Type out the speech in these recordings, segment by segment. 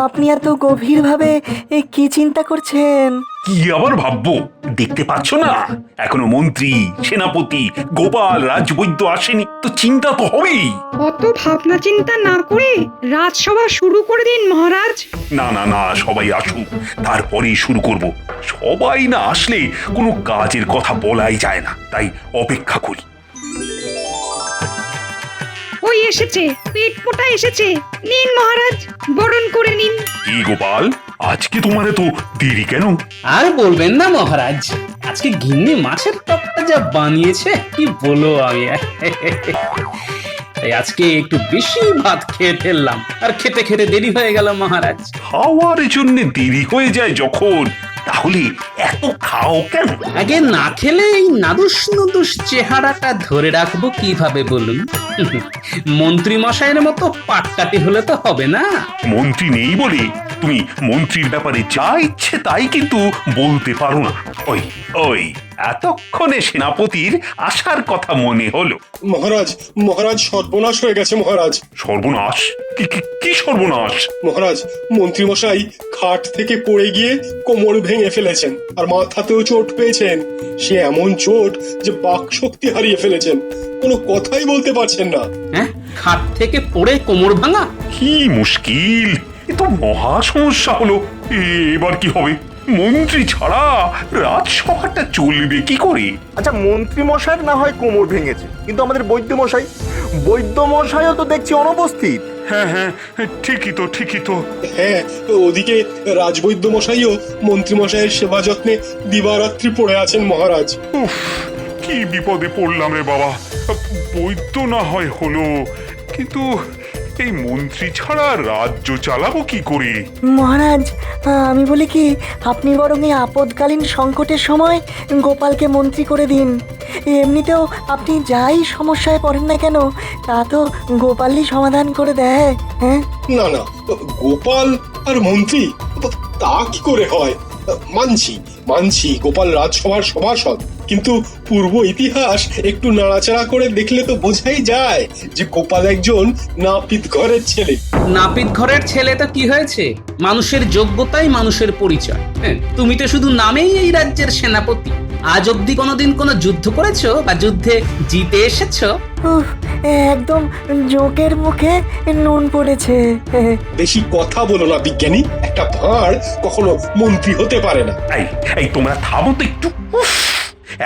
আপনি এত গভীরভাবে কি চিন্তা করছেন? কি আবার ভাববো? দেখতে পাচ্ছ না এখনো মন্ত্রী, সেনাপতি, গোপাল, রাজবৈদ্য আসেনি, তো চিন্তা তো হবেই। অত ভাবনা চিন্তা না করে রাজসভা শুরু করে দিন মহারাজ। না না না, সবাই আসুক, তারপরেই শুরু করব। সবাই না আসলে কোনো কাজের কথা বলাই যায় না, তাই অপেক্ষা করি। ওই এসেছে, পেট মোটা এসেছে। নিন মহারাজ, বরণ করে নিন। কি গোপাল, আজকে তোমার এত দেরি কেন? আর বলবেন না মহারাজ, আজকে গিন্নি মাছের টকটা যা বানিয়েছে কি বলো আমি। তাই আজকে একটু বেশি ভাত খেয়ে ফেললাম, আর খেতে খেতে দেরি হয়ে গেল মহারাজ। খাওয়ার জন্য দেরি হয়ে যায় যখন, তাহলে এত খাও কেন? আগে না খেলে এই নাদুস নুদুস চেহারাটা ধরে রাখবো কিভাবে বলুন? মন্ত্রী মশাইয়ের মতো পাটকাটি হলে তো হবে না। মন্ত্রী নেই বলে তুমি মন্ত্রীর ব্যাপারে যা ইচ্ছে তাই কিন্তু বলতে পারো না। ওই ওই এতক্ষণে সেনাপতির আসার কথা মনে হলো। মহারাজ, মহারাজ সর্বনাশ হয়ে গেছে মহারাজ। সর্বনাশ? কি সর্বনাশ? মহারাজ, মন্ত্রীমশাই খাট থেকে পড়ে গিয়ে কোমর ভেঙে ফেলেছেন, আর মাথাতেও চোট পেয়েছেন। সে এমন চোট যে বাক শক্তি হারিয়ে ফেলেছেন, কোনো কথাই বলতে পারছেন না। হ্যাঁ, খাট থেকে পড়ে কোমর ভাঙা? কি মুশকিল, এ তো মহা সমস্যা হলো। এবার কি হবে? মন্ত্রী ছাড়া রাজসভাটা চলবে কি করে? আচ্ছা, মন্ত্রী মশাইয়ের না হয় কোমর ভেঙেছে, কিন্তু আমাদের বৈদ্য মশাইও তো দেখছি অনুপস্থিত। হ্যাঁ হ্যাঁ, ঠিকই তো। হ্যাঁ, ওদিকে রাজবৈদ্য মশাইও মন্ত্রী মশাইয়ের সেবা যত্নে দিবারাত্রি পড়ে আছেন মহারাজ। উফ, কি বিপদে পড়লাম রে বাবা। বৈদ্য না হয় হলো, কিন্তু এই মন্ত্রী ছাড়া রাজ্য চালাবো কি করে? মহারাজ, আমি বলি কি, আপনি বরং এই আপদকালীন সংকটের সময় গোপালকে মন্ত্রী করে দিন। এমনিতেও আপনি যাই সমস্যায় পড়েন না কেন, তা তো গোপালই সমাধান করে দেয়। হ্যাঁ, না না, গোপাল আর মন্ত্রী, তা কি করে হয়? মানছি গোপাল রাজসভার সভাসদ, কিন্তু পূর্ব ইতিহাস একটু নাড়াচাড়া করে দেখলে তো বোঝাই যায় যে গোপাল একজন নাপিত ঘরের ছেলে। নাপিত ঘরের ছেলে তো কি হয়েছে? মানুষের যোগ্যতাই মানুষের পরিচয়। হ্যাঁ, তুমি তো শুধু নামেই এই রাজ্যের সেনাপতি। আজ অব্দি কোনোদিন কোনো যুদ্ধ করেছো বা যুদ্ধে জিতে এসেছো? উফ, একদম জোকের মুখে নুন পড়েছে। বেশি কথা বলো না বিজ্ঞানী, একটা ভাঁড় কখনো মন্ত্রী হতে পারে না। এই তোমরা থামো তো একটু। উফ,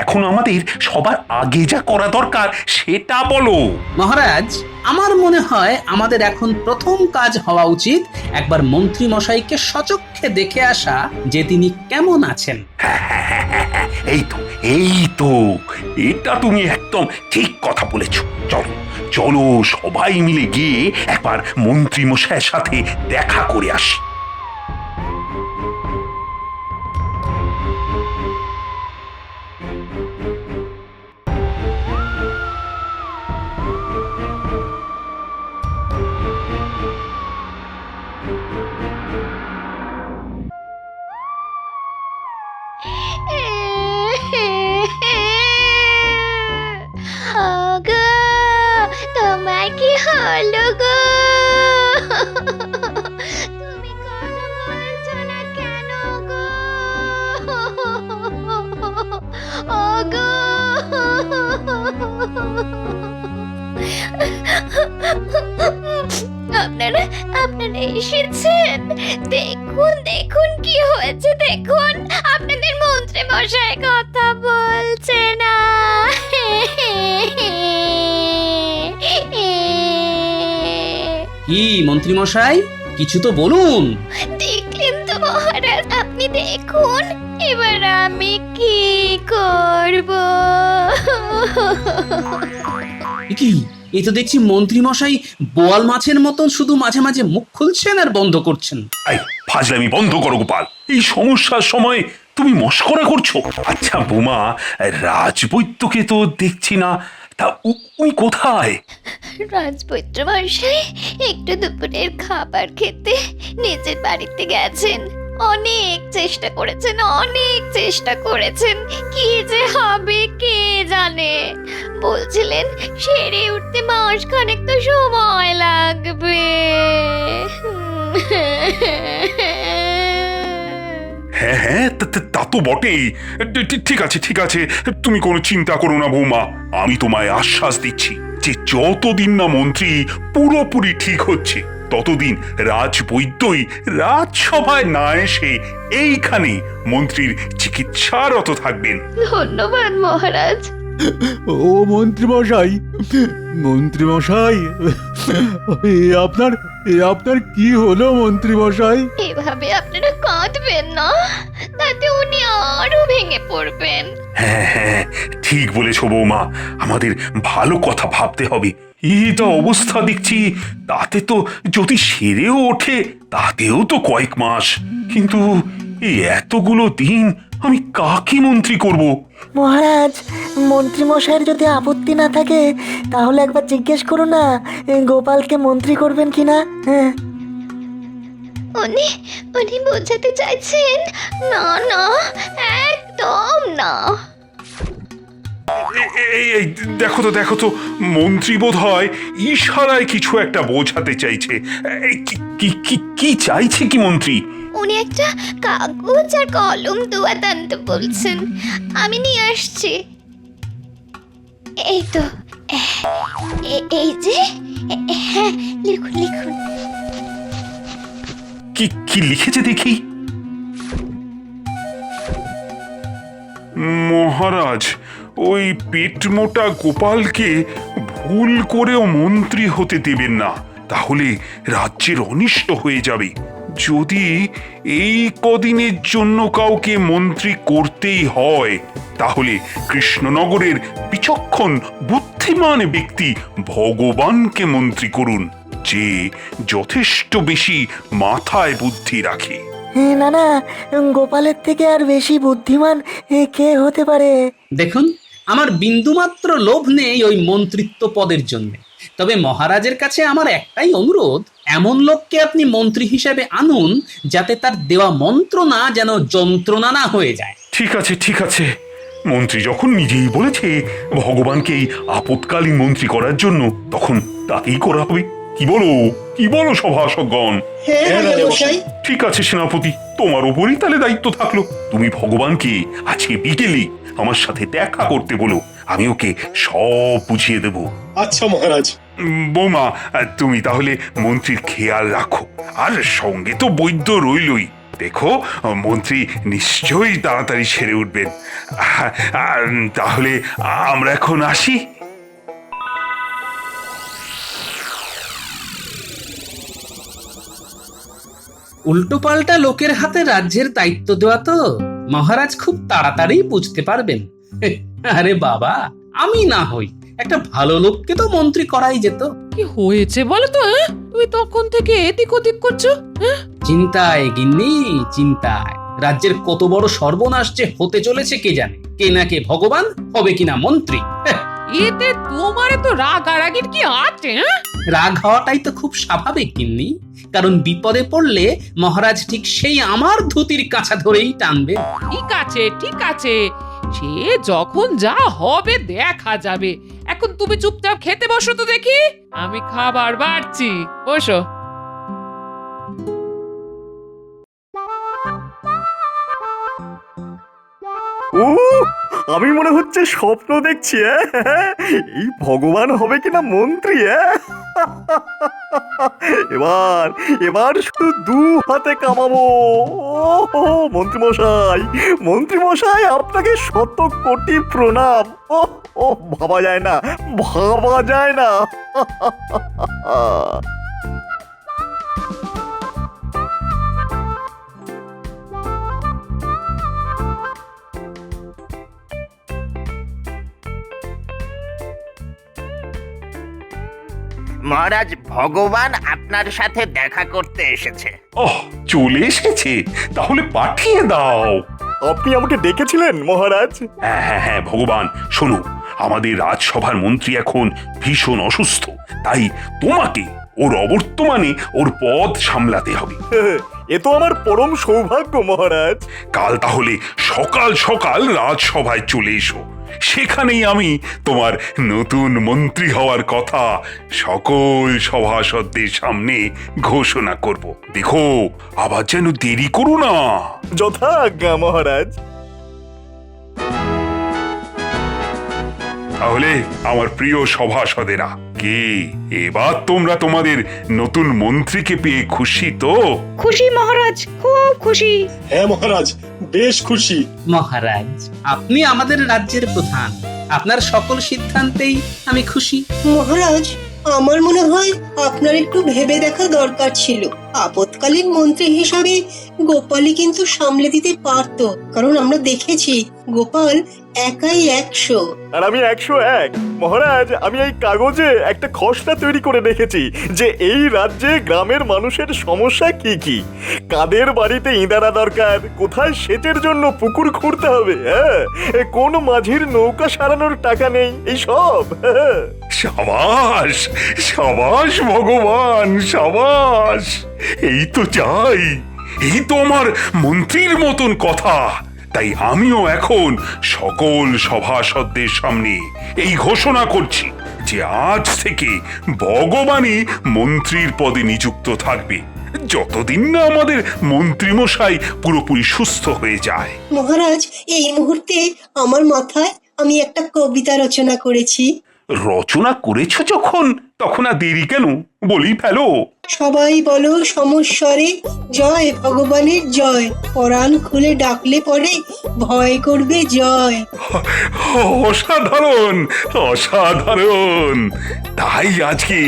এখন আমাদের সবার আগে যা করা দরকার সেটা বলো। মহারাজ, আমার মনে হয় আমাদের এখন প্রথম কাজ হওয়া উচিত একবার মন্ত্রী মশাইকে সচক্ষে দেখে আসা, যে তিনি কেমন আছেন। এই তো এটা তুমি একদম ঠিক কথা বলেছ। চলো সবাই মিলে গিয়ে একবার মন্ত্রী মশাইয়ের সাথে দেখা করে আসি। গো, তোমার কি হলো গো? তুমি কথা বলছো না কেন গো? ও গো, আপনারা এসেছেন? দেখুন কি হয়েছে, দেখুন আপনাদের মন্ত্রী মশাই কথা বলছে না। কি মন্ত্রী মশাই, কিছু তো বলুন। দেখলেন তো মহারাজ, আপনি দেখুন এবার আমি কি করব। কি, এই তো দেখছি মন্ত্রী মশাই বোয়াল মাছের মতন শুধু মাঝে মাঝে মুখ খুলছেন আর বন্ধ করছেন। এই ফাজলামি বন্ধ করো গোপাল, এই সমস্যার সময় তুমি মস্করা করছো। আচ্ছা বোমা, রাজবৈদ্যকে তো দেখছি না, তা উনি কোথায়? রাজবৈদ্য মশাই একটু দুপুরের খাবার খেতে নিজের বাড়িতে গেছেন। অনেক চেষ্টা করেছেন, কি যে হবে কে জানে। বলছিলেন সেরে উঠতে মাসখানেক তো সময় লাগবে। হ্যাঁ হ্যাঁ, তা তো বটেই। ঠিক আছে ঠিক আছে, তুমি কোনো চিন্তা করো না বৌমা। আমি তোমায় আশ্বাস দিচ্ছি যে যতদিন না মন্ত্রী পুরোপুরি ঠিক হচ্ছে ততদিন রাজবৈদ্যই রাজসভায় না এসে এইখানে মন্ত্রীর চিকিৎসারত থাকবেন। ধন্যবাদ মহারাজ। ও মন্ত্রীমশাই, মন্ত্রীমশাই, আপনার কি হলো মন্ত্রীমশাই? এভাবে আপনারা কাঁদবেন না, তাতে উনি আরো ভেঙে পড়বেন। হ্যাঁ হ্যাঁ, ঠিক বলেছ বৌমা, আমাদের ভালো কথা ভাবতে হবে। এই যা অবস্থা দেখছি, তাতে তো যদি সেরেও ওঠে তাতেও তো কয়েক মাস। কিন্তু এই এতগুলো দিন আমি কাকে মন্ত্রী করব? মহারাজ, মন্ত্রী মশাইয়ের যদি আপত্তি না থাকে তাহলে একবার জিজ্ঞেস করো না গোপালকে মন্ত্রী করবেন কিনা। হ্যাঁ, উনি উনি বোঝাতে চাইছেন না না, একদম না। এই দেখো তো মন্ত্রী বোধ হয় ইশারায় কিছু একটা বোঝাতে চাইছে। এই, কি চাইছে কি মন্ত্রী? উনি একটা কাগজ আর কলম দোয়াত আনতে বলছেন, আমি নিয়ে আসছি। এই তো, এই যে, হ্যাঁ, লিখুন লিখুন। কি লিখেছে দেখি। মহারাজ, ওই পেট মোটা গোপালকে ভুল করেও মন্ত্রী হতে দেবেন না, তাহলে রাজ্যের অনিষ্ট হয়ে যাবে। যদি এই কদিনের জন্য কাউকে মন্ত্রী করতেই হয় তাহলে কৃষ্ণনগরের বিচক্ষণ বুদ্ধিমান ব্যক্তি ভগবানকে মন্ত্রী করুন, যে যথেষ্ট বেশি মাথায় বুদ্ধি রাখে। না না, গোপালের থেকে আর বেশি বুদ্ধিমান কে হতে পারে? দেখুন, আমার বিন্দুমাত্র লোভ নেই ওই মন্ত্রিত্ব পদের জন্য। তবে মহারাজের কাছে আমার একটাই অনুরোধ, এমন লোককে আপনি মন্ত্রী হিসেবে আনুন যাতে তার দেওয়া মন্ত্রণা যেন যন্ত্রণা না হয়ে যায়। ঠিক আছে, মন্ত্রী যখন নিজেই বলেছে ভগবানকে এই আপৎকালীন মন্ত্রী করার জন্য, তখন তাকেই করা হবে। কি বলো সভাসদগণ? ঠিক আছে সেনাপতি, তোমার উপরই তাহলে দায়িত্ব থাকলো। তুমি ভগবানকে আজকে বিকেলে আমার সাথে দেখা করতে বলো, আমি ওকে সব বুঝিয়ে দেব। আচ্ছা মহারাজ। বৌমা, তুমি তাহলে মন্ত্রীর খেয়াল রাখো, আর সঙ্গে তো বৈদ্য রইলই। দেখো মন্ত্রী নিশ্চয়ই তাড়াতাড়ি সেরে উঠবেন। তাহলে আমরা এখন আসি। উল্টোপাল্টা লোকের হাতে রাজ্যের দায়িত্ব দেওয়া তো মহারাজ খুব তাড়াতাড়ি বুঝতে পারবেন। আরে বাবা, আমি না হই একটা ভালো লোককে তো মন্ত্রী করাই যেত। কি হয়েছে বলো তো? তুমি তখন থেকে এদিক ওদিক করছো। চিন্তায় গিন্নি, চিন্তায়। রাজ্যের কত বড় সর্বনাশ যে হতে চলেছে কে জানে। কে না কে ভগবান, হবে কিনা মন্ত্রী। এতে তোমার তো রাগারাগির কি আছে? রাগ হওয়াটাই তো খুব স্বাভাবিক গিন্নি, কারণ বিপদে পড়লে মহারাজ ঠিক সেই আমার ধুতির কাছা ধরেই টানবে। ঠিক আছে, সে যখন যা হবে দেখা যাবে। এখন তুমি চুপচাপ খেতে বসো তো দেখি, আমি খাবার বাড়ছি। বসো। ও, আমি মনে হচ্ছে স্বপ্ন দেখছি। এই ভগবান হবে কিনা মন্ত্রী। এবার শুধু দু হাতে কামাবো। মন্ত্রী মশাই, আপনাকে শত কোটি প্রণাম। ও ভাবা যায় না। মহারাজ, ভগবান আপনার সাথে দেখা করতে এসেছে। ওহ, চলে এসেছে? তাহলে পাঠিয়ে দাও। আপনি আমাকে ডেকেছিলেন মহারাজ? হ্যাঁ ভগবান, শোনো, আমাদের রাজসভার মন্ত্রী এখন ভীষণ অসুস্থ, তাই তোমাকে ওর অবর্তমানে ওর পদ সামলাতে হবে। এ তো আমার পরম সৌভাগ্য মহারাজ। কাল তাহলে সকাল সকাল রাজসভায় চলে এসো। সেখানেই আমি তোমার নতুন মন্ত্রী হওয়ার কথা সকল সভাসদদের সামনে ঘোষণা করব। দেখো আবার যেন দেরি করো না। যথাজ্ঞা মহারাজ। তাহলে আমার প্রিয় সভাসদেরা, কি এবার তোমরা তোমাদের নতুন মন্ত্রীকে পেয়ে খুশি তো? খুশি মহারাজ, খুব খুশি। হ্যাঁ মহারাজ, বেশ খুশি। মহারাজ, আপনি আমাদের রাজ্যের প্রধান, আপনার সকল সিদ্ধান্তেই আমি খুশি। মহারাজ, আমার মনে হয় আপনার একটু ভেবে দেখা দরকার ছিল। আপৎকালীন মন্ত্রী হিসাবে গোপালই কিন্তু সামলে দিতে পারতো, কারণ আমরা দেখেছি গোপাল একাই 100। আর আমি 101। মহারাজ, আমি এই কাগজে একটা খসড়া তৈরি করে রেখেছি যে এই রাজ্যে গ্রামের মানুষের সমস্যা কি কি, কাদের বাড়িতে ইঁদারা দরকার, কোথায় সেচের জন্য পুকুর খুঁড়তে হবে, হ্যাঁ, কোন মাঝির নৌকা সারানোর টাকা নেই, এই সব। সাবাস সাবাস ভগবান, সাবাস। এই তো চাই, এই তো আমার মন্ত্রীর মতন কথা। তাই আমিও এখন সকল সভাসদদের সামনে এই ঘোষণা করছি যে আজ থেকে ভগবানই মন্ত্রীর পদে নিযুক্ত থাকবে, যতদিন না আমাদের মন্ত্রীমশাই পুরোপুরি সুস্থ হয়ে যায়। মহারাজ, এই মুহূর্তে আমার মাথায় আমি একটা কবিতা রচনা করেছি। রচনা করেছ যখন, তখন আর দেরি কেন, বলি ফেলো। সবাই বলো সমস্বরে, জয় ভগবানের জয়, পরাণ খুলে ডাকলে পরে ভয় করবে জয়। অসাধারণ অসাধারণ। তাই আজকে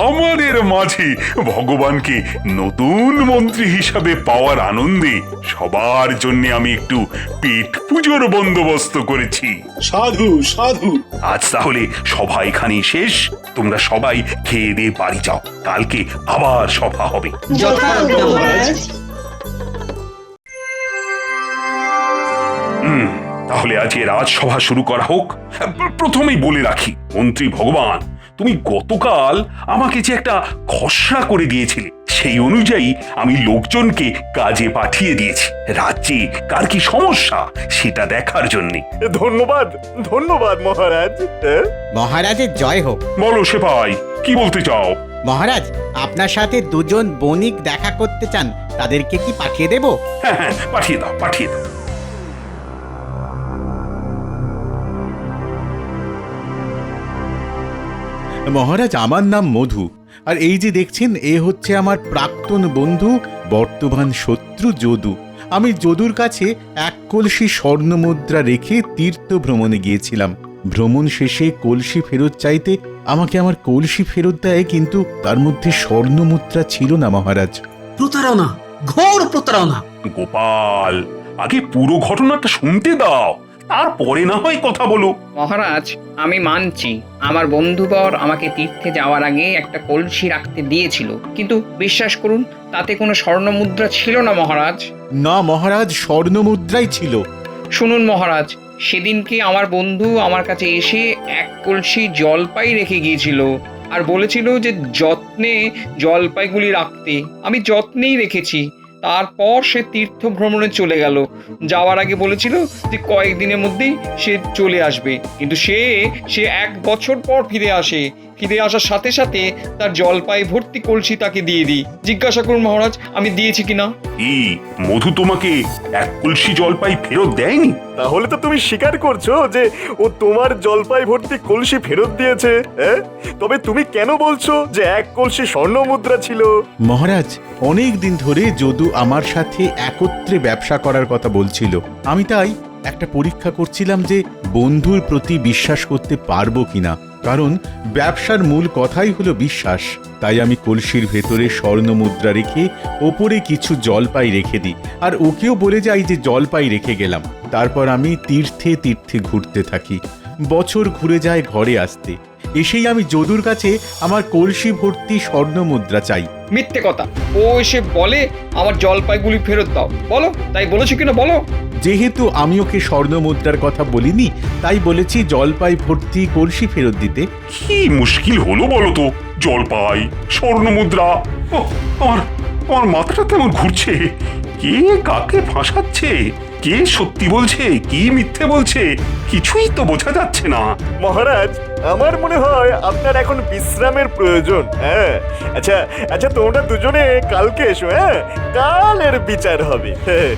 আমাদের মাঝে ভগবানকে নতুন মন্ত্রী হিসাবে পাওয়ার আনন্দে সবার জন্য আমি একটু পেট পুজোর বন্দোবস্ত করেছি। সাধু সাধু। আজ তাহলে সভা এখানেই শেষ। তোমরা সবাই খেয়ে দিয়ে বাড়ি যাও, কালকে আবার সভা হবে। যথাজ্ঞা মহারাজ। তাহলে আজকে রাজসভা শুরু করা হোক। প্রথমেই বলে রাখি, মন্ত্রী ভগবান, তুমি গতকাল আমাকে যে একটা খসড়া করে দিয়েছিলে, সেই অনুযায়ী আমি লোকজনকে কাজে পাঠিয়ে দিয়েছি রাজ্যে কার কি সমস্যা সেটা দেখার জন্য। ধন্যবাদ ধন্যবাদ মহারাজ। মহারাজের জয় হোক। বলো সেপাই, কি বলতে চাও? মহারাজ, আপনার সাথে দুজন বণিক দেখা করতে চান, তাদেরকে কি পাঠিয়ে দেব? হ্যাঁ হ্যাঁ, পাঠিয়ে দাও পাঠিয়ে দাও। মহারাজ, আমার নাম মধু, আর এই যে দেখছেন এ হচ্ছে আমার প্রাক্তন বন্ধু, বর্তমান শত্রু যদু। আমি যদুর কাছে এক কলসি স্বর্ণ মুদ্রা রেখে তীর্থ ভ্রমণে গিয়েছিলাম। ভ্রমণ শেষে কলসি ফেরত চাইতে আমাকে আমার কলসি ফেরত দেয়, কিন্তু তার মধ্যে স্বর্ণ মুদ্রা ছিল না মহারাজ। প্রতারণা, ঘোর প্রতারণা। গোপাল, আগে পুরো ঘটনাটা শুনতে দাও, তারপরে না হয় কথা বলো। মহারাজ, আমি মানছি আমার বন্ধুবর আমাকে তীর্থে যাওয়ার আগে একটা কলসি রাখতে দিয়েছিল, কিন্তু বিশ্বাস করুন তাতে কোনো স্বর্ণ মুদ্রা ছিল না মহারাজ। না মহারাজ, স্বর্ণ মুদ্রাই ছিল। শুনুন মহারাজ, সেদিনকে আমার বন্ধু আমার কাছে এসে এক কলসি জলপাই রেখে গিয়েছিল আর বলেছিল যে যত্নে জলপাইগুলি রাখতে। আমি যত্নেই রেখেছি। তারপর সে তীর্থ ভ্রমণে চলে গেল। যাওয়ার আগে বলেছিল যে কয়েকদিনের মধ্যেই সে চলে আসবে, কিন্তু সে 1 বছর পর ফিরে আসে। ফিরে আসার সাথে সাথে তার জলপাই ভর্তি কলসি তাকে দিয়ে দিই। জিজ্ঞাসা করুন মহারাজ আমি দিয়েছি কিনা। এই মধু তোমাকে এক কলসি জলপাই ফেরত দেয়নি? তাহলে তো তুমি স্বীকার করছো যে ও তোমার জলপাই ভর্তি কলসি ফেরত দিয়েছে। তবে তুমি কেন বলছো যে এক কলসি স্বর্ণ মুদ্রা ছিল? মহারাজ, অনেক দিন ধরে যদু আমার সাথে একত্রে ব্যবসা করার কথা বলছিল। আমি তাই একটা পরীক্ষা করছিলাম যে বন্ধুর প্রতি বিশ্বাস করতে পারবো কিনা, কারণ ব্যবসার মূল কথাই হলো বিশ্বাস। তাই আমি কলসির ভেতরে স্বর্ণ মুদ্রা রেখে ওপরে কিছু জলপাই রেখে দিই, আর ওকেও বলে যাই যে জলপাই রেখে গেলাম। তারপর আমি তীর্থে তীর্থে ঘুরতে থাকি। বছর ঘুরে যায় ঘরে আসতে। এসেই আমি যদুর কাছে আমার কলসি ভর্তি স্বর্ণ মুদ্রা চাই। মিথ্যে কথা। ও এসে বলে আমার জলপাইগুলি ফেরত দাও। বলো, তাই বলেছো কিনা বলো। যেহেতু আমি ওকে স্বর্ণ মুদ্রার কথা বলিনি, তাই বলেছি জলপাই ভর্তি কলসি ফেরত দিতে। কি মুশকিল হলো বলো তো? জলপাই, স্বর্ণ মুদ্রা, আমার মাথাটা তেমন ঘুরছে। কে কাকে ফাঁসাচ্ছে? কে সত্যি বলছে কি মিথ্যে বলছে কিছুই তো বোঝা যাচ্ছে না। মহারাজ আমার মনে হয় আপনার এখন বিশ্রামের প্রয়োজন। হ্যাঁ আচ্ছা আচ্ছা, তোমরা দুজনে কালকে এসো। হ্যাঁ, কাল এর বিচার হবে। হ্যাঁ।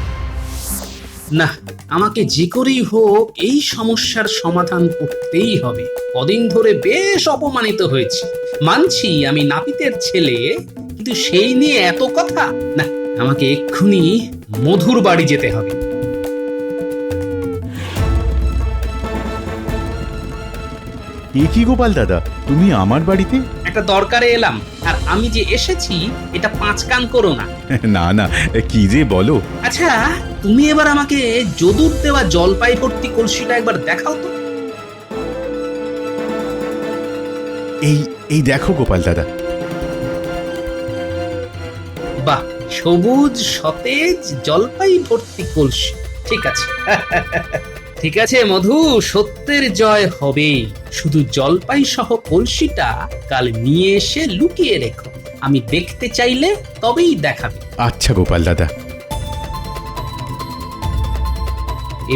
না, আমাকে যে করেই হোক এই সমস্যার সমাধান করতেই হবে। কদিন ধরে বেশ অপমানিত হয়েছি। মানছি আমি নাপিতের ছেলে, কিন্তু সেই নিয়ে এত কথা না। আমাকে এক্ষুনি মধুর বাড়ি যেতে হবে। এ কি গোপাল দাদা, তুমি আমার বাড়িতে? একটা দরকারে এলাম, আর আমি যে এসেছি এটা 5 কান করো না। না না, কি যে বলো। আচ্ছা, তুমি এবার আমাকে যদুর দেওয়া জলপাই ভর্তি কলসিটা একবার দেখাও তো। এই দেখো গোপাল দাদা। বাহ, সবুজ সতেজ জলপাই ভর্তি কলসি। ঠিক আছে ঠিক আছে মধু, সত্যের জয় হবে। শুধু জলপাই সহ কলসিটা কাল নিয়ে এসে লুকিয়ে রেখো। আমি দেখতে চাইলে তবেই দেখাবে। আচ্ছা গোপাল দাদা।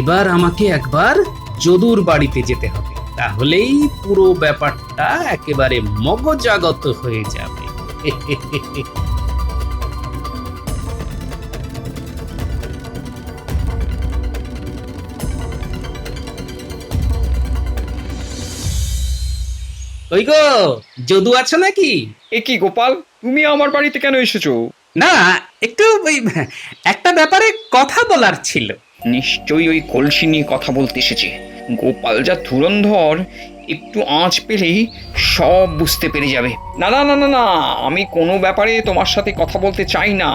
এবার আমাকে একবার যদুর বাড়িতে যেতে হবে, তাহলেই পুরো ব্যাপারটা একেবারে মগজাগত হয়ে যাবে। ওই গো, যদু আছো নাকি? এ কি গোপাল, তুমি আমার বাড়িতে কেন এসেছো? না, একটু ওই একটা ব্যাপারে কথা বলার ছিল। নিশ্চয়ই ওই কলসি নিয়ে কথা বলতে এসেছে। গোপাল যা ধুরন্ধর, একটু আঁচ পেলেই সব বুঝতে পেরে যাবে। না না না না না, আমি কোনো ব্যাপারে তোমার সাথে কথা বলতে চাই না।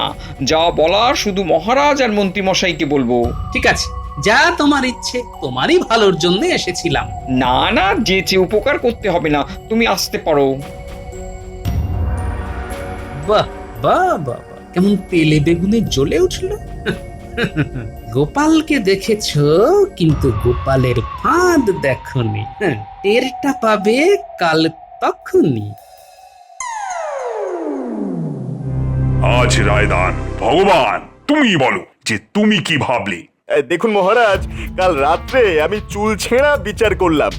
যা বলার শুধু মহারাজ আর মন্ত্রীমশাইকে বলবো। ঠিক আছে, যা তোমার ইচ্ছে, তোমারই ভালোর জন্য এসেছিলাম। না না, যেচে উপকার করতে হবে না, তুমি আসতে পারো। বাহ বাহ বাহ, কেমন তেলে বেগুনে জ্বলে উঠল। গোপালকে দেখেছো, কিন্তু গোপালের ফাঁদ দেখনি। টেরটা পাবে কাল তখনই। আজ রায়দান ভগবান, তুমি বলো যে তুমি কি ভাবলে। দেখুন মহারাজ, কাল রাত্রে আমি চুল ছেঁড়া বিচার করলাম।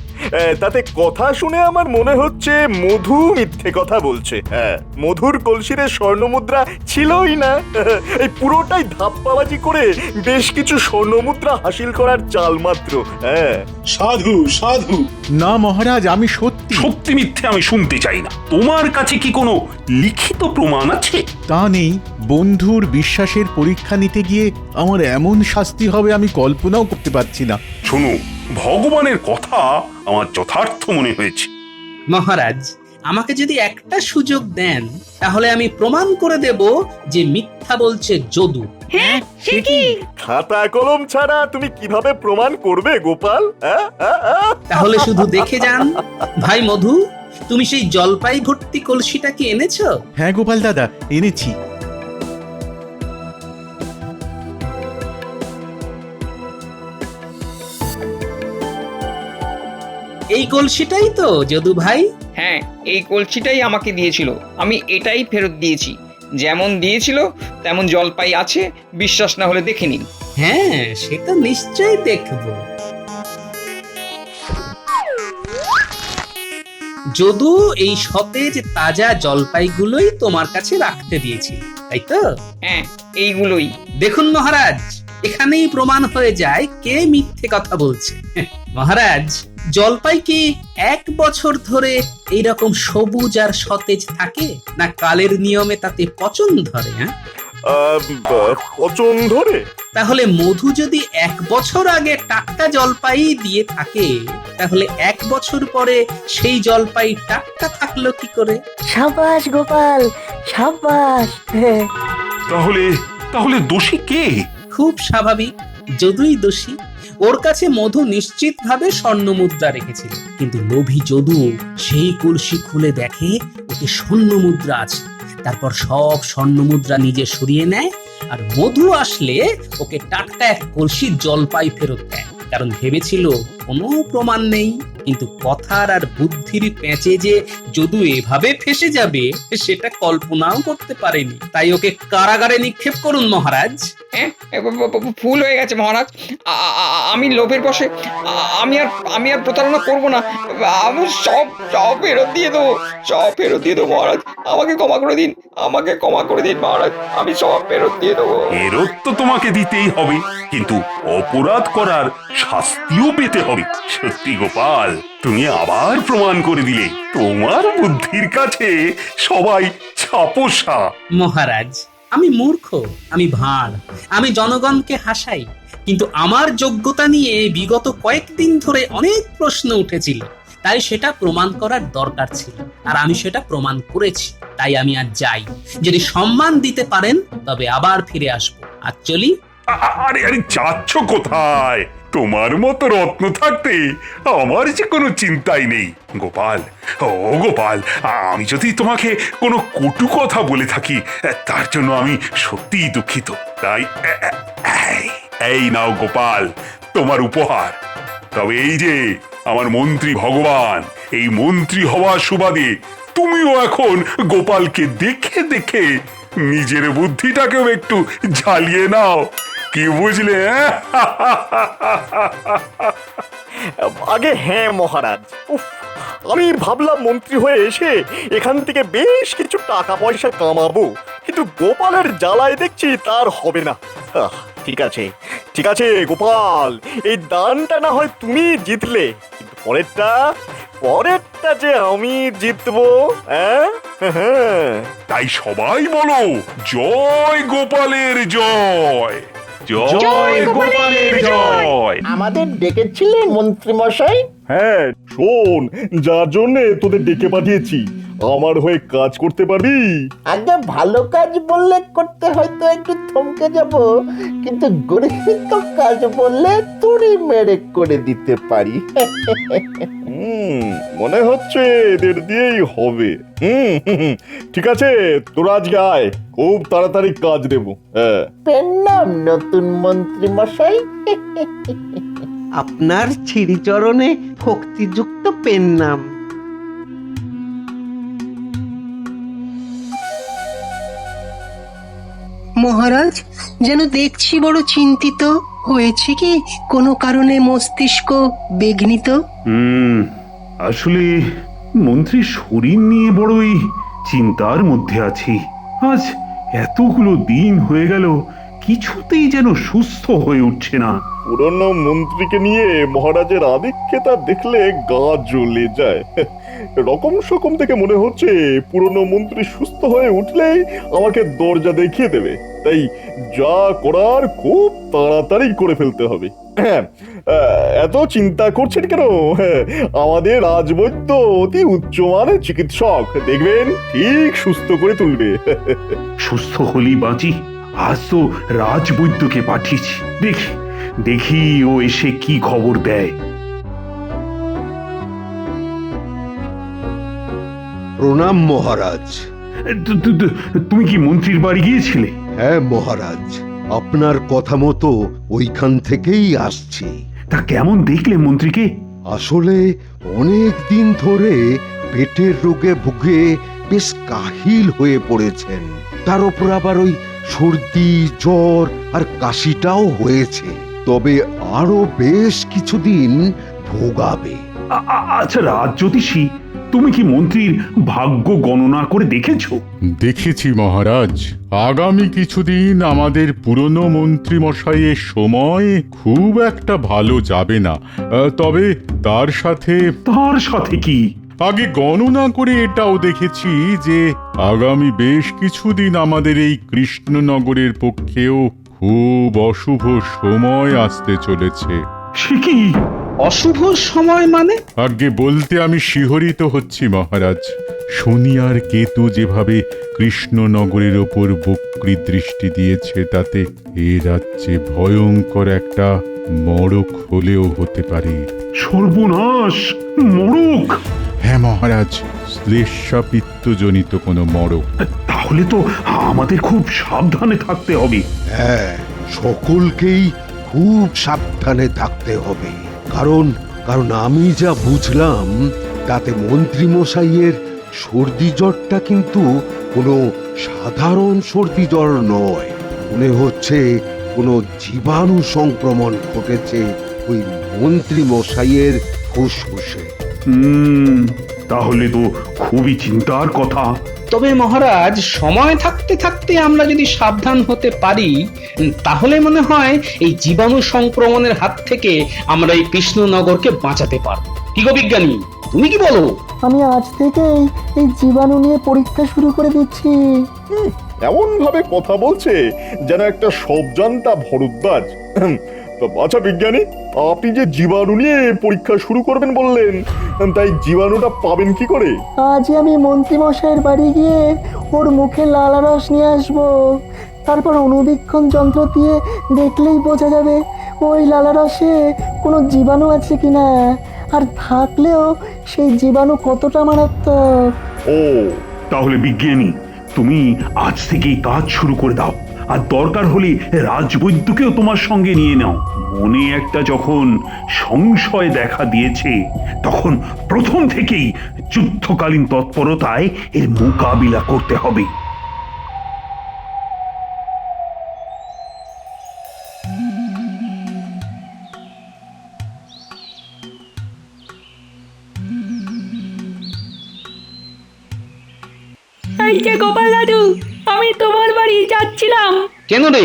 তাতে কথা শুনে আমার মনে হচ্ছে মধু মিথ্যে কথা বলছে। হ্যাঁ, মধুর কলসিরে স্বর্ণমুদ্রা ছিলই না। এই পুরোটাই ধাপ্পাবাজি করে বেশ কিছু স্বর্ণমুদ্রা হাসিল করার চাল মাত্র। হ্যাঁ, সাধু সাধু। না মহারাজ, আমি সত্যি সত্যি মিথ্যে আমি শুনতে চাই না। তোমার কাছে কি কোনো লিখিত প্রমাণ আছে? তা নেই। বন্ধুর বিশ্বাসের পরীক্ষা নিতে গিয়ে আমার এমন শাস্তি হবে আমি কল্পনাও করতে পারছি না। শোনো, ভগবানের কথা আমার যথার্থ মনে হয়েছে। মহারাজ, আমাকে যদি একটা সুযোগ দেন, তাহলে আমি প্রমাণ করে দেব যে মিথ্যা বলছে যদু। হ্যাঁ, সে কি? খাতা কলম ছাড়া তুমি কিভাবে প্রমাণ করবে গোপাল? তাহলে শুধু দেখে যান। ভাই মধু, তুমি সেই জলপাই ভর্তি কলসিটা কি এনেছো? হ্যাঁ গোপাল দাদা, এনেছি। এই কলসিটাই তো যদু ভাই? হ্যাঁ, এই কলসিটাই আমাকে দিয়েছিল, আমি এটাই ফেরত দিয়েছি। যেমন দিয়েছিল তেমন জলপাই আছে, বিশ্বাস না হলে দেখে নিন। হ্যাঁ, সে তো নিশ্চয়ই দেখব। যদু এই সতেজ তাজা জলপাইগুলোই তোমার কাছে রাখতে দিয়েছি, তাই তো? হ্যাঁ, এইগুলোই। দেখুন মহারাজ, এখানেই প্রমাণ হয়ে যায় কে মিথ্যে কথা বলছে। মহারাজ, জলপাই কি 1 বছর ধরে এইরকম সবুজ আর সতেজ থাকে, না কালের নিয়মে তাতে পচন ধরে? হ্যাঁ, পচন ধরে? তাহলে মধু যদি 1 বছর আগে টাটকা জলপাই দিয়ে থাকে, তাহলে 1 বছর পরে সেই জলপাই টাটকা থাকলো কি করে? সাবাস গোপাল, সাবাস। তাহলে তাহলে দোষী কে? খুব স্বাভাবিক, যদুই দোষী। ওর কাছে মধু নিশ্চিতভাবে স্বর্ণমুদ্রা রেখেছিল, কিন্তু লোভী যদু সেই কলসি খুলে দেখে ওতে স্বর্ণমুদ্রা আছে। তারপর সব স্বর্ণমুদ্রা নিজে সরিয়ে নেয়, আর মধু আসলে ওকে টাটকা 1 কলসি জলপাই ফেরত দেয়, কারণ ভেবেছিল ও কোনো প্রমাণ নেই, কিন্তু কথার আর বুদ্ধির প্যাঁচে যে যদু এভাবে ফেসে যাবে সেটা কল্পনাও করতে পারেনি। তাই ওকে কারাগারে নিক্ষেপ করুন মহারাজ। হ্যাঁ, ভুল হয়ে গেছে মহারাজ। আমি লোভের বশে আমি আর প্রতারণা করব না। আমি সব ফেরত দিয়ে দেবো, সব ফেরত দিয়ে দেবো মহারাজ। আমাকে ক্ষমা করে দিন, আমাকে ক্ষমা করে দিন মহারাজ। আমি সব ফেরত দিয়ে দেবো। ফেরত তো তোমাকে দিতেই হবে, কিন্তু অপরাধ করার শাস্তিও পেতে হবে। সত্যি গোপাল, তুমি আবার প্রমাণ করে দিলে তোমার বুদ্ধির কাছে সবাই ছাপোষা। মহারাজ, আমি মূর্খ, আমি ভাঁড়, আমি জনগণকে হাসাই, কিন্তু আমার যোগ্যতা নিয়ে বিগত কয়েকদিন ধরে অনেক প্রশ্ন উঠেছিল। তাই সেটা প্রমাণ করার দরকার ছিল, আর আমি সেটা প্রমাণ করেছি। তাই আমি আর যাই। যদি সম্মান দিতে পারেন তবে আবার ফিরে আসবো। আর চলি। আরে আরে, যাচ্ছ কোথায়? তোমার মতো রত্ন থাকতে আমার যে কোনো চিন্তাই নেই। গোপাল, ও গোপাল, আমি যদি তোমাকে কোনো কটু কথা বলে থাকি তার জন্য আমি সত্যিই দুঃখিত। তাই এই নাও গোপাল, তোমার উপহার। তবে এই যে আমার মন্ত্রী ভগবান, এই মন্ত্রী হওয়ার সুবাদে তুমিও এখন গোপালকে দেখে দেখে নিজের বুদ্ধিটাকেও একটু ঝালিয়ে নাও। কি বুঝলে? আগে হ্যাঁ মহারাজ, উফ, আমি ভাবলাম মন্ত্রী হয়ে এসে এখান থেকে বেশ কিছু টাকা পয়সা কামাবো, কিন্তু গোপালের জ্বালায় দেখছি তার হবে না। ঠিক আছে ঠিক আছে গোপাল, এই দানটা না হয় তুমি জিতলে, কিন্তু পরেরটা যে আমি জিতবো। তাই সবাই বলো, জয় গোপালের জয়, জয় গোপালের জয়। আমাদের ডেকেছিলেন মন্ত্রী মশাই? হ্যাঁ, শোন, যার জন্য তোদের ডেকে পাঠিয়েছি, আমার হয়ে কাজ করতে পারবি? আগে ভালো কাজ বললে করতে হয়তো একটু থমকে যাব, কিন্তু গরিব কাজ বললে তুড়ি মেরে করে দিতে পারি। মনে হচ্ছে এদের দিয়েই হবে। ঠিক আছে, তোরা আজকে আয়, খুব তাড়াতাড়ি কাজ দেবো। হ্যাঁ, পেন নাম নতুন মন্ত্রী মশাই। আপনার শ্রীচরণে ভক্তিযুক্ত পেন নাম। মহারাজ, যেন দেখছি বড় চিন্তিত। হয়েছে কি কোনো কারণে মস্তিষ্ক বিঘ্নিত? আসলে মন্ত্রীর শরীর নিয়ে বড়ই চিন্তার মধ্যে আছি। আজ এতগুলো দিন হয়ে গেল, কিছুতেই যেন সুস্থ হয়ে উঠছে না। পুরনো মন্ত্রীকে নিয়ে মহারাজের আধিক্যতা দেখলে গা জ্বলে যায়। রকম সকম থেকে মনে হচ্ছে পুরনো মন্ত্রী সুস্থ হয়ে উঠলেই আমাকে দরজা দেখিয়ে দেবে। তাই যা করার খুব তাড়াতাড়ি করে ফেলতে হবে। এত চিন্তা করছেন কেন? আমাদের রাজবৈদ্য অতি উচ্চমানের চিকিৎসক, দেখবেন ঠিক সুস্থ করে তুলবে। সুস্থ হলেই বাঁচি। আজ তো রাজবৈদ্যকে পাঠিয়েছি, দেখি ও এসে কি খবর দেয়। প্রণাম মহারাজ। তুমি কি মন্ত্রীর বাড়ি গিয়েছিলে? হ্যাঁ মহারাজ, আপনার কথা মতো ওইখান থেকেই আসছি। তা কেমন দেখলে মন্ত্রীকে? আসলে অনেক দিন ধরে পেটের রোগে ভুগে বেশ কাহিল হয়ে পড়েছেন। তার উপর আবার ওই সর্দি, জ্বর আর কাশিটাও হয়েছে। তবে আরো বেশ কিছুদিন ভোগাবে। আচ্ছা রাজজ্যোতিষী, তুমি কি মন্ত্রীর ভাগ্য গণনা করে দেখেছো? দেখেছি মহারাজ। আগামী কিছুদিন আমাদের পুরনো মন্ত্রী মশাইয়ের সময় খুব একটা ভালো যাবে না। তবে তার সাথে কি? আগে গণনা করে এটাও দেখেছি যে আগামী বেশ কিছুদিন আমাদের এই কৃষ্ণনগরের পক্ষেও খুব অশুভ সময় আসতে চলেছে। সে কি? অশুভ সময় মানে? আগে বলতে আমি শিহরিত হচ্ছি মহারাজ। শনি আর কেতু যেভাবে কৃষ্ণনগরের ওপর বক্রী দৃষ্টি দিয়েছে, তাতে এ রাজ্যে ভয়ঙ্কর একটা মড়ক হলেও হতে পারে। সর্বনাশ! মড়ক? হ্যাঁ মহারাজ, শ্লেষাপিত্তজনিত কোনো মড়ক। তাহলে তো আমাদের খুব সাবধানে থাকতে হবে। হ্যাঁ, সকলকেই খুব সাবধানে থাকতে হবে, কারণ কারণ আমি যা বুঝলাম তাতে মন্ত্রী মশাইয়ের সর্দি জ্বরটা কিন্তু কোনো সাধারণ সর্দি জ্বর নয়। মনে হচ্ছে কোনো জীবাণু সংক্রমণ ঘটেছে ওই মন্ত্রী মশাইয়ের ফুসফুসে। তাহলে তো খুবই চিন্তার কথা। তবে মহারাজ, সময় থাকতে থাকতে আমরা যদি সাবধান হতে পারি, তাহলে মনে হয় এই জীবাণু সংক্রমণের হাত থেকে আমরা এই কৃষ্ণনগরকে বাঁচাতে পারব। কি গো বিজ্ঞানী, তুমি কি বলো? আমি আজ থেকেই এই জীবাণু নিয়ে পরীক্ষা শুরু করে দিচ্ছি। এমন ভাবে কথা বলছে যেন একটা সবজান্তা ভরদ্বাজ। আচ্ছা বিজ্ঞানী, আপনি যে জীবাণু নিয়ে পরীক্ষা শুরু করবেন বললেন, তাই জীবাণুটা পাবেন কি করে? আজই আমি মন্ত্রী মশাইয়ের বাড়ি গিয়ে ওর মুখে লালারস নিয়ে আসবো। তারপর অনুবীক্ষণ যন্ত্র দিয়ে দেখলেই বোঝা যাবে ওই লালারসে কোনো জীবাণু আছে কিনা, আর থাকলেও সেই জীবাণু কতটা মারাত্মক। ও, তাহলে বিজ্ঞানী তুমি আজ থেকেই কাজ শুরু করে দাও, আর দরকার হলে রাজবৈদ্যকেও তোমার সঙ্গে নিয়ে নাও। মনে একটা যখন সংশয় দেখা দিয়েছে, তখন প্রথম থেকেই যুদ্ধকালীন তৎপরতায় এর মোকাবিলা করতে হবে। এই যে গোপাল দাদু, আমি তোমার বাড়ি যাচ্ছিলাম। কেন রে,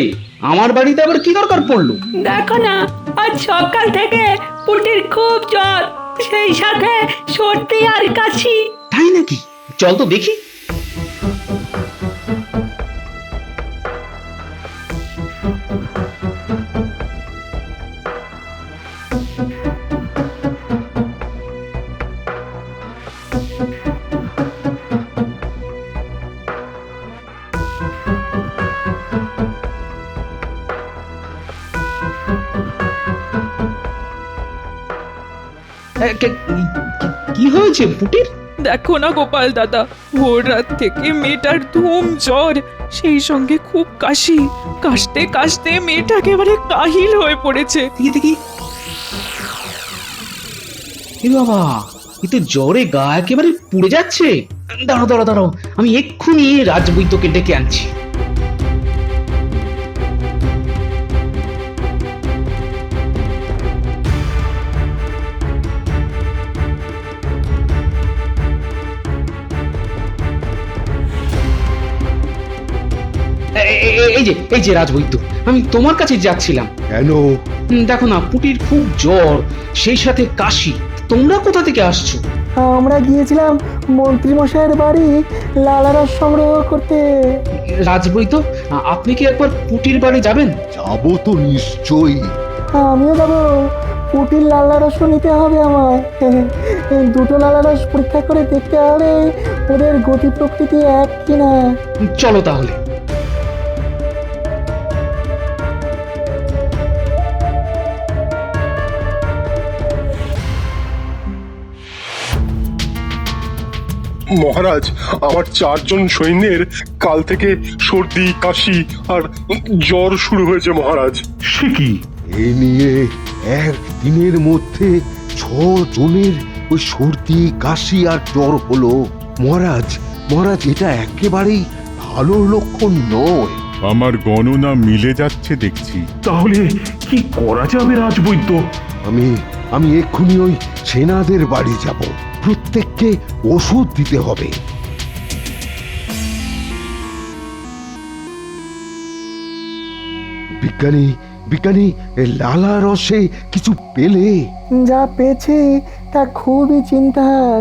আমার বাড়িতে আবার কি দরকার পড়লো? দেখো না, আজ সকাল থেকে পুটির খুব জ্বর, সেই সাথে সর্দি আর কাশি। তাই নাকি? চল তো দেখি। কি হয়েছে পুটির? দেখো না গোপাল দাদা, ভোর রাত থেকে মেয়েটার ধুম জ্বর, সেই সঙ্গে খুব কাশি। কাশতে কাশতে মেয়েটা একেবারে কাহিল হয়ে পড়েছে। দেখি এ বাবা, এ তো জ্বরে গা একেবারে পুড়ে যাচ্ছে। দাঁড়াও দাঁড়াও দাঁড়াও, আমি এক্ষুনি রাজবৈদ্যকে ডেকে আনছি। এই যে রাজবৈদ্য, আমি তোমার কাছে যাচ্ছিলাম। কেন? দেখো না, পুটির খুব জ্বর, সেই সাথে কাশি। তোমরা কোথা থেকে আসছো? আমরা গিয়েছিলাম মন্ত্রী মশাইয়ের বাড়ি লালারস সংগ্রহ করতে। রাজবৈদ্য, আপনি কি একবার পুটির বাড়ি যাবেন? যাবো তো নিশ্চয়ই। আমিও যাবো, পুটির লালারসও নিতে হবে আমার। দুটো লালারস পরীক্ষা করে দেখতে হবে ওদের গতি প্রকৃতি এক কিনা। চলো তাহলে। মহারাজ, আমার 4 জন সৈন্যের কাল থেকে সর্দি, কাশি আর জ্বর শুরু হয়েছে মহারাজ। সে কি? এই নিয়ে একদিনের মধ্যে 6 জনের ওই সর্দি, কাশি আর জ্বর হলো। মহারাজ, এটা একেবারেই ভালো লক্ষণ নয়। আমার গণনা মিলে যাচ্ছে দেখছি। তাহলে কি করা যাবে রাজবৈদ্য? আমি এক্ষুনি ওই সেনাদের বাড়ি যাব। প্রত্যেককে ওষুধ দিতে হবে। বিজ্ঞানী লালা রসে কিছু পেলে? যা পেয়েছি তা খুবই চিন্তার।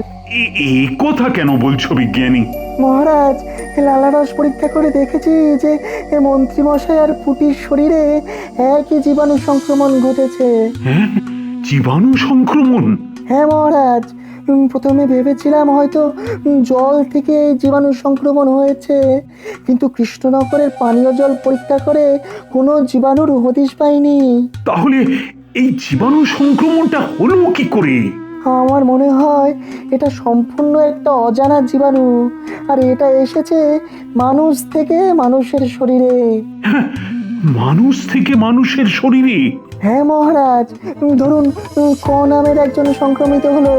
এই কথা কেন বলছো বিজ্ঞানী? মহারাজ, লালারস পরীক্ষা করে দেখেছি যে মন্ত্রী মশাই আর পুটির শরীরে একই জীবাণু সংক্রমণ ঘটেছে। হ্যাঁ, জীবাণু সংক্রমণ? হ্যাঁ মহারাজ, প্রথমে ভেবেছিলাম হয়তো জল থেকে জীবাণু সংক্রমণ হয়েছে, কিন্তু কৃষ্ণনগরের পানীয় জল পরীক্ষা করে কোনো জীবাণুর হদিশ পাইনি। তাহলে এই জীবাণু সংক্রমণটা হলো কি করে? আমার মনে হয় এটা সম্পূর্ণ একটা অজানা জীবাণু, আর এটা এসেছে মানুষ থেকে মানুষের শরীরে। মানুষ থেকে মানুষের শরীরে? হ্যাঁ মহারাজ, ধরুন ক নামের একজন সংক্রমিত হলো,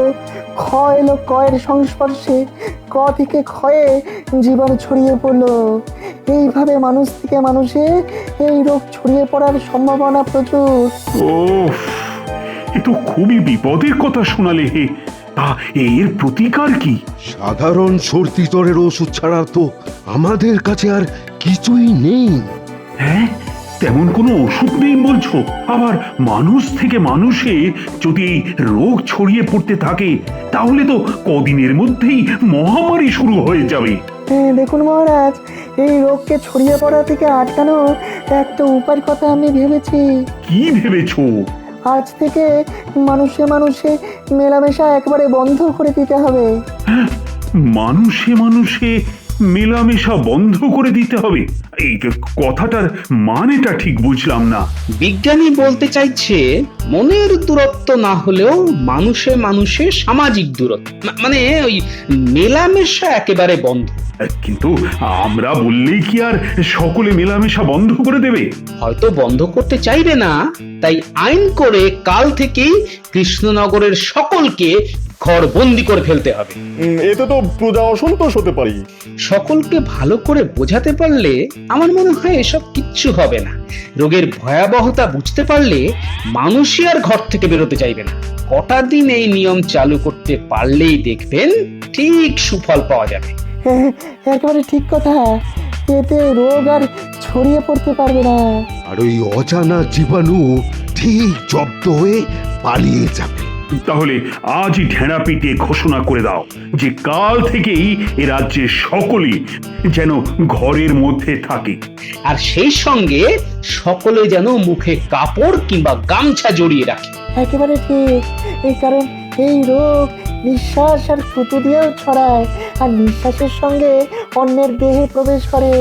খ এলো কয়ের সংস্পর্শে, ক থেকে ক্ষয়ে জীবাণু ছড়িয়ে পড়লো। এইভাবে মানুষ থেকে মানুষে এই রোগ ছড়িয়ে পড়ার সম্ভাবনা প্রচুর। ওফ, এ তো খুবই বিপদের কথা শোনালে হে। তা এর প্রতিকার কি? সাধারণ সর্দি জ্বরের ওষুধ ছাড়া তো আমাদের কাছে আর কিছুই নেই। হ্যাঁ, তেমন কোনো ওষুধ নেই বলছো? আবার মানুষ থেকে মানুষে যদি এই রোগ ছড়িয়ে পড়তে থাকে তাহলে তো কদিনের মধ্যেই মহামারী শুরু হয়ে যাবে। দেখুন মহারাজ, এই রোগকে ছড়িয়ে পড়া থেকে আটকানোর একটা উপায়ের কথা আমি ভেবেছি। কি ভেবেছো? আজ থেকে মানুষে মানুষে মেলামেশা একবারে বন্ধ করে দিতে হবে। হ্যাঁ, মানুষে মানুষে মেলামেশা বন্ধ করে দিতে হবে? এই কথাটার মানেটা ঠিক বুঝলাম না। বিজ্ঞানী বলতে চাইছে মনের দূরত্ব না হলেও মানুষে মানুষে সামাজিক দূরত্ব, মানে ওই মেলামেশা একেবারে বন্ধ। কিন্তু আমরা বললেই কি আর সকলে মেলামেশা বন্ধ করে দেবে? হয়তো বন্ধ করতে চাইবে না, তাই আইন করে কাল থেকেই কৃষ্ণনগরের সকলকে ঘর বন্দি করে ফেলতে হবে। এতে তো প্রজা অসন্তোষ হতে পারি। সকলকে ভালো করে বোঝাতে পারলে আমার মনে হয় এসব কিচ্ছু হবে না। রোগের ভয়াবহতা বুঝতে পারলে মানুষই আর ঘর থেকে বেরোতে চাইবে না। কটা দিন এই নিয়ম চালু করতে পারলেই দেখবেন ঠিক সুফল পাওয়া যাবে। একেবারে ঠিক কথা, এতে রোগ আর ছড়িয়ে পড়তে পারবে না। আর ওই অজানা জীবাণু ঠিক জব্দ হয়ে পালিয়ে যাবে। তাহলে আজই ঢেঁড়া পিটিয়ে ঘোষণা করে দাও যে কাল থেকেই এ রাজ্যে সকলেই যেন ঘরের মধ্যে থাকে, আর সেই সঙ্গে সকলে যেন মুখে কাপড় কিংবা গামছা জড়িয়ে রাখে। একেবারে ঠিক, এই কারণ এই রোগ নিঃশ্বাস আর থুতু দিয়েও ছড়ায়, আর নিঃশ্বাসের সঙ্গে অন্যের দেহে প্রবেশ করে।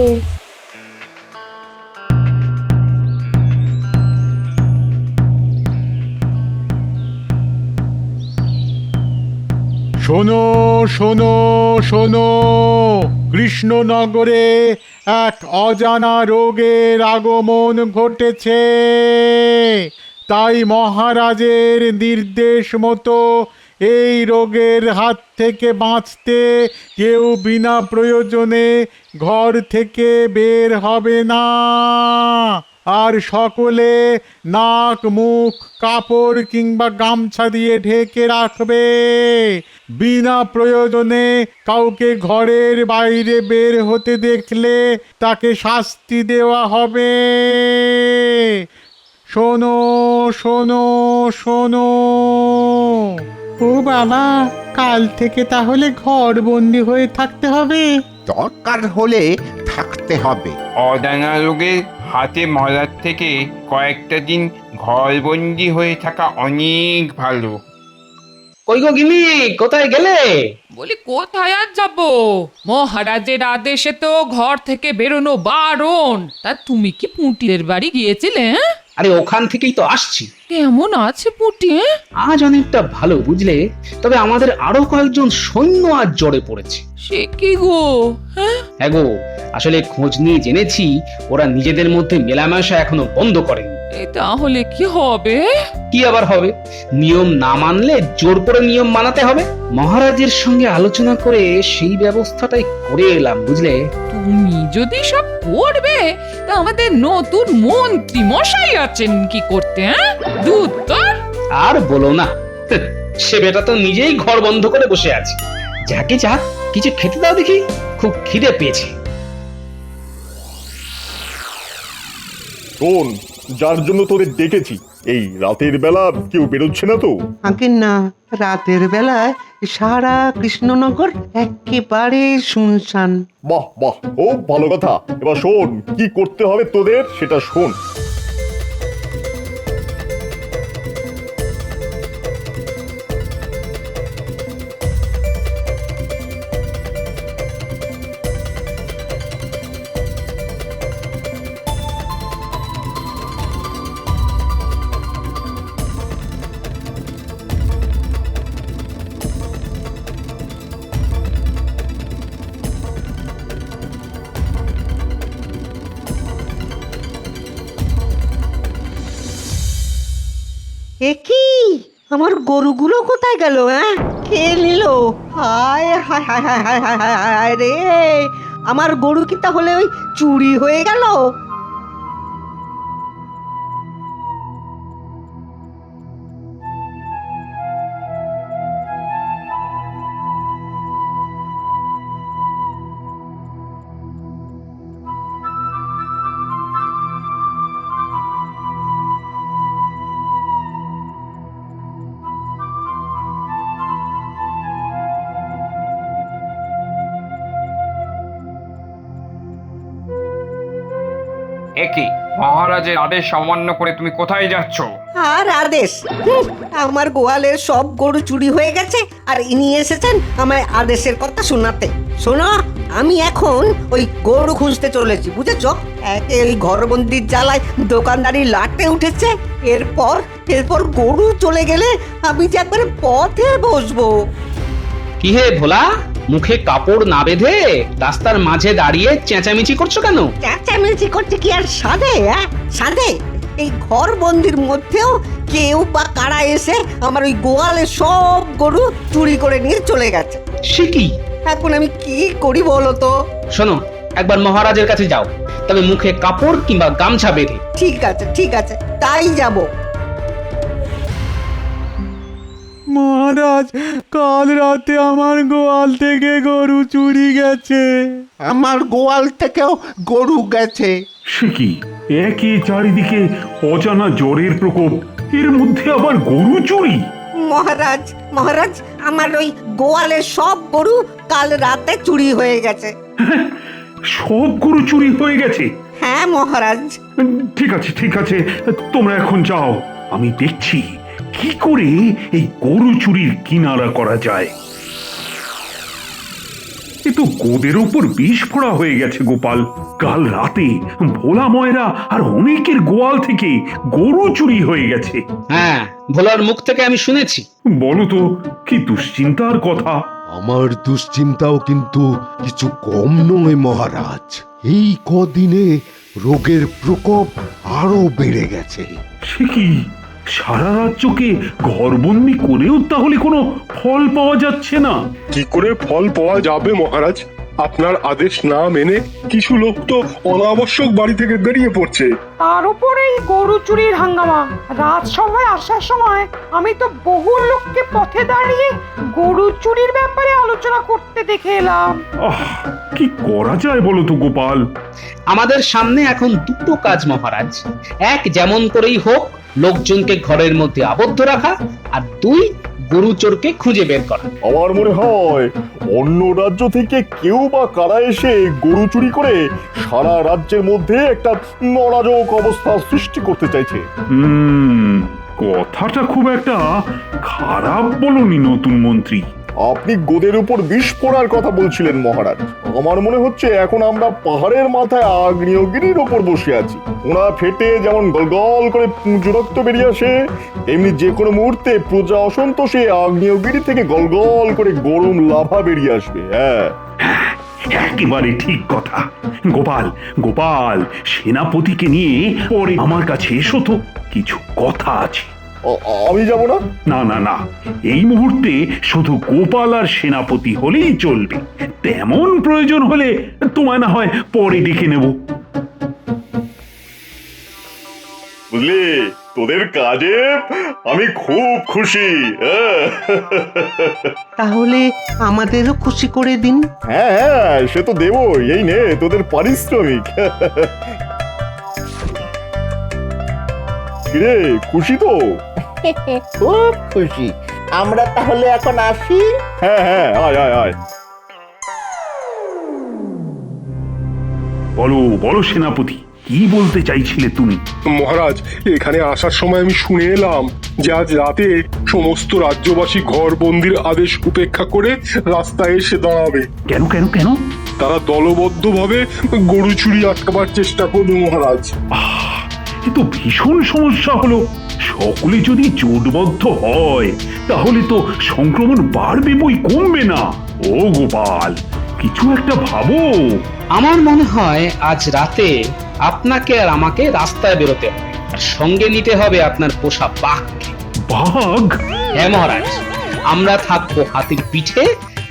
শোনো শোনো শোনো, কৃষ্ণনগরে এক অজানা রোগের আগমন ঘটেছে। তাই মহারাজের নির্দেশ মতো এই রোগের হাত থেকে বাঁচতে কেউ বিনা প্রয়োজনে ঘর থেকে বের হবে না। আর সকলে নাক মুখ কাপড় কিংবা গামছা দিয়ে ঢেকে রাখবে। বিনা প্রয়োজনে কাউকে ঘরের বাইরে বের হতে দেখলে তাকে শাস্তি দেওয়া হবে। শোনো শোনো শোনো। ও বাবা, কাল থেকে তাহলে ঘর বন্দি হয়ে থাকতে হবে? দরকার হলে থাকতে হবে। অজানা রোগের হাতে মরার থেকে কয়েকটা দিন ঘরবন্দি হয়ে থাকা অনেক ভালো। কই গো গিনি, কোথায় গেলে? বলি কোথায় আর যাবো, মহারাজের আদেশে তো ঘর থেকে বেরোনো বারণ। তা তুমি কি পুঁটির বাড়ি গিয়েছিলে? আরে ওখান থেকেই তো আসছি। কেমন আছে পুঁটি? আজ অনেকটা ভালো বুঝলে, তবে আমাদের আরো কয়েকজন সৈন্য আজ জ্বরে পড়েছে। সে কি গো? হ্যাঁ গো, আসলে খোঁজ নিয়ে জেনেছি ওরা নিজেদের মধ্যে মেলামেশা এখনো বন্ধ করেনি। তাহলে কি হবে? কি আবার হবে, নিয়ম না মানলে জোর করে নিয়ম মানাতে হবে। মহারাজের সঙ্গে আলোচনা করে সেই ব্যবস্থাটাই করে এলাম বুঝলে। তুমি যদি সব করবে তা আমাদের নতুন মন্ত্রী মশাই আছেন কি করতে? দুধ তোর আর বলো না, সে বেটা তো নিজেই ঘর বন্ধ করে বসে আছে। যাকে যাক কিছু খেতে দাও দেখি, খুব খিদে পেয়েছে। শোন, যার জন্য তোদের ডেকেছি, এই রাতের বেলা কেউ বেরোচ্ছে না তো? আগে না, রাতের বেলায় সারা কৃষ্ণনগর একেবারে শুনশান। বাহ বাহ, ও ভালো কথা। এবার শোন, কি করতে হবে তোদের সেটা শোন। এ কি আমার গরুগুলো কোথায় গেল? হ্যাঁ, খেয়ে নিল। হায় হায় হায় হায় হায় হায় হায় হায় রে, আমার গরু কি তাহলে ওই চুরি হয়ে গেল? একই মহারাজের আদেশ অমান্য করে তুমি কোথায় যাচ্ছ? আর আদেশ? আমার গোয়ালের সব গরু চুরি হয়ে গেছে আর ইনি এসেছেন আমায় আদেশের কথা শোনাতে। শোনো, আমি এখন ওই গরু খুঁজতে চলেছি, বুঝেছো? একে ওই ঘরবন্দির জ্বালায় দোকানদারি লাটে উঠেছে, এরপর গরু চলে গেলে আমি যে একবারে পথে বসবো। কি হে ভোলা, মুখে কাপড় না বেঁধে রাস্তার মাঝে দাঁড়িয়ে চেঁচামেচি করছো কেন? চেঁচামেচি করছে কি আর সাধে? সাধে এই ঘর বন্দির মধ্যেও কেউ বা কারা এসে আমার ওই গোয়ালে সব গরু চুরি করে নিয়ে চলে গেছে। সে কি? এখন আমি কি করি বলো তো? শোনো, একবার মহারাজের কাছে যাও, তবে মুখে কাপড় কিংবা গামছা বেঁধে। ঠিক আছে, তাই যাব। মহারাজ, কাল রাতে আমার গোয়াল থেকে গরু চুরি গেছে। আমার গোয়াল থেকেও গরু গেছে। সে কি, একই চারিদিকে অজানা জ্বরের প্রকোপ, এর মধ্যে আবার গরু চুরি? মহারাজ, আমার ওই গোয়ালের সব গরু কাল রাতে চুরি হয়ে গেছে। সব গরু চুরি হয়ে গেছে? হ্যাঁ মহারাজ। ঠিক আছে, তোমরা এখন যাও, আমি দেখছি কি করে এই গরু চুরির কিনারা করা যায়। এ তো গোদের ওপর বিষ ফোড়া হয়ে গেছে গোপাল। কাল রাতে ভোলা ময়রা আর অনেকের গোয়াল থেকে গরু চুরি হয়ে গেছে। হ্যাঁ, ভোলার মুখ থেকে আমি শুনেছি। বলো তো, কি দুশ্চিন্তার কথা। আমার দুশ্চিন্তাও কিন্তু কিছু কম নয় মহারাজ। এই কদিনে রোগের প্রকোপ আরো বেড়ে গেছে। সে কি, সারা রাজ্যকে ঘরবন্দি করেও তাহলে কোনো ফল পাওয়া যাচ্ছে না? কি করে ফল পাওয়া যাবে মহারাজ? আপনার আদেশ না মেনে কিছু লোক তো অনাবশ্যক বাড়ি থেকে বেরিয়ে পড়ছে। তার উপরে এই গরু চুরির হাঙ্গামা। রাজসভায় আসার সময় আমি তো বহু লোককে পথে দাঁড়িয়ে গরু চুরির ব্যাপারে আলোচনা করতে দেখে এলাম। কি করা যায় বলো তো গোপাল? আমাদের সামনে এখন দুটো কাজ মহারাজ। এক, যেমন করেই হোক লোকজনকে ঘরের মধ্যে আবদ্ধ রাখা, আর দুই, গরু চোরকে খুঁজে বের করা। আমার মনে হয় অন্য রাজ্য থেকে কেউ বা কারা এসে গরু চুরি করে সারা রাজ্যের মধ্যে একটা অরাজক অবস্থা সৃষ্টি করতে চাইছে। কথাটা খুব একটা খারাপ বলনি নতুন মন্ত্রী। আপনি গোদের উপর বিষ ফোড়ার কথা বলছিলেন মহারাজ। আমার মনে হচ্ছে এখন আমরা পাহাড়ের মাথায় আগ্নেয়গিরির ওপর বসে আছি। ওনা ফেটে যেমন গলগল করে রক্ত বেরিয়ে আসে, এমনি যে কোনো মুহূর্তে প্রজা অসন্তোষে আগ্নেয়গিরি থেকে গলগল করে গরম লাভা বেরিয়ে আসবে। হ্যাঁ, একেবারে ঠিক কথা। গোপাল, সেনাপতিকে নিয়ে পরে আমার কাছে এসো তো, কিছু কথা আছে। আমি যাব না? না, এই মুহূর্তে শুধু গোপাল আর সেনাপতি হলেই চলবে। তেমন প্রয়োজন হলে তোমায় না হয় পরে ডেকে নেব। বুঝলি, তোদের কাজে আমি খুব খুশি। তাহলে আমাদেরও খুশি করে দিন। হ্যাঁ, সে তো দেবই। এই নে তোদের পারিশ্রমিক। কিরে, খুশি তো? খুব খুশি। আমরা তাহলে এখন আসি। হ্যাঁ, আয়। বলো সেনাপতি, কি বলতে চাইছিলে তুমি? মহারাজ, এখানে আসার সময় আমি শুনে এলাম যে আজ রাতে সমস্ত রাজ্যবাসী ঘর বন্দির আদেশ উপেক্ষা করে রাস্তায় এসে দাঁড়াবে। কেন? তারা দলবদ্ধভাবে গরু চুরি আটকাবার চেষ্টা করবে মহারাজ। এ তো ভীষণ সমস্যা হলো। সকলে যদি জোটবদ্ধ হয় তাহলে তো সংক্রমণ বাড়বে বই কমবে না। ও গোপাল, কিছু একটা ভাবো। আমার মনে হয় আজ রাতে আপনাকে আর আমাকে রাস্তায় বেরোতে হবে, আর সঙ্গে নিতে হবে আপনার পোষা বাঘকে। বাঘ? হ্যাঁ মহারাজ, আমরা থাকবো হাতির পিঠে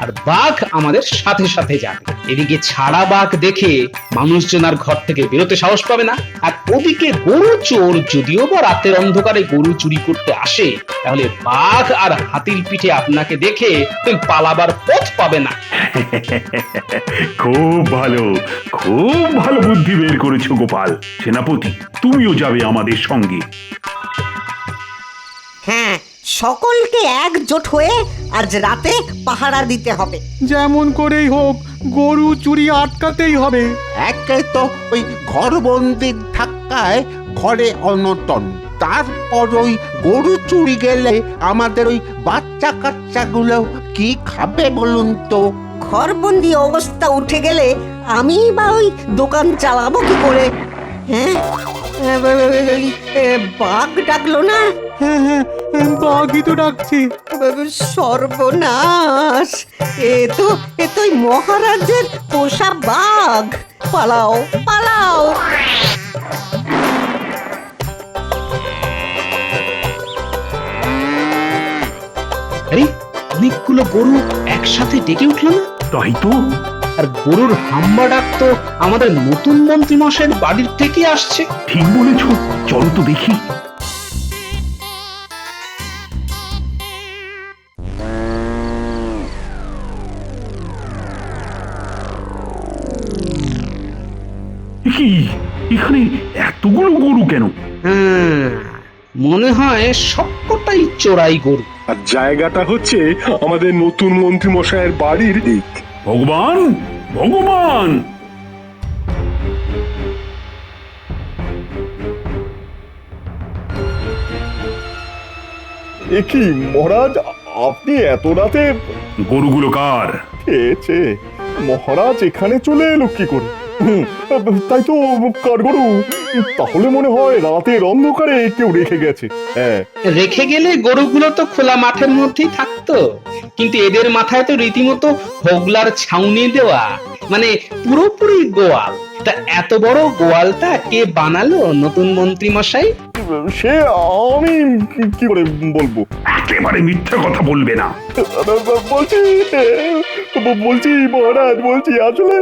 আর বাঘ আমাদের সাথে সাথে যাবে। এদিকে ছাড়া বাঘ দেখে মানুষজন আর ঘর থেকে বেরোতে সাহস পাবে না। আর ওদিকে গরু চোর যদিও বা রাতের অন্ধকারে গরু চুরি করতে আসে, তাহলে বাঘ আর হাতির পিঠে আপনাকে দেখে পালাবার পথ পাবে না। খুব ভালো বুদ্ধি বের করেছো গোপাল। সেনাপতি, তুমিও যাবে আমাদের সঙ্গে। হ্যাঁ, সকলকে একজোট হয়ে আজ রাতে পাহারা দিতে হবে। যেমন করেই হোক গরু চুরি আটকাতেই হবে। একে তো ওই ঘরবন্দির ধাক্কায় ঘরে অনটন, তারপর ওই গরু চুরি গেলে আমাদের ওই বাচ্চা কাচ্চাগুলো কি খাবে বলুন তো? ঘরবন্দি অবস্থা উঠে গেলে আমি বা ওই দোকান চালাবো কি করে? হ্যাঁ, বাঘ ডাকলো না? হ্যাঁ হ্যাঁ, বাঘই তো ডাকছে। সর্বনাশ, এ তো মহারাজের পোষা বাঘ। পালাও পালাও। আরে অনেকগুলো গরু একসাথে ডেকে উঠলো না? তাই তো। আর গরুর হাম্বা ডাক তো আমাদের নতুন মন্ত্রী মশাইয়ের বাড়ির থেকে আসছে। ঠিক বলেছো, চলো তো দেখি। কি এখানে এতগুলো গরু কেন? মনে হয় সবকটাই চোরাই গরু। আর জায়গাটা হচ্ছে আমাদের নতুন মন্ত্রী মশাইয়ের বাড়ির দিক। ভগবান ভগবান, এ কি মহারাজ, আপনি এত রাতে? গরুগুলো কার? খেয়েছে মহারাজ, এখানে চলে এলো কি করে? তাই তো, কার গরু? তাহলে মনে হয় রাতের অন্ধকারে কেউ রেখে গেছে। হ্যাঁ, রেখে গেলে গরুগুলো তো খোলা মাঠের মধ্যেই থাকতো, কিন্তু এদের মাথায় তো রীতিমতো হোগলার ছাউনি দেওয়া, মানে পুরোপুরি গোয়াল। তা এত বড় গোয়ালটা কে বানালো নতুন মন্ত্রী মশাই? সে আমি কি করে বলবো? একেবারে মিথ্যা কথা বলবে না। বলছি মহারাজ, বলছি আসলে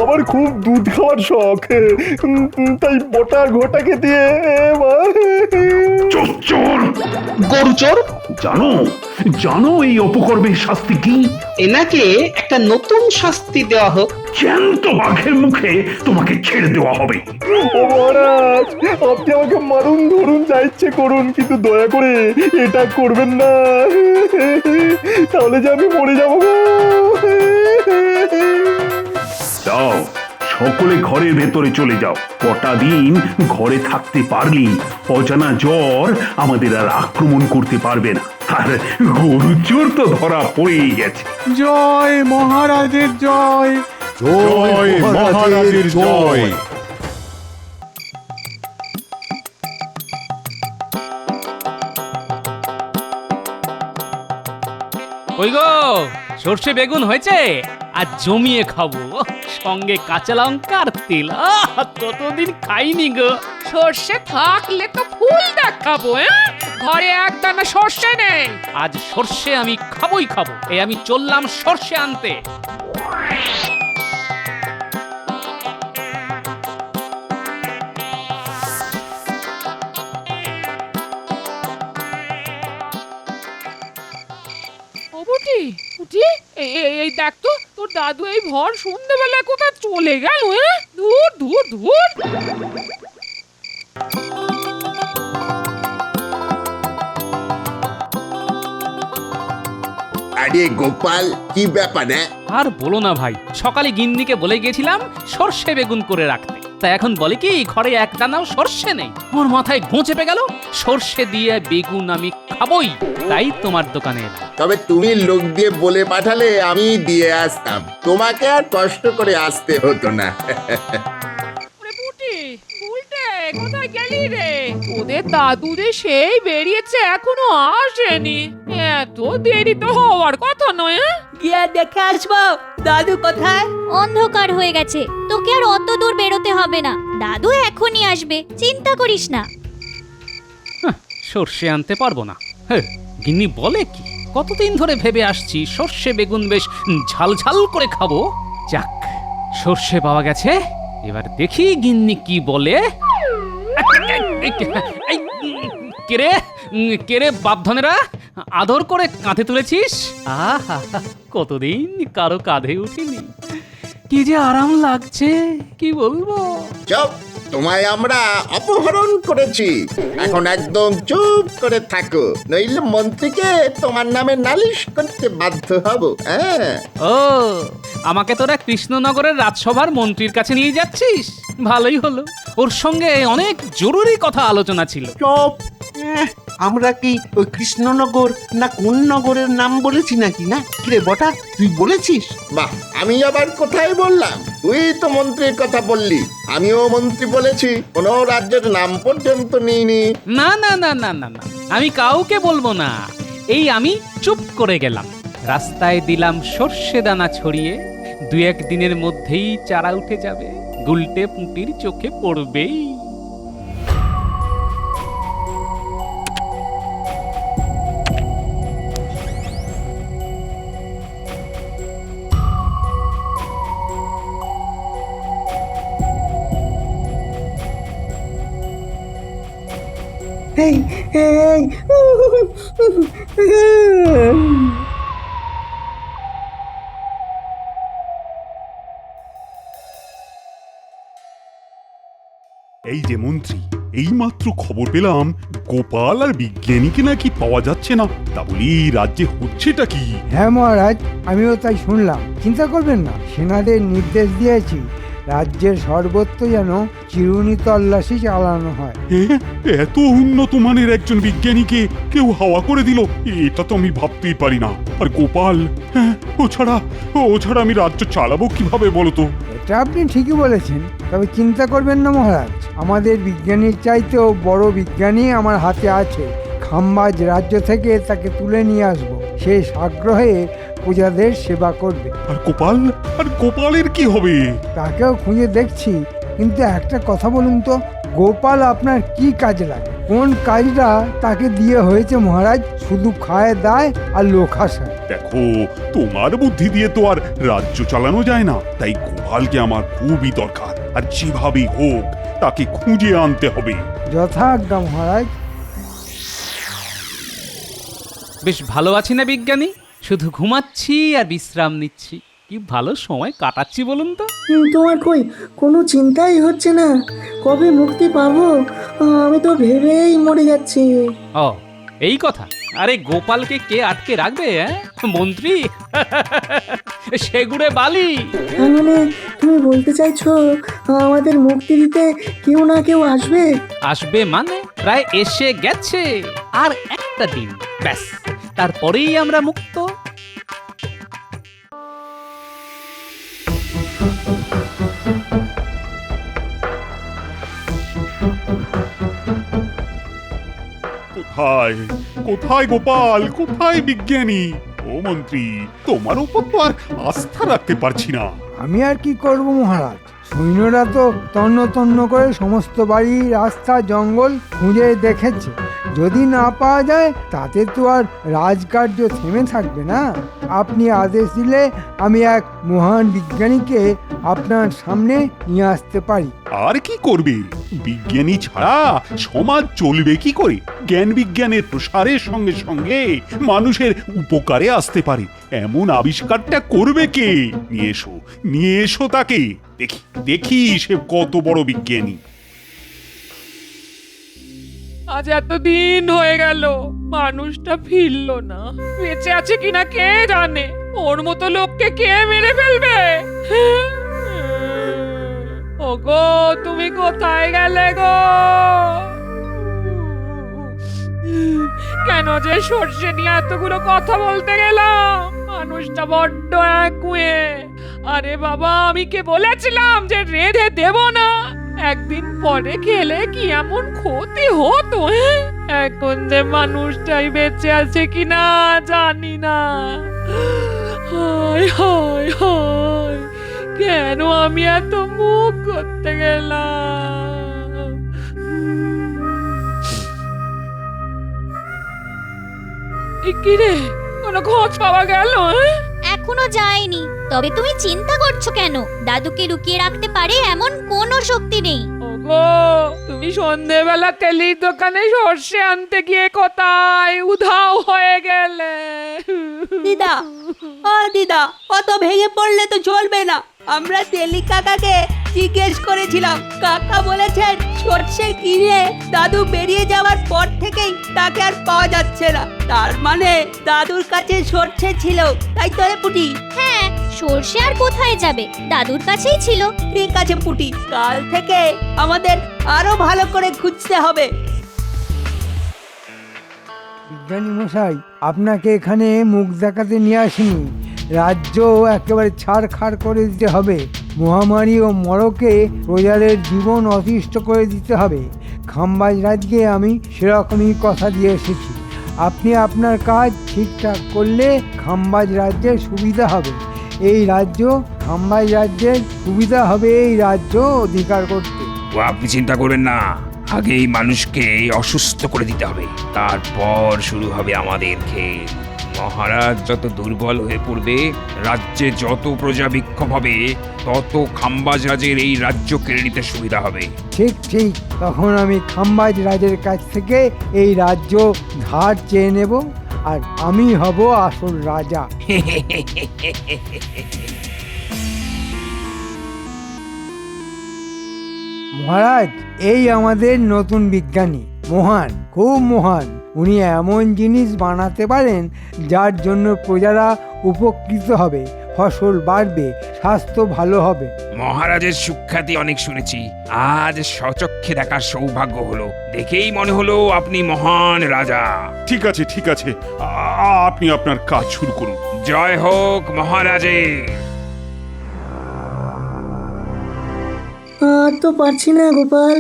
আমার খুব দুধ খাওয়ার শখ, তাই বটা ঘটাকে দিয়ে। চোর, গরু চোর। জানো এই অপকর্মের শাস্তি কি? এনাকে একটা নতুন শাস্তি দেওয়া হোক। জ্যান্ত বাঘের মুখে তোমাকে ছেড়ে দেওয়া হবে। ও মহারাজ, আপনি আমাকে মারুন ধরুন যা ইচ্ছে করুন, কিন্তু দয়া করে এটা করবেন না, তাহলে যে আমি মরে যাবো। যাও, সকলে ঘরের ভেতরে চলে যাও। কটা দিন ঘরে থাকতে পারলি অজানা জ্বর আমাদের আর আক্রমণ করতে পারবে না। আর গরু চোর তো ধরা পড়েই গেছে। জয় মহারাজের জয়, জয় মহারাজের জয়। ওই গো, সর্ষে বেগুন হয়েছে, আর জমিয়ে খাবো, সঙ্গে কাঁচা লঙ্কা আর তেল। কতদিন খাইনি গো। সর্ষে থাকলে তো ফুল দেখাবো। ঘরে এক দানা সর্ষে নেই, আজ সর্ষে আমি খাবোই খাবো। এই আমি চললাম সর্ষে আনতে। এই দেখ তো, তোর দাদু এই ভর সন্ধ্যেবেলায় কোথায় চলে গেল? দূর দূর দূর। আরে গোপাল, কি ব্যাপার? আর বলো না ভাই, সকালে গিন্নিকে বলে গেছিলাম সর্ষে বেগুন করে রাখতে, তা এখন বলে কি ঘরে এক দানাও সর্ষে নেই। আমার মাথায় ঘুঁ চেপে গেল। সর্ষে দিয়ে বেগুন আমি খাবোই, তাই তোমার দোকানে এলাম। তবে তুমি লোক দিয়ে বলে পাঠালে আমি দিয়ে আসতাম, তোমাকে আর কষ্ট করে আসতে হতো না। কোথায় গেলি রে? ওদের দাদু যে সেই বেরিয়েছে, এখনো আসেনি। এত দেরি তো হওয়ার কথা নয়। গিয়ে দেখে আসবো দাদু কোথায়। অন্ধকার হয়ে গেছে, তোকে আর অত দূর বেরোতে হবে না, দাদু এখনই আসবে, চিন্তা করিস না। সর্ষে আনতে পারবো না। হ্যাঁ, গিন্নি বলে কি? কতদিন ধরে ভেবে আসছি সর্ষে বেগুন বেশ ঝাল ঝাল করে খাবো। যাক, সর্ষে পাওয়া গেছে, এবার দেখি গিন্নি কি বলে। কেরে কেরে বাপধনেরা, আদর করে কাঁধে তুলেছিস? আহা, কতদিন কারো কাঁধে উঠিনি, কি যে আরাম লাগছে কি বলবো। চুপ, তোমায় আমরা অপহরণ করেছি, এখন একদম চুপ করে থাকো, নইলে মন্ত্রীকে তোমার নামে নালিশ করতে বাধ্য হব। হ্যাঁ, ও, আমাকে তোরা কৃষ্ণনগরের রাজসভার মন্ত্রীর কাছে নিয়ে যাচ্ছিস? ভালোই হলো, ওর সঙ্গে অনেক জরুরি কথা আলোচনা ছিল। চপ, আমরা কি ওই কৃষ্ণনগর না কোন নগরের নাম বলেছি নাকি? না কিরে বটা, তুই বলেছিস? বাহ, আমি আবার কোথায় বললাম? তুই তো মন্ত্রীর কথা বললি, আমিও মন্ত্রী বলেছি, কোনো রাজ্যের নাম পর্যন্ত নিইনি। না না না না না না, আমি কাউকে বলবো না, এই আমি চুপ করে গেলাম। রাস্তায় দিলাম সর্ষে দানা ছড়িয়ে, 2-1 দিনের মধ্যেই চারা উঠে যাবে, গুলটে পুঁটির চোখে পড়বেই। এই এই এই যে মন্ত্রী, এইমাত্র খবর পেলাম গোপাল আর বিজ্ঞানীকে নাকি পাওয়া যাচ্ছে না। তা বলি রাজ্যে হচ্ছেটা কি? হ্যাঁ মহারাজ, আমিও তাই শুনলাম। চিন্তা করবেন না, সেনাদের নির্দেশ দিয়েছি রাজ্যের সর্বত্র যেন চিরুনি তল্লাশি চালানো হয়। এত উন্নত মানের একজন বিজ্ঞানীকে কেউ হাওয়া করে দিল, এটা তো আমি ভাবতেই পারি না। আর গোপাল, ও ছাড়া আমি রাজ্য চালাবো কিভাবে বলো তো? এটা আপনি ঠিকই বলেছেন, তবে চিন্তা করবেন না মহারাজ, আমাদের বিজ্ঞানীর চাইতেও বড় বিজ্ঞানী আমার হাতে আছে। খাম্বাজ রাজ্য থেকে তাকে তুলে নিয়ে আসবো, সে আগ্রহে প্রজাদের সেবা করবে। আর গোপালের কি হবে? তাকেও খুঁজে দেখছি, কিন্তু একটা কথা বলুন তো, গোপাল আপনার কি কাজে লাগে? কোন কাজটা তাকে দিয়ে হয়েছে মহারাজ? শুধু খায় দায় আর লোক হাসায়। দেখো, তোমার বুদ্ধি দিয়ে তো আর রাজ্য চালানো যায় না, তাই গোপালকে আমার খুবই দরকার, আর যেভাবেই হোক তাকে খুঁজে আনতে হবে। যথাজ্ঞা মহারাজ। বেশ ভালো আছি না বিজ্ঞানী? শুধু ঘুমাচ্ছি আর বিশ্রাম নিচ্ছি, কি ভালো সময় কাটাচ্ছি বলুন তো। তোমার কই কোনো চিন্তাই হচ্ছে না? কবে মুক্তি পাবো আমি তো ভেবেই মরে যাচ্ছি। ও, এই কথা? আরে গোপালকে কে আটকে রাখবে? মন্ত্রী সেগুড়ে বালি। মানে তুমি বলতে চাইছো আমাদের মুক্তি দিতে কেউ না কেউ আসবে? আসবে মানে প্রায় এসে গেছে, আর একটা দিন ব্যাস, তারপরেই আমরা মুক্ত। কোথায় গোপাল, কোথায় বিজ্ঞানী? ও মন্ত্রী, তোমার উপর তো আর আস্থা রাখতে পারছি না। আমি আর কি করব মহারাজ, সৈন্যরা তো তন্ন তন্ন করে সমস্ত বাড়ি, রাস্তা, জঙ্গল খুঁজে দেখেছে। যদি না পাওয়া যায় তাতে তো আর রাজকার্য থেমে থাকবে না। আপনি আদেশ দিলে আমি এক মহান বিজ্ঞানীকে আপনার সামনে নিয়ে আসতে পারি। আর কি করবে? বিজ্ঞানী ছাড়া সমাজ চলবে কি করে? জ্ঞান বিজ্ঞানের প্রসারের সঙ্গে সঙ্গে মানুষের উপকারে আসতে পারে এমন আবিষ্কারটা করবে কে? নিয়ে এসো তাকে, দেখি সে কত বড় বিজ্ঞানী। আজ এতদিন হয়ে গেল মানুষটা ফিরলো না, বেঁচে আছে কিনা কে জানে। ওর মতো লোককে কে মেরে ফেলবে? ওগো, তুমি কোথায় গেলে গো? কেন যে সর্ষে নিয়ে এতগুলো কথা বলতে গেলাম? মানুষটা বড্ড একগুঁয়ে। আরে বাবা, আমি কে বলেছিলাম যে রেঁধে দেব না? একদিন পরে খেলে কি এমন ক্ষতি হতো? এখন যে মানুষটাই বেঁচে আছে কিনা জানি না। হায় হায় হায়, কেন আমি এত মুখ করতে গেলাম? কি রে, কোনো খোঁজ পাওয়া গেল? এখনো যায়নি। তবে তুমি চিন্তা করছো কেন? দাদুকে লুকিয়ে রাখতে পারে এমন কোনো শক্তি নেই। ওগো, তুমি সন্ধেবেলা তেলির দোকানে সর্ষে আনতে গিয়ে কোথায় উধাও হয়ে গেলে? দিদা, ও দিদা, অত ভেঙে পড়লে তো চলবে না। আমরা তেলি কাকাকে জিজ্ঞেস করেছিলাম, কাকা বলেছেন সর্ষে কিনে দাদু বেরিয়ে যাওয়ার পর থেকেই তাকে আর পাওয়া যাচ্ছে না। তার মানে দাদুর কাছে সর্ষে ছিল, তাই তো রে পুটি? হ্যাঁ, সর্ষে আর কোথায় যাবে, দাদুর কাছেই ছিল। ঠিক আছে পুটি, কাল থেকে আমাদের আরো ভালো করে খুঁজতে হবে। বিজ্ঞানী মশাই, আপনাকে এখানে মুখ দেখাতে নিয়ে আসিনি। রাজ্য একেবারে ছাড়খাড় করে দিতে হবে। মহামারী ও মরকে প্রজাদের জীবন অতিষ্ঠ করে দিতে হবে। খাম্বাজ রাজকে আমি সেরকমই কথা দিয়ে এসেছি। আপনি আপনার কাজ ঠিকঠাক করলে খাম্বাজ রাজ্যের সুবিধা হবে। এই রাজ্য খাম্বাজ রাজ্যের সুবিধা হবে এই রাজ্য অধিকার করতে। ও আপনি চিন্তা করবেন না, আগে এই মানুষকে অসুস্থ করে দিতে হবে, তারপর শুরু হবে আমাদের খেল। মহারাজ যত দুর্বল হয়ে পড়বে, রাজ্যে যত প্রজা বিক্ষোভ হবে, তত খাম্বাজ রাজের এই রাজ্য কেড়ে নিতে সুবিধা হবে। ঠিক ঠিক, তখন আমি খাম্বাজ রাজের কাছ থেকে এই রাজ্য ধার চেয়ে নেব, আর আমি হব আসল রাজা। মহারাজ, এই আমাদের নতুন বিজ্ঞানী, মহান, খুব মহান। উনি এমন জিনিস বানাতে পারেন যার জন্য প্রজারা উপকৃত হবে, ফসল বাড়বে, স্বাস্থ্য ভালো হবে। মহারাজের সুখ্যাতি অনেক শুনেছি, আজ স্বচক্ষে দেখার সৌভাগ্য হলো। দেখেই মনে হলো আপনি মহান রাজা। ঠিক আছে ঠিক আছে, আপনি আপনার কাজ শুরু করুন। জয় হোক মহারাজের। আর তো পারছি না গোপাল,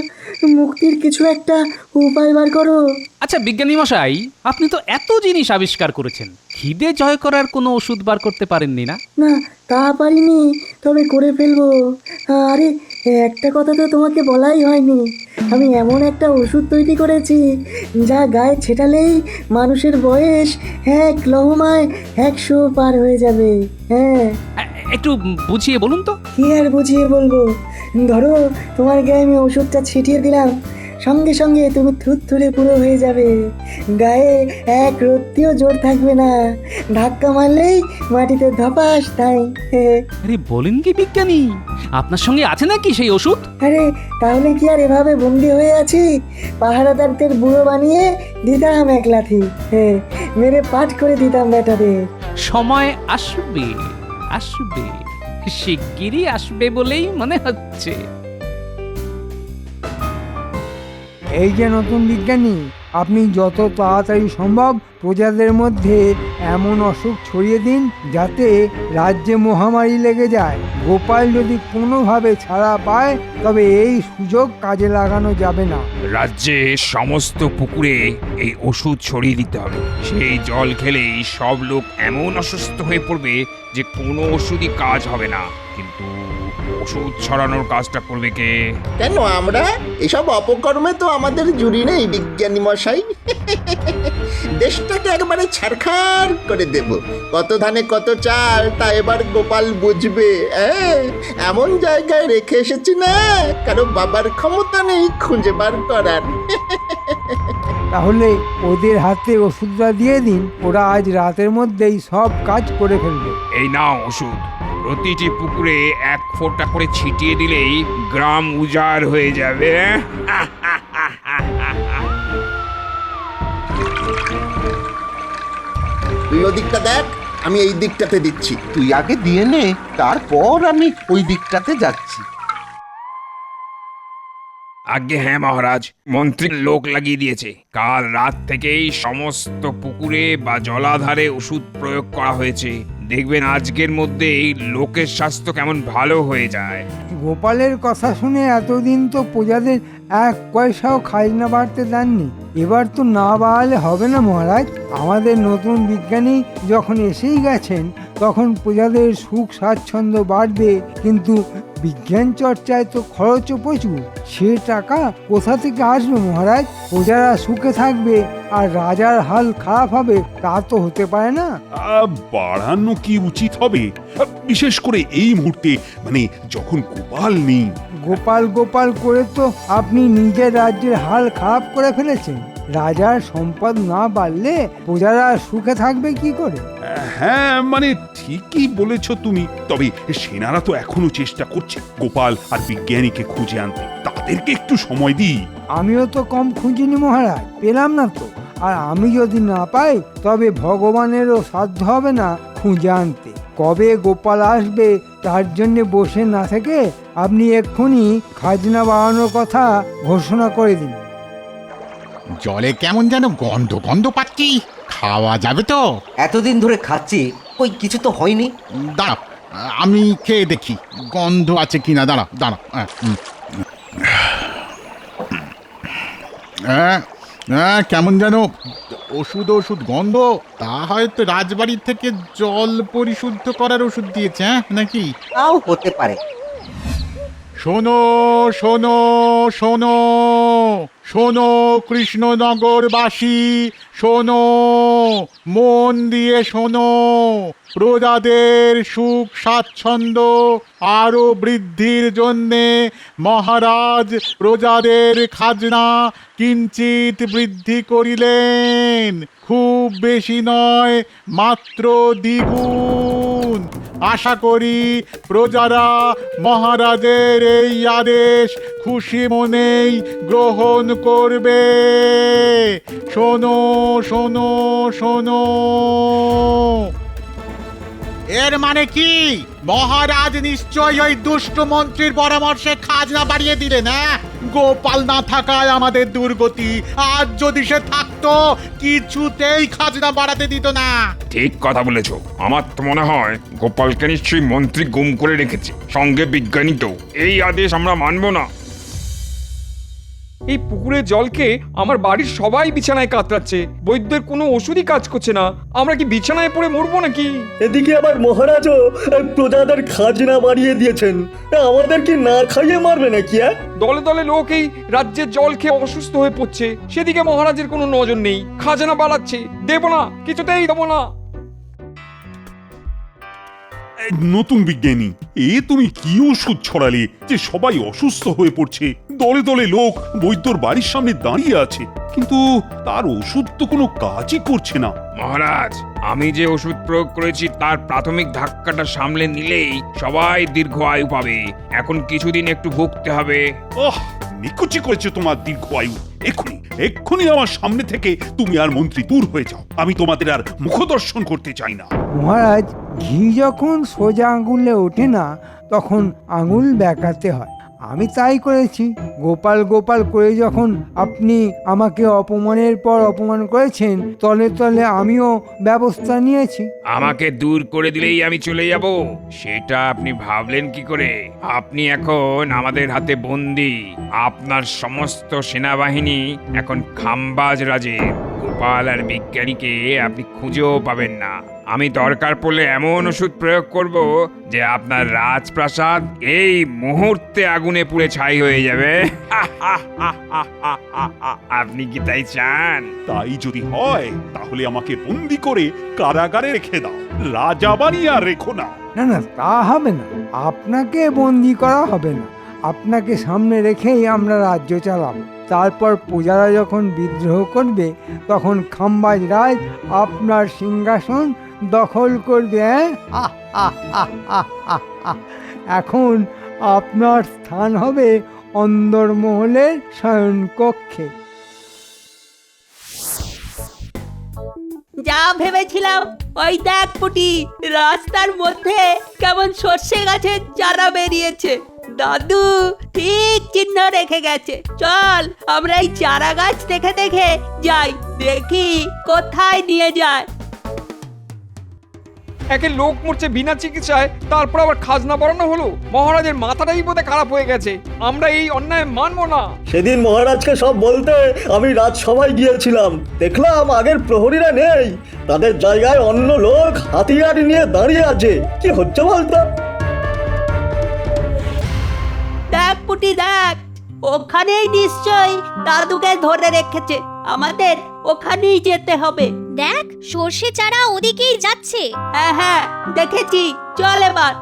মুক্তির কিছু একটা উপায় বার করো। আচ্ছা বিজ্ঞানী মশাই, আপনি তো এত জিনিস আবিষ্কার করেছেন, খিদে জয় করার কোনো ওষুধ বার করতে পারেননি না? না, তা পারিনি, তবে করে ফেলবো। আরে, একটা কথা তো তোমাকে বলাই হয়নি। আমি এমন একটা ওষুধ তৈরি করেছি যা গায়ে ছেটালেই মানুষের বয়স 1 লহমায় 100 পার হয়ে যাবে। হ্যাঁ, একটু বুঝিয়ে বলুন তো। কি আর বুঝিয়ে বলবো, ধরো তোমার গায়ে আমি ওষুধটা ছিটিয়ে দিলাম, সঙ্গে সঙ্গে তুমি থুরথুরে পুরো হয়ে যাবে। গায়ে এক রত্তিও জোর থাকবে না, ধাক্কা মারলেই মাটিতে ধপাস তাই। আরে বলেন কি বিজ্ঞানী, আপনার সঙ্গে আছে নাকি সেই ওষুধ? আরে তাহলে কি আর এভাবে বন্দি হয়ে আছি? পাহারাদারদের বুড়ো বানিয়ে দিতাম এক লাথি, মেরে পাঠ করে দিতাম বেটাদের। সময় আসবে, আসবে, শিগগিরই আসবে বলেই মনে হচ্ছে। এই যে নতুন বিজ্ঞানী, আপনি যত তাড়াতাড়ি সম্ভব প্রজাদের মধ্যে এমন অসুখ ছড়িয়ে দিন যাতে রাজ্যে মহামারী লেগে যায়। গোপাল যদি কোনোভাবে ছাড়া পায় তবে এই সুযোগ কাজে লাগানো যাবে না। রাজ্যে সমস্ত পুকুরে এই ওষুধ ছড়িয়ে দিতে হবে। সেই জল খেলেই সব লোক এমন অসুস্থ হয়ে পড়বে যে কোনো ওষুধই কাজ হবে না। কিন্তু ওষুধ ছড়ানোর কাজটা করবে কে? কেন আমরা? এসব অপকর্মে তো আমাদের জুড়ি নেই বিজ্ঞানী মশাই। দেশটাকে একবারে ছারখার করে দেব। কত ধানে কত চাল তা এবার গোপাল বুঝবে। এমন জায়গায় রেখে এসেছি না, কারো বাবার ক্ষমতা নেই খুঁজে বার করার। তাহলে ওদের হাতে ওষুধটা দিয়ে দিন, ওরা আজ রাতের মধ্যেই সব কাজ করে ফেলবে। এই নাও ওষুধ, প্রতিটি পুকুরে 1 ফোঁটা করে ছিটিয়ে দিলেই গ্রাম উজাড় হয়ে যাবে। তুই ওদিকটা দেখ, আমি এই দিকটাতে দিচ্ছি। তুই আগে দিয়ে নে, তারপর আমি ওই দিকটাতে যাচ্ছি। আজ্ঞে হ্যাঁ মহারাজ, মন্ত্রী লোক লাগিয়ে দিয়েছে। কাল রাত থেকেই সমস্ত পুকুরে বা জলাধারে ওষুধ প্রয়োগ করা হয়েছে। দেখবেন আজকের মধ্যেই লোকের স্বাস্থ্য কেমন ভালো হয়ে যায়। গোপালের কথা শুনে এতদিন তো প্রজাদের 1 পয়সাও খাজনা বাড়তে দেননি, এবার তো না বাড়ালে হবে না মহারাজ। আমাদের নতুন বিজ্ঞানী যখন এসেই গেছেন তখন প্রজাদের সুখ স্বাচ্ছন্দ্য বাড়বে, কিন্তু বিজ্ঞান চর্চায় তো খরচও প্রচুর। সে টাকা কোথা থেকে আসবে মহারাজ? প্রজারা সুখে থাকবে আর রাজার হাল খারাপ হবে তা তো হতে পারে না। বাড়ানো কি উচিত হবে, বিশেষ করে এই মুহূর্তে, মানে যখন গোপাল নেই। গোপাল গোপাল করে তো আপনি নিজের রাজ্যের হাল খারাপ করে ফেলেছেন। রাজার সম্পদ না বাড়লে প্রজারা সুখে থাকবে কি করে? হ্যাঁ, মানে ঠিকই বলেছ তুমি। তবে সেনারা তো এখনো চেষ্টা করছে গোপাল আর বিজ্ঞানীকে খুঁজে আনতে। তাদেরকে একটু সময় দিই। আমিও তো কম খুঁজিনি মহারাজ, পেলাম না তো। আর আমি যদি না পাই তবে ভগবানেরও সাধ্য হবে না খুঁজে আনতে। কবে গোপাল আসবে তার জন্য বসে না থেকে আপনি এক্ষুনি খাজনা বাড়ানোর কথা ঘোষণা করে দিন। জলে কেমন যেন গন্ধ গন্ধ পাচ্ছি, খাওয়া যাবে তো? এতদিন ধরে খাচ্ছি, কই কিছু তো হয়নি। দাঁড়া, আমি খেয়ে দেখি গন্ধ আছে কিনা। দাঁড়া দাঁড়া, কেমন যেন ওষুধ ওষুধ গন্ধ। তা হয়তো রাজবাড়ির থেকে জল পরিশুদ্ধ করার ওষুধ দিয়েছে, নাকি? তাও হতে পারে। শোনো শোনো শোনো শোনো কৃষ্ণনগরবাসী, শোনো, মন দিয়ে শোনো। প্রজাদের সুখ স্বাচ্ছন্দ্য আরো বৃদ্ধির জন্যে মহারাজ প্রজাদের খাজনা কিঞ্চিত বৃদ্ধি করিলেন। খুব বেশি নয়, মাত্র দ্বিগুণ। আশা করি প্রজারা মহারাজের এই আদেশ খুশি মনেই গ্রহণ করবে। শোনো শোনো শোনো। এর মানে কি? মহারাজ নিশ্চয়ই ওই দুষ্ট মন্ত্রীর পরামর্শে খাজনা বাড়িয়ে দিলেন। গোপাল না থাকায় আমাদের দুর্গতি। আজ যদি সে থাকতো কিছুতেই খাজনা বাড়াতে দিত না। ঠিক কথা বলেছো। আমার তো মনে হয় গোপালকে নিশ্চয়ই মন্ত্রী গুম করে রেখেছে, সঙ্গে বিজ্ঞানী তো। এই আদেশ আমরা মানব না। এই পুকুরের জলকে আমার বাড়ির সবাই বিছানায় কাতরাচ্ছে। বৈদ্যের কোনো ওষুধই কাজ করছে না। আমরা কি বিছানায় পড়ে মরবো নাকি? এদিকে আবার মহারাজও প্রজাদের খাজনা বাড়িয়ে দিয়েছেন। আমাদের কি না খাইয়ে মারবে নাকি? দলে দলে লোক এই রাজ্যের জল খেয়ে অসুস্থ হয়ে পড়ছে, সেদিকে মহারাজের কোনো নজর নেই। খাজনা বাড়াচ্ছে, দেব না, কিছুতেই দেব না। নতুন বিজ্ঞানী, তুমি কি ওষুধ ছড়ালে যে সবাই অসুস্থ হয়ে পড়ছে? দলে দলে লোক বৈদ্যর বাড়ির সামনে দাঁড়িয়ে আছে, কিন্তু তার ওষুধ তো কোনো কাজই করছে না। মহারাজ, আমি যে ওষুধ প্রয়োগ করেছি তার প্রাথমিক ধাক্কাটা সামলে নিলেই সবাই দীর্ঘ আয়ু পাবে। এখন কিছুদিন একটু ভুগতে হবে। নিকুচি করেছে তোমার দীর্ঘ আয়ু। এক্ষুনি এক্ষুনি আমার সামনে থেকে তুমি আর মন্ত্রী দূর হয়ে যাও। আমি তোমাদের আর মুখদর্শন করতে চাই না। মহারাজ, ঘি যখন সোজা আঙুলে ওঠে না তখন আঙুল বেঁকাতে হয়। আমি তাই করেছি। গোপাল গোপাল করে যখন আপনি আমাকে অপমানের পর অপমান করেছেন, তলে তলে আমিও ব্যবস্থা নিয়েছি। আমাকে দূর করে দিলেই আমি চলে যাব, সেটা আপনি ভাবলেন কি করে? আপনি এখন আমাদের হাতে বন্দী। আপনার সমস্ত সেনাবাহিনী এখন খাম্বাজ রাজের। গোপাল আর বিজ্ঞানীকে আপনি খুঁজেও পাবেন না। আমি দরকার পড়লে এমন ওষুধ প্রয়োগ করব যে আপনার রাজপ্রাসাদ এই মুহূর্তে আগুনে পুড়ে ছাই হয়ে যাবে। আপনি কি তাই চান? তাই যদি হয় তাহলে আমাকে বন্দি করে কারাগারে রেখে দাও, রাজা বানিয়ে আর রেখো না। না না, তা হবে না। আপনাকে বন্দি করা হবে না। আপনাকে সামনে রেখেই আমরা রাজ্য চালাবো। তারপর প্রজারা যখন বিদ্রোহ করবে তখন খাম্বাজ রাজ আপনার সিংহাসন দখল করবে। এখন আপনার স্থান হবে অন্দরমহলের শয়নকক্ষে। যা ভেবেছিলাম ওই দেখ পুটি, রাস্তার মধ্যে কেমন সর্ষে গাছের চারা বেরিয়েছে। দাদু ঠিক চিহ্ন রেখে গেছে। চল আমরা এই চারা গাছ দেখে দেখে যাই, দেখি কোথায় নিয়ে যায়। একে লোক মরছে বিনা চিকিৎসায়, তারপর আবার খাজনা বাড়ানো হলো। মহারাজের মাথাটাই বোধহয় খারাপ হয়ে গেছে। আমরা এই অন্যায় মানবো না। সেদিন মহারাজকে সব বলতে আমি রাজসভায় গিয়েছিলাম। দেখলাম আগের প্রহরীরা নেই, তাদের জায়গায় অন্য লোক হাতিয়ার নিয়ে দাঁড়িয়ে আছে। কি হচ্ছে বলতো? পুটি দেখ, ওখানেই নিশ্চয়ই দাদুকে ধরে রেখেছে। আমাদের ওখানেই যেতে হবে। দেখ, সর্ষে চারা ওদিকেই যাচ্ছে। হ্যাঁ হ্যাঁ, দেখেছি। চল এবার।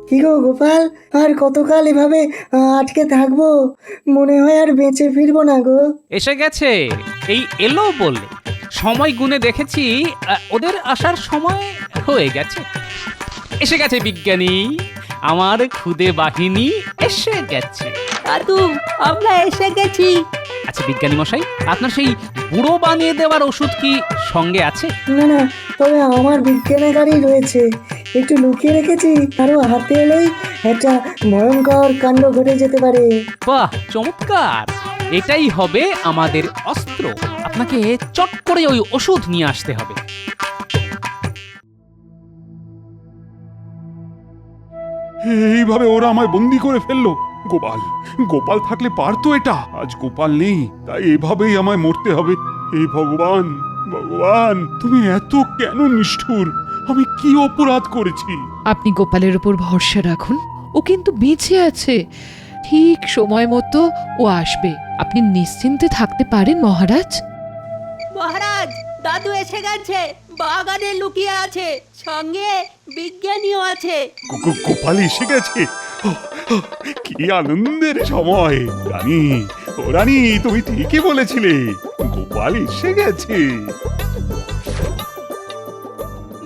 কি গো গোপাল, আর কতকাল এভাবে আটকে থাকবো? মনে হয় আর বেঁচে ফিরবো না গো। এসে গেছে, এই এলো বলে। সময় গুনে দেখেছি ওদের আসার সময় হয়ে গেছে। এসে গেছে বিজ্ঞানী, আমার খুদে বাহিনী এসে গেছে। দাদু, আমরা এসে গেছি। আচ্ছা বিজ্ঞানী মশাই, আপনার সেই বুড়ো বানিয়ে দেওয়ার ওষুধ কি সঙ্গে আছে? না না, তবে আমার বিজ্ঞানাগারই রয়েছে, একটু লুকিয়ে রেখেছি। আরো হাতে এলেই একটা ভয়ঙ্কর কাণ্ড ঘটে যেতে পারে। বাহ, চমৎকার! এটাই হবে আমাদের অস্ত্র। আপনাকে চট করে ওই ওষুধ নিয়ে আসতে হবে। এইভাবে ওরা আমায় বন্দি করে ফেললো। গোপাল, গোপাল থাকলে পারতো এটা। আজ গোপাল নেই, তাই এভাবেই আমায় মরতে হবে। হে ভগবান, ভগবান, তুমি এত কেন নিষ্ঠুর? আমি কি অপরাধ করেছি? আপনি গোপালের উপর ভরসা রাখুন, ও কিন্তু বেঁচে আছে। ঠিক সময় মতো ও আসবে, আপনি নিশ্চিন্তে থাকতে পারেন মহারাজ। মহারাজ, দাদু এসে গেছে, বাগানে লুকিয়ে আছে, সঙ্গে বিজ্ঞানীও আছে। গোপাল এসে গেছে। কি আনন্দের সময়! রানী, ও রানী, তুমি ঠিকই বলেছিলে, গোপাল এসে গেছে।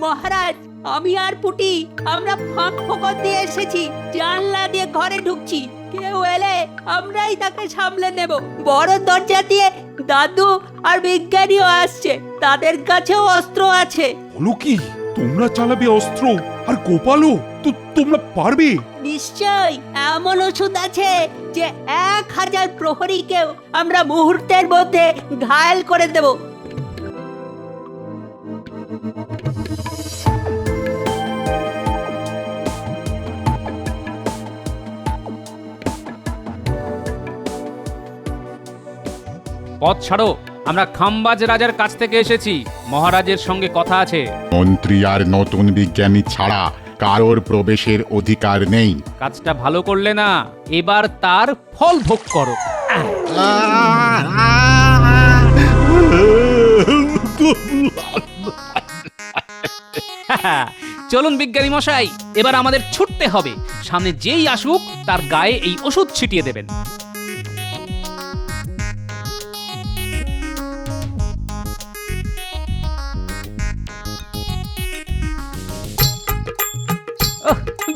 মহারাজ, আমি আর পুটি আমরা ফাঁক ফোকর দিয়ে এসেছি, জানলা দিয়ে ঘরে ঢুকছি। কেউ এলে আমরাই তাকে সামলে নেব। বড় দরজা দিয়ে দাদু আর বিজ্ঞানীও আসছে, তাদের কাছেও অস্ত্র আছে। বলো কি, তোমরা চালাবে অস্ত্র? আর গোপালও? তো তোমরা পারবে? নিশ্চয়, এমন ওষুধ আছে যে 1000 প্রহরীকেও আমরা মুহূর্তের মধ্যে ঘায়েল করে দেব। পথ ছাড়ো, আমরা খাম্বাজ রাজার কাছ থেকে এসেছি, মহারাজের সঙ্গে কথা আছে। মন্ত্রী আর নতুন বিজ্ঞানী ছাড়া কারোর প্রবেশের অধিকার নেই। কাজটা ভালো করলে না, এবার তার ফল ভোগ করো। চলুন বিজ্ঞানী মশাই, এবার আমাদের ছুটতে হবে। সামনে যেই আসুক তার গায়ে এই ওষুধ ছিটিয়ে দেবেন।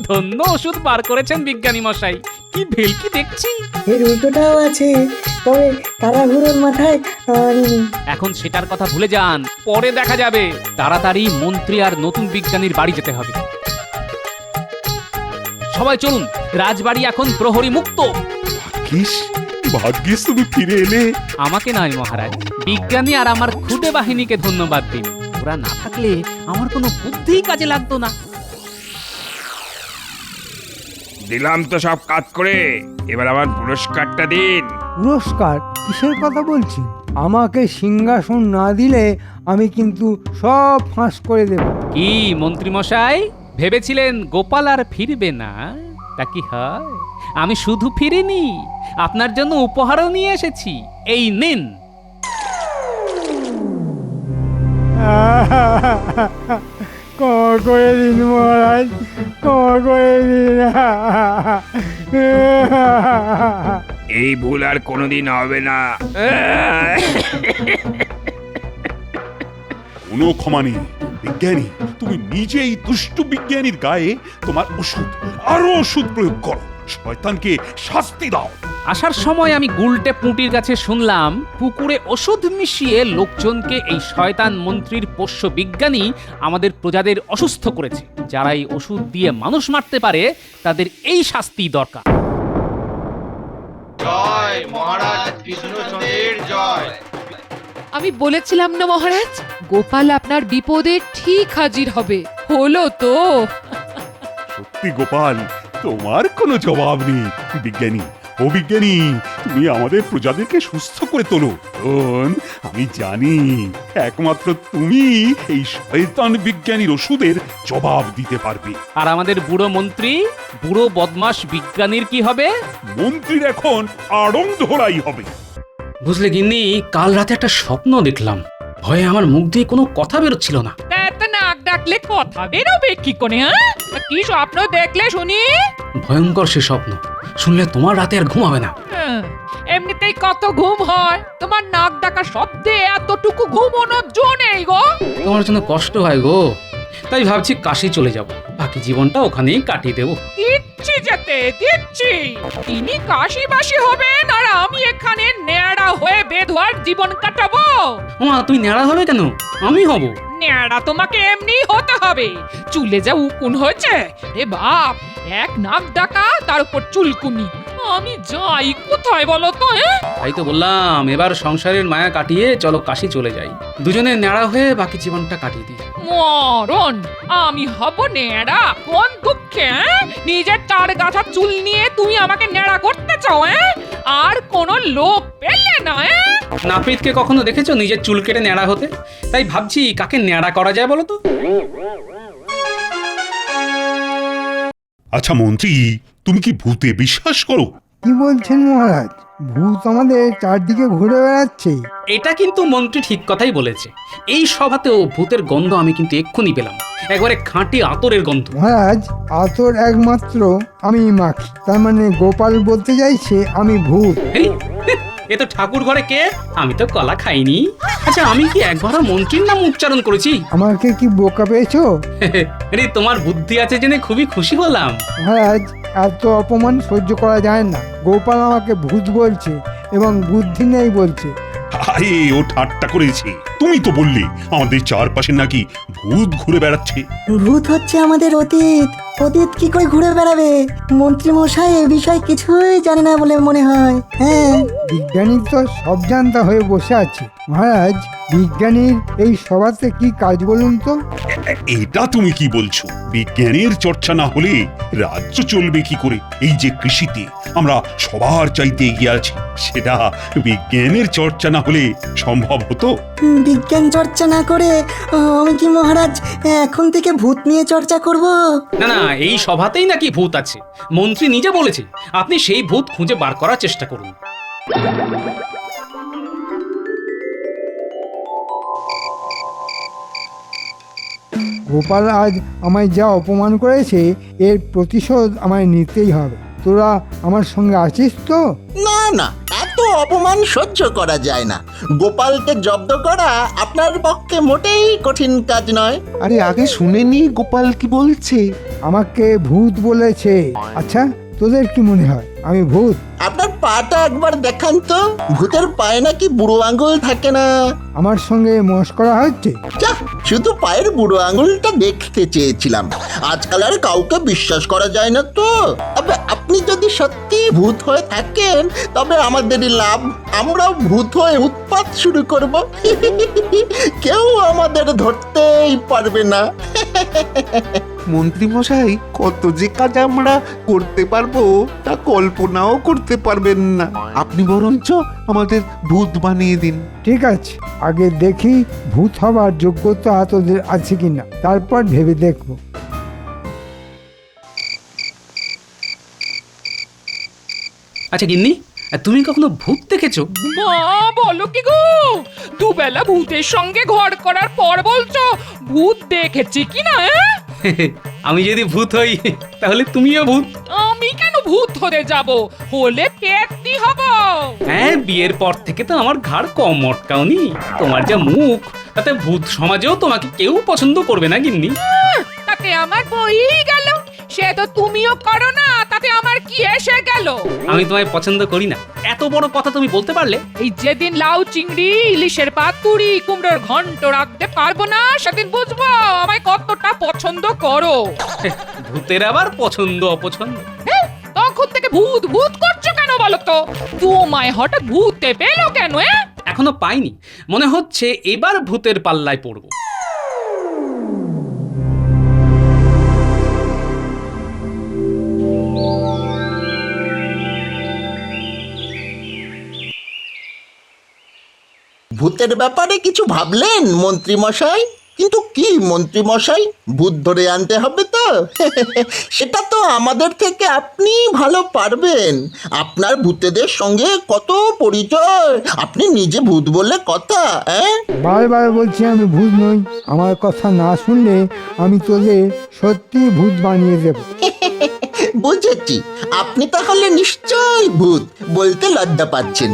ধন্য ওষুধ বার করেছেন বিজ্ঞানী মশাই, কি ভেলকি দেখছি। এর উল্টোটাও আছে, তবে তাড়াহুড়োর মাথায় আনিনি। এখন সেটার কথা ভুলে যান, পরে দেখা যাবে। তাড়াতাড়ি মন্ত্রী আর নতুন বিজ্ঞানীর বাড়ি যেতে হবে। সবাই চলুন, রাজবাড়ি এখন প্রহরী মুক্ত। ভাগ্যিস, ভাগ্যিস তুমি ফিরে এলে। আমাকে নয় মহারাজ, বিজ্ঞানী আর আমার খুদে বাহিনীকে ধন্যবাদ দিন। ওরা না থাকলে আমার কোনো বুদ্ধিই কাজে লাগতো না। দিলাম তো সব কাজ করে, এবার আমার পুরস্কারটা দিন। পুরস্কার? কিসের কথা বলছি? আমাকে সিংহাসন না দিলে আমি কিন্তু সব ফাঁস করে দেব। কি মন্ত্রী মশাই, ভেবেছিলেন গোপাল আর ফিরবে না? তা কি হয়? আমি শুধু ফিরিনি, আপনার জন্য উপহারও নিয়ে এসেছি। এই নিন। ক্ষমা করে দিন মহারাজ, ক্ষমা করে দিন। এই ভুল আর কোনোদিন হবে না। কোনো ক্ষমা নেই। বিজ্ঞানী, তুমি নিজেই দুষ্ট বিজ্ঞানীর গায়ে তোমার ওষুধ, আরো ওষুধ প্রয়োগ করো, শয়তানকে শাস্তি দাও। আসার সময় আমি গুলটে পুঁটির কাছে শুনলাম পুকুরে ওষুধ মিশিয়ে লোকজনকে এই শয়তান মন্ত্রীর পোষ্য বিজ্ঞানী আমাদের প্রজাদের অসুস্থ করেছে। যারা এই ওষুধ দিয়ে মানুষ মারতে পারে তাদের এই শাস্তি দরকার। জয় মহারাজ বিষ্ণুচন্দ্রের জয়। আমি বলেছিলাম না মহারাজ, গোপাল আপনার বিপদে ঠিক হাজির হবে। হলো তো। সত্যি গোপাল, তোমার কোনো জবাব নেই। বিজ্ঞানী, ও বিজ্ঞানী, তুমি আমাদের প্রজাদেরকে সুস্থ করে তোলো। কারণ আমি জানি একমাত্র তুমি এই শয়তান বিজ্ঞানীর ওষুধের জবাব দিতে পারবে। আর আমাদের বুড়ো মন্ত্রী, বুড়ো বদমাস বিজ্ঞানীর কি হবে? মন্ত্রীর এখন আড়ং ধরাই হবে। বুঝলে গিন্নি, কাল রাতে একটা স্বপ্ন দেখলাম, ভয়ে আমার মুখ দিয়ে কোনো কথা বেরোচ্ছিল না। এত নাক ডাকলে কথা বেরোবে কি করে? হ্যাঁ, কি স্বপ্ন দেখলে শুনি? ভয়ঙ্কর সে স্বপ্ন, শুনলে তোমার রাতে আর ঘুমাবে না। এমনিতেই কত ঘুম হয়, তোমার নাক ডাকা শব্দে এতটুকু ঘুমানোর জো নেই গো। তোমার জন্য কষ্ট হয় গো, তাই ভাবছি কাশি চলে যাব, বাকি জীবনটা ওখানেই কাটিয়ে দেবো। দিচ্ছি যেতে দিচ্ছি, তিনি কাশি বাসি হবেন আর আমি এখানে ন্যাড়া হয়ে বেধোয়ার জীবন কাটাবো। মা, তুমি ন্যাড়া হবে কেন? আমি হব। ন্যাড়া তোমাকে এমনি হতে হবে, চুলে যা উকুন হয়েছে রে বাপ, এক নাক ডাকা তার উপর চুলকুনি। আমি যাই কোথায় বলো তো? তাই তো বললাম, এবার সংসারের মায়া কাটিয়ে চলো কাশি চলে যাই, দুজনে ন্যাড়া হয়ে বাকি জীবনটা কাটিয়ে দিই। মরণ, আমি হব ন্যাড়া? কোন দুঃখে? নিজের চার গাছা চুল নিয়ে তুমি আমাকে ন্যাড়া করতে চাও? আর কোনো লোক পেলে না? নাপিতকে কখনো দেখেছো নিজের চুল কেটে ন্যাড়া হতে? তাই ভাবছি কাকে ন্যাড়া করা যায় বলো তো। আচ্ছা মন্ত্রী, তুমি কি ভূতে বিশ্বাস করো? কি বলছেন মহারাজ? ভূত আমাদের চারদিকে ঘুরে বেড়াচ্ছে। এটা কিন্তু মন্ত্রী ঠিক কথাই বলেছে। এই সভাতেও ভূতের গন্ধ আমি কিন্তু এক্ষুনি পেলাম, একবারে খাঁটি আতরের গন্ধ। মহারাজ, আতর একমাত্র আমি মাখি, তার মানে গোপাল বলতে চাইছে আমি ভূত। এ তো ঠাকুর ঘরে কে? আমি তো কলা খাইনি। আচ্ছা, আমি কি একবারও মন্ত্রীর নাম উচ্চারণ করেছি? আমাকে কি বোকা পেয়েছো? আরে, তোমার বুদ্ধি আছে জেনে খুবই খুশি হলাম। মহারাজ, এত অপমান সহ্য করা যায় না। গোপাল আমাকে ভূত বলছে এবং বুদ্ধি নেই বলছে। আরে, ও ঠাট্টা করেছে। তুমি তো বললে আমাদের চারপাশে নাকি ভূত ঘুরে বেড়াচ্ছে। ভূত হচ্ছে আমাদের অতীত। অতীত কি করে ঘুরে বেড়াবে? মন্ত্রী মশাই এ বিষয়ে কিছুই জানে না বলে মনে হয়। হ্যাঁ, বিজ্ঞানী তো সব জানতা হয়ে বসে আছে। মহারাজ, বিজ্ঞানীর এই সভাতে কি কাজ বলুন তো? এটা তুমি কি বলছো? বিজ্ঞানের চর্চা না হলে রাজ্য চলবে কি করে? এই যে কৃষিতে আমরা সবার চাইতে এগিয়ে আছি, সেটা বিজ্ঞানের চর্চা না হলে সম্ভব হতো? বিজ্ঞান চর্চা না করে আমি কি মহারাজ এখন থেকে ভূত নিয়ে চর্চা করব? না না, এই সভাতেই নাকি ভূত আছে, মন্ত্রী নিজে বলেছে। আপনি সেই ভূত খুঁজে বার করার চেষ্টা করুন। গোপাল আজ আমায় যা অপমান করেছে, এর প্রতিশোধ আমায় নিতেই হবে। তোরা আমার সঙ্গে আছিস তো? না না, এত অপমান সহ্য করা যায় না। গোপালকে জব্দ করা আপনার পক্ষে মোটেই কঠিন কাজ নয়। আরে, আগে শুনেনি গোপাল কি বলছে? আমাকে ভূত বলেছে। আচ্ছা, তোদের কি মনে হয় আমি ভূত? আপনার পাটা একবার দেখান তো, ভূতের পায়ে নাকি বুড়ো আঙুল থাকে না? আমার সঙ্গে মস্করা হচ্ছে? যাহ, শুধু পায়ের বুড়ো আঙুলটা দেখতে চেয়েছিলাম। আজকাল আর কাউকে বিশ্বাস করা যায় না তো। তবে আপনি যদি সত্যি ভূত হয়ে থাকেন, তবে আমাদেরই লাভ। আমরাও ভূত হয়ে উৎপাত শুরু করব। কেউ আমাদের ধরতেই পারবে না। মন্ত্রী মশাই, কত যে কাজ আমরা করতে পারবো তা কল্পনাও করতে পারবেন না। আপনি বরঞ্চ আমাদের ভূত বানিয়ে দিন। ঠিক আছে, আগে দেখি ভূত হবার যোগ্যতা তোদের আছে কিনা, তারপর ভেবে দেখবো। আচ্ছা গিন্নি, তুমি কখনো ভূত দেখেছো? মা, বলো কি গো? দুবেলা ভূতের সঙ্গে ঘর করার পর বলছো ভূত দেখেছি কিনা? আমি যদি ভূত হই তাহলে তুমিও ভূত। আমি কেন ভূত হতে যাব? হলে পেটনি হব। হ্যাঁ, বিয়ের পর থেকে তো আমার ঘাড় কম মটকাওনি। তোমার যা মুখ, তাতে ভূত সমাজেও তোমাকে কেউ পছন্দ করবে না গিন্নি। তাতে আমার বই গেল, সে তো তুমিও করো না, তাতে আমার কি এসে গেল? আমি তোমায় পছন্দ করি না, এত বড় কথা তুমি বলতে পারলে? এই যেদিন লাউ চিংড়ি, ইলিশের পাতুরি, কুমড়োর ঘন্ট রাখতে পারবো না, সেদিন বুঝবো আমায় কতটা পছন্দ করো। ভূতের আবার পছন্দ অপছন্দ? তখন থেকে ভূত ভূত করছো কেন বলো তো? তোমায় হঠাৎ ভূতে পেলো কেন? এখনো পাইনি, মনে হচ্ছে এবার ভূতের পাল্লায় পড়বো। ভূতের ব্যাপারে কিছু ভাবলেন মন্ত্রী মশাই? কিন্তু কি মন্ত্রী মশাই, ভূত ধরে আনতে হবে তো? সেটা তো আমাদের থেকে আপনি ভালো পারবেন। আপনার ভূতেদের সঙ্গে কত পরিচয়, আপনি নিজে ভূত বলে কথা। বারবার বলছি আমি ভূত নই। আমার কথা না শুনলে আমি তোদের সত্যি ভূত বানিয়ে দেব। বুঝেছি, আপনি তাহলে নিশ্চয়ই ভূত, বলতে লজ্জা পাচ্ছেন।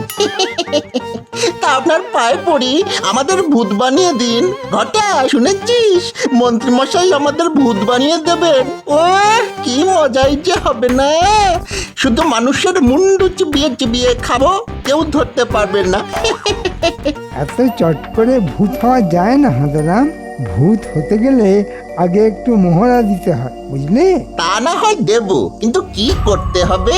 তা আপনার পায়ে পড়ি, আমাদের ভূত বানিয়ে দিন। ঘটা, শুনেছিস মন্ত্রী মশাই আমাদের ভূত বানিয়ে দেবেন? ও কি মজাই যে হবে না! শুধু মানুষের মুন্ডু চিবিয়ে চিবিয়ে খাবো, কেউ ধরতে পারবে না। এত চট করে ভূত হওয়া যায় না হাঁদারাম। ভূত হতে গেলে আগে একটু মোহরা দিতে হয়, বুঝলে? তা না হয় দেব, কিন্তু কি করতে হবে?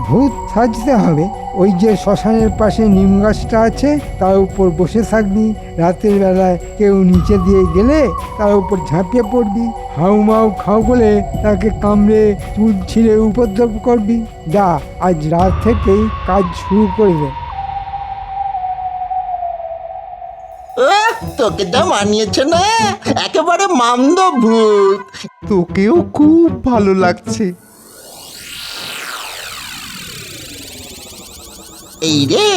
ভূত সাজতে হবে। ওই যে শ্মশানের পাশে নিম গাছটা আছে, তার উপর বসে থাকবি। রাতের বেলায় কেউ নিচে দিয়ে গেলে তার উপর ঝাঁপিয়ে পড়বি। হাউ মাউ খাও বলে তাকে কামড়ে চুল ছিঁড়ে উপদ্রব করবি। যা, আজ রাত থেকেই কাজ শুরু করবে। তোকে যা মানিয়েছে না, একেবারে মামদ ভূত। তোকেও খুব ভালো লাগছে। এই রে,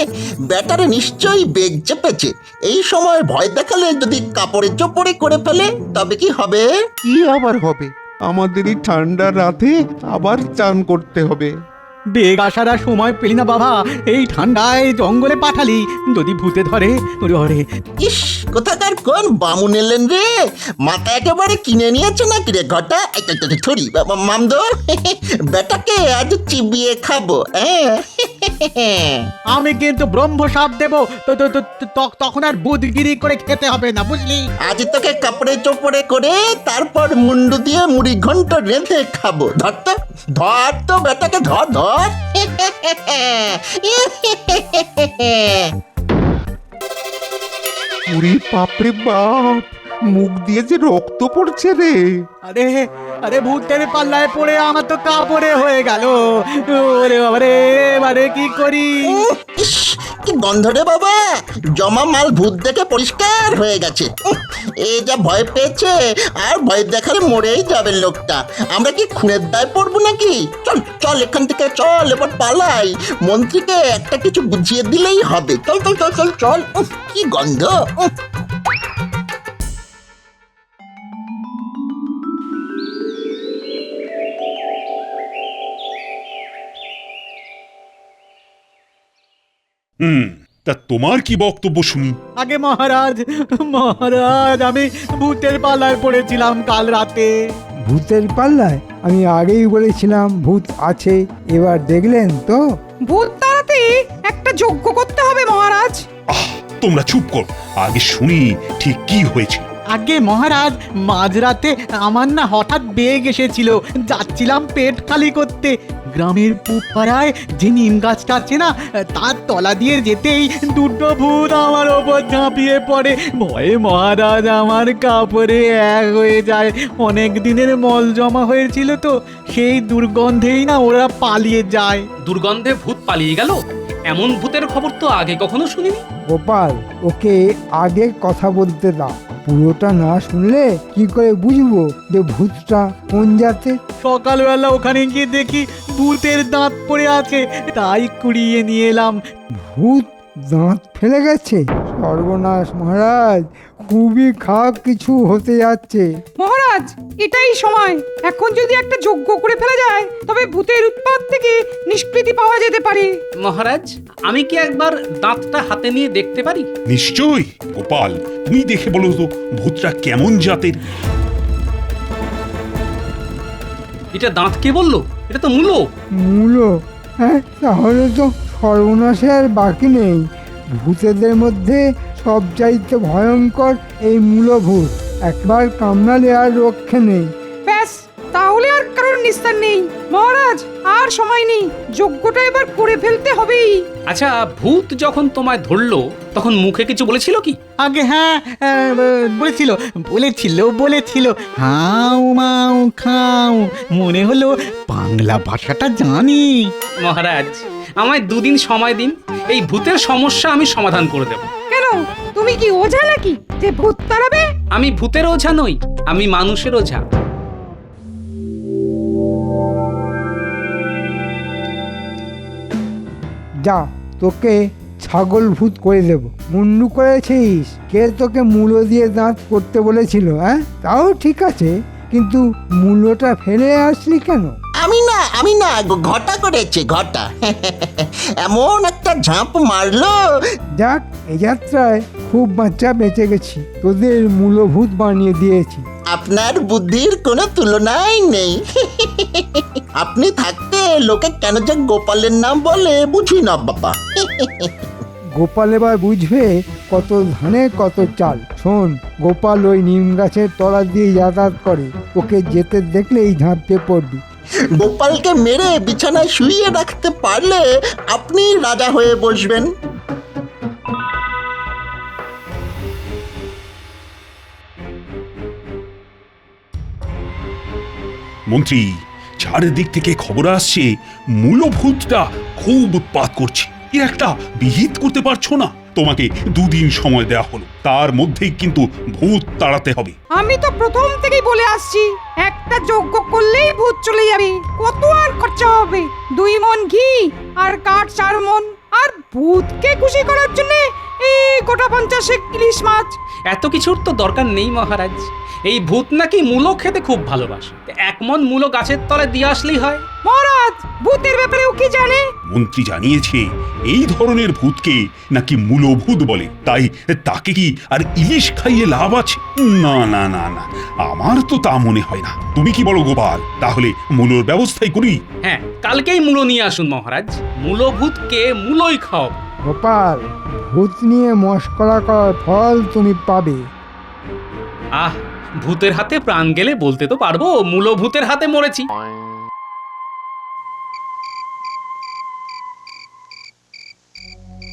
ব্যাটারে নিশ্চয়ই বেগ চেপেছে। এই সময় ভয় দেখালে যদি কাপড়ে চোপড়ে করে ফেলে, তবে কি হবে? কি আবার হবে? আমাদের এই ঠান্ডা রাতে আবার চান করতে হবে। বেগ আসার আর সময় পেলি না বাবা, এই ঠান্ডায় জঙ্গলে পাঠালি, যদি ভূতে ধরে ধরে। ইস, কোথাকার কোন বামুন এলেন রে? মাথা একেবারে কিনে নিয়েছে নাকি রে ঘটা? থরি মামদ, বেটাকে আজ চিবিয়ে খাবো। আমি কিন্তু ব্রহ্মসাপ দেব, তখন আর বুদগিরি করে খেতে হবে না, বুঝলি? আজ তোকে কাপড়ে চোপড়ে করে তারপর মুন্ডু দিয়ে মুড়ি ঘন্ট রেঁধে খাবো। ধর তো, ধর তো বেটাকে, ধর ধর। উরি বাপরে বাপ, মুখ দিয়ে যে রক্ত পড়ছে রে। আরে আরে ভূতের পাল্লায় পড়ে আমার তো কাপড়ে হয়ে গেল। ওরে বাবারে, এবারে কি করি? কি গন্ধ রে বাবা! জমা মাল ভূত দেখে পরিষ্কার হয়ে গেছে। এই যা ভয় পেয়েছে, আর ভয় দেখালে মরেই যাবে লোকটা। আমরা কি খুনের দায় পড়বো নাকি? চল চল এখান থেকে, চল এবার পালাই। মন্ত্রীকে একটা কিছু বুঝিয়ে দিলেই হবে। চল চল চল চল চল। কি গন্ধ! তা তোমার কি বক্তব্য শুনি? আগে মহারাজ, মহারাজ, আমি ভূতের পাল্লায় পড়েছিলাম কাল রাতে। ভূতের পাল্লায়? আমি আগেই বলেছিলাম ভূত আছে, এবার দেখলেন তো? ভূত তাড়াতে একটা যজ্ঞ করতে হবে মহারাজ। তোমরা চুপ কর, আগে শুনি ঠিক কি হয়েছে। আগে মহারাজ, মাঝরাতে আমার না হঠাৎ বেগ এসেছিল। যাচ্ছিলাম পেট খালি করতে। গ্রামের পূব পাড়ায় যে নিম গাছটা আছে না, তার তলা দিয়ে যেতেই দুটো ভূত আমার ওপর ঝাঁপিয়ে পড়ে। ভয়ে মহারাজ আমার কাপড়ে এক হয়ে যায়। অনেক দিনের মল জমা হয়েছিল তো, সেই দুর্গন্ধেই না ওরা পালিয়ে যায়। দুর্গন্ধে ভূত পালিয়ে গেল? এমন ভূতের খবর তো আগে কখনো শুনিনি। গোপাল, ওকে আগে কথা বলতে দাও। পুরোটা না শুনলে কি করে বুঝবো যে ভূতটা কোন জাতের? সকালবেলা ওখানে গিয়ে দেখি ভূতের দাঁত পড়ে আছে, তাই কুড়িয়ে নিয়ে এলাম। ভূত দাঁত ফেলে গেছে? সর্বনাশ মহারাজ, খুবই খারাপ কিছু হতে যাচ্ছে। মহারাজ, এটাই সময়। এখন যদি একটা যজ্ঞ করে ফেলা যায়, তবে ভূতের উৎপাত থেকে নিষ্কৃতি পাওয়া যেতে পারে। মহারাজ, আমি কি একবার দাঁতটা হাতে নিয়ে দেখতে পারি? নিশ্চয়ই। গোপাল, তুমি দেখে বলো তো ভূতটা কেমন জাতের। এটা দাঁত কে বললো? এটা তো মূলো। মূলো? হ্যাঁ, তাহলে তো সর্বনাশে আর বাকি নেই। ভূতেদের মধ্যে সবচাইতে ভয়ঙ্কর এই মূলভূত। একবার কামড়ালে আর রক্ষে নেই। ব্যাস, তাহলে আর কারোর নিস্তার নেই। মহারাজ, আর সময় নেই, যজ্ঞটা এবার করে ফেলতে হবেই। আচ্ছা, ভূত যখন তোমায় ধরলো তখন মুখে কিছু বলেছিল কি? আগে হ্যাঁ, বলেছিল হাউ মাউ খাও। মনে হলো বাংলা ভাষাটা জানি। মহারাজ, আমায় 2 দিন সময় দিন, এই ভূতের সমস্যা আমি সমাধান করে দেব। কেন, তুমি কি ওঝা নাকি যে ভূত তাড়াবে? আমি ভূতের ওঝা নই, আমি মানুষের ওঝা। যা, তোকে ছাগল ভূত করে দেব। মুন্ডু করেছিস? কে তোকে মূলো দিয়ে দাঁত করতে বলেছিল? হ্যাঁ, তাও ঠিক আছে, কিন্তু মূলোটা ফেলে আসলি কেন? আমি না ঘটা করেছে ঘটা। এমন একটা ঝাঁপ মারলো। যাক, এই যাত্রায় খুব বাচ্চা বেঁচে গেছি, তোদের মূলভূত বানিয়ে দিয়েছি। আপনার বুদ্ধির কোনো তুলনাই নেই। আপনি থাকতে লোকে কেন যে গোপালের নাম বলে বুঝি না বাবা। গোপাল এবার বুঝবে কত ধানে কত চাল। শোন, গোপাল ওই নিম গাছের তলা দিয়ে যাতায়াত করে, ওকে যেতে দেখলেই ঝাঁপতে পড়বি। গোপালকে মেরে বিছানায় শুইয়ে রাখতে পারলে আপনি রাজা হয়ে বসবেন। মন্ত্রী, চারিদিক থেকে খবর আসছে মূলভূতটা খুব উৎপাত করছে। এর একটা বিহিত করতে পারছো না? তোমাকে 2 দিন সময় দেওয়া হলো, তার মধ্যেই কিন্তু ভূত তাড়াতে হবে। আমি তো প্রথম থেকেই বলে আসছি, একটা যজ্ঞ করলেই ভূত চলে যাবে। কত আর খরচা হবে? 2 মণ ঘি আর কাঠ 4 মণ। আর ভূতকে খুশি করার জন্য এই গোটা 50 ইলিশ মাছ। এত কিছুর তো দরকার নেই মহারাজ। এই ভূত নাকি মূলো খেতে খুব ভালোবাসে, 1 মণ মূলো গাছের তলায় দিয়ে আসলেই হয়। মহারাজ, ভূতের ব্যাপারে ও কি জানে? মন্ত্রী জানিয়েছে এই ধরনের ভূতকে নাকি মূলভূত বলে, তাই তাকে কি আর ইলিশ খাইয়ে লাভ আছে? না না না না, আমার তো তা মনে হয় না। তুমি কি বলো গোপাল? তাহলে মূলোর ব্যবস্থাই করি। হ্যাঁ, কালকেই মূলো নিয়ে আসুন মহারাজ, মূলভূতকে মূলোই খাও। গোপাল, ভূত নিয়ে মশকরা করার ফল তুমি পাবে। আহ, ভূতের হাতে প্রাণ গেলে বলতে তো পারবো মূলভূতের হাতে মরেছি।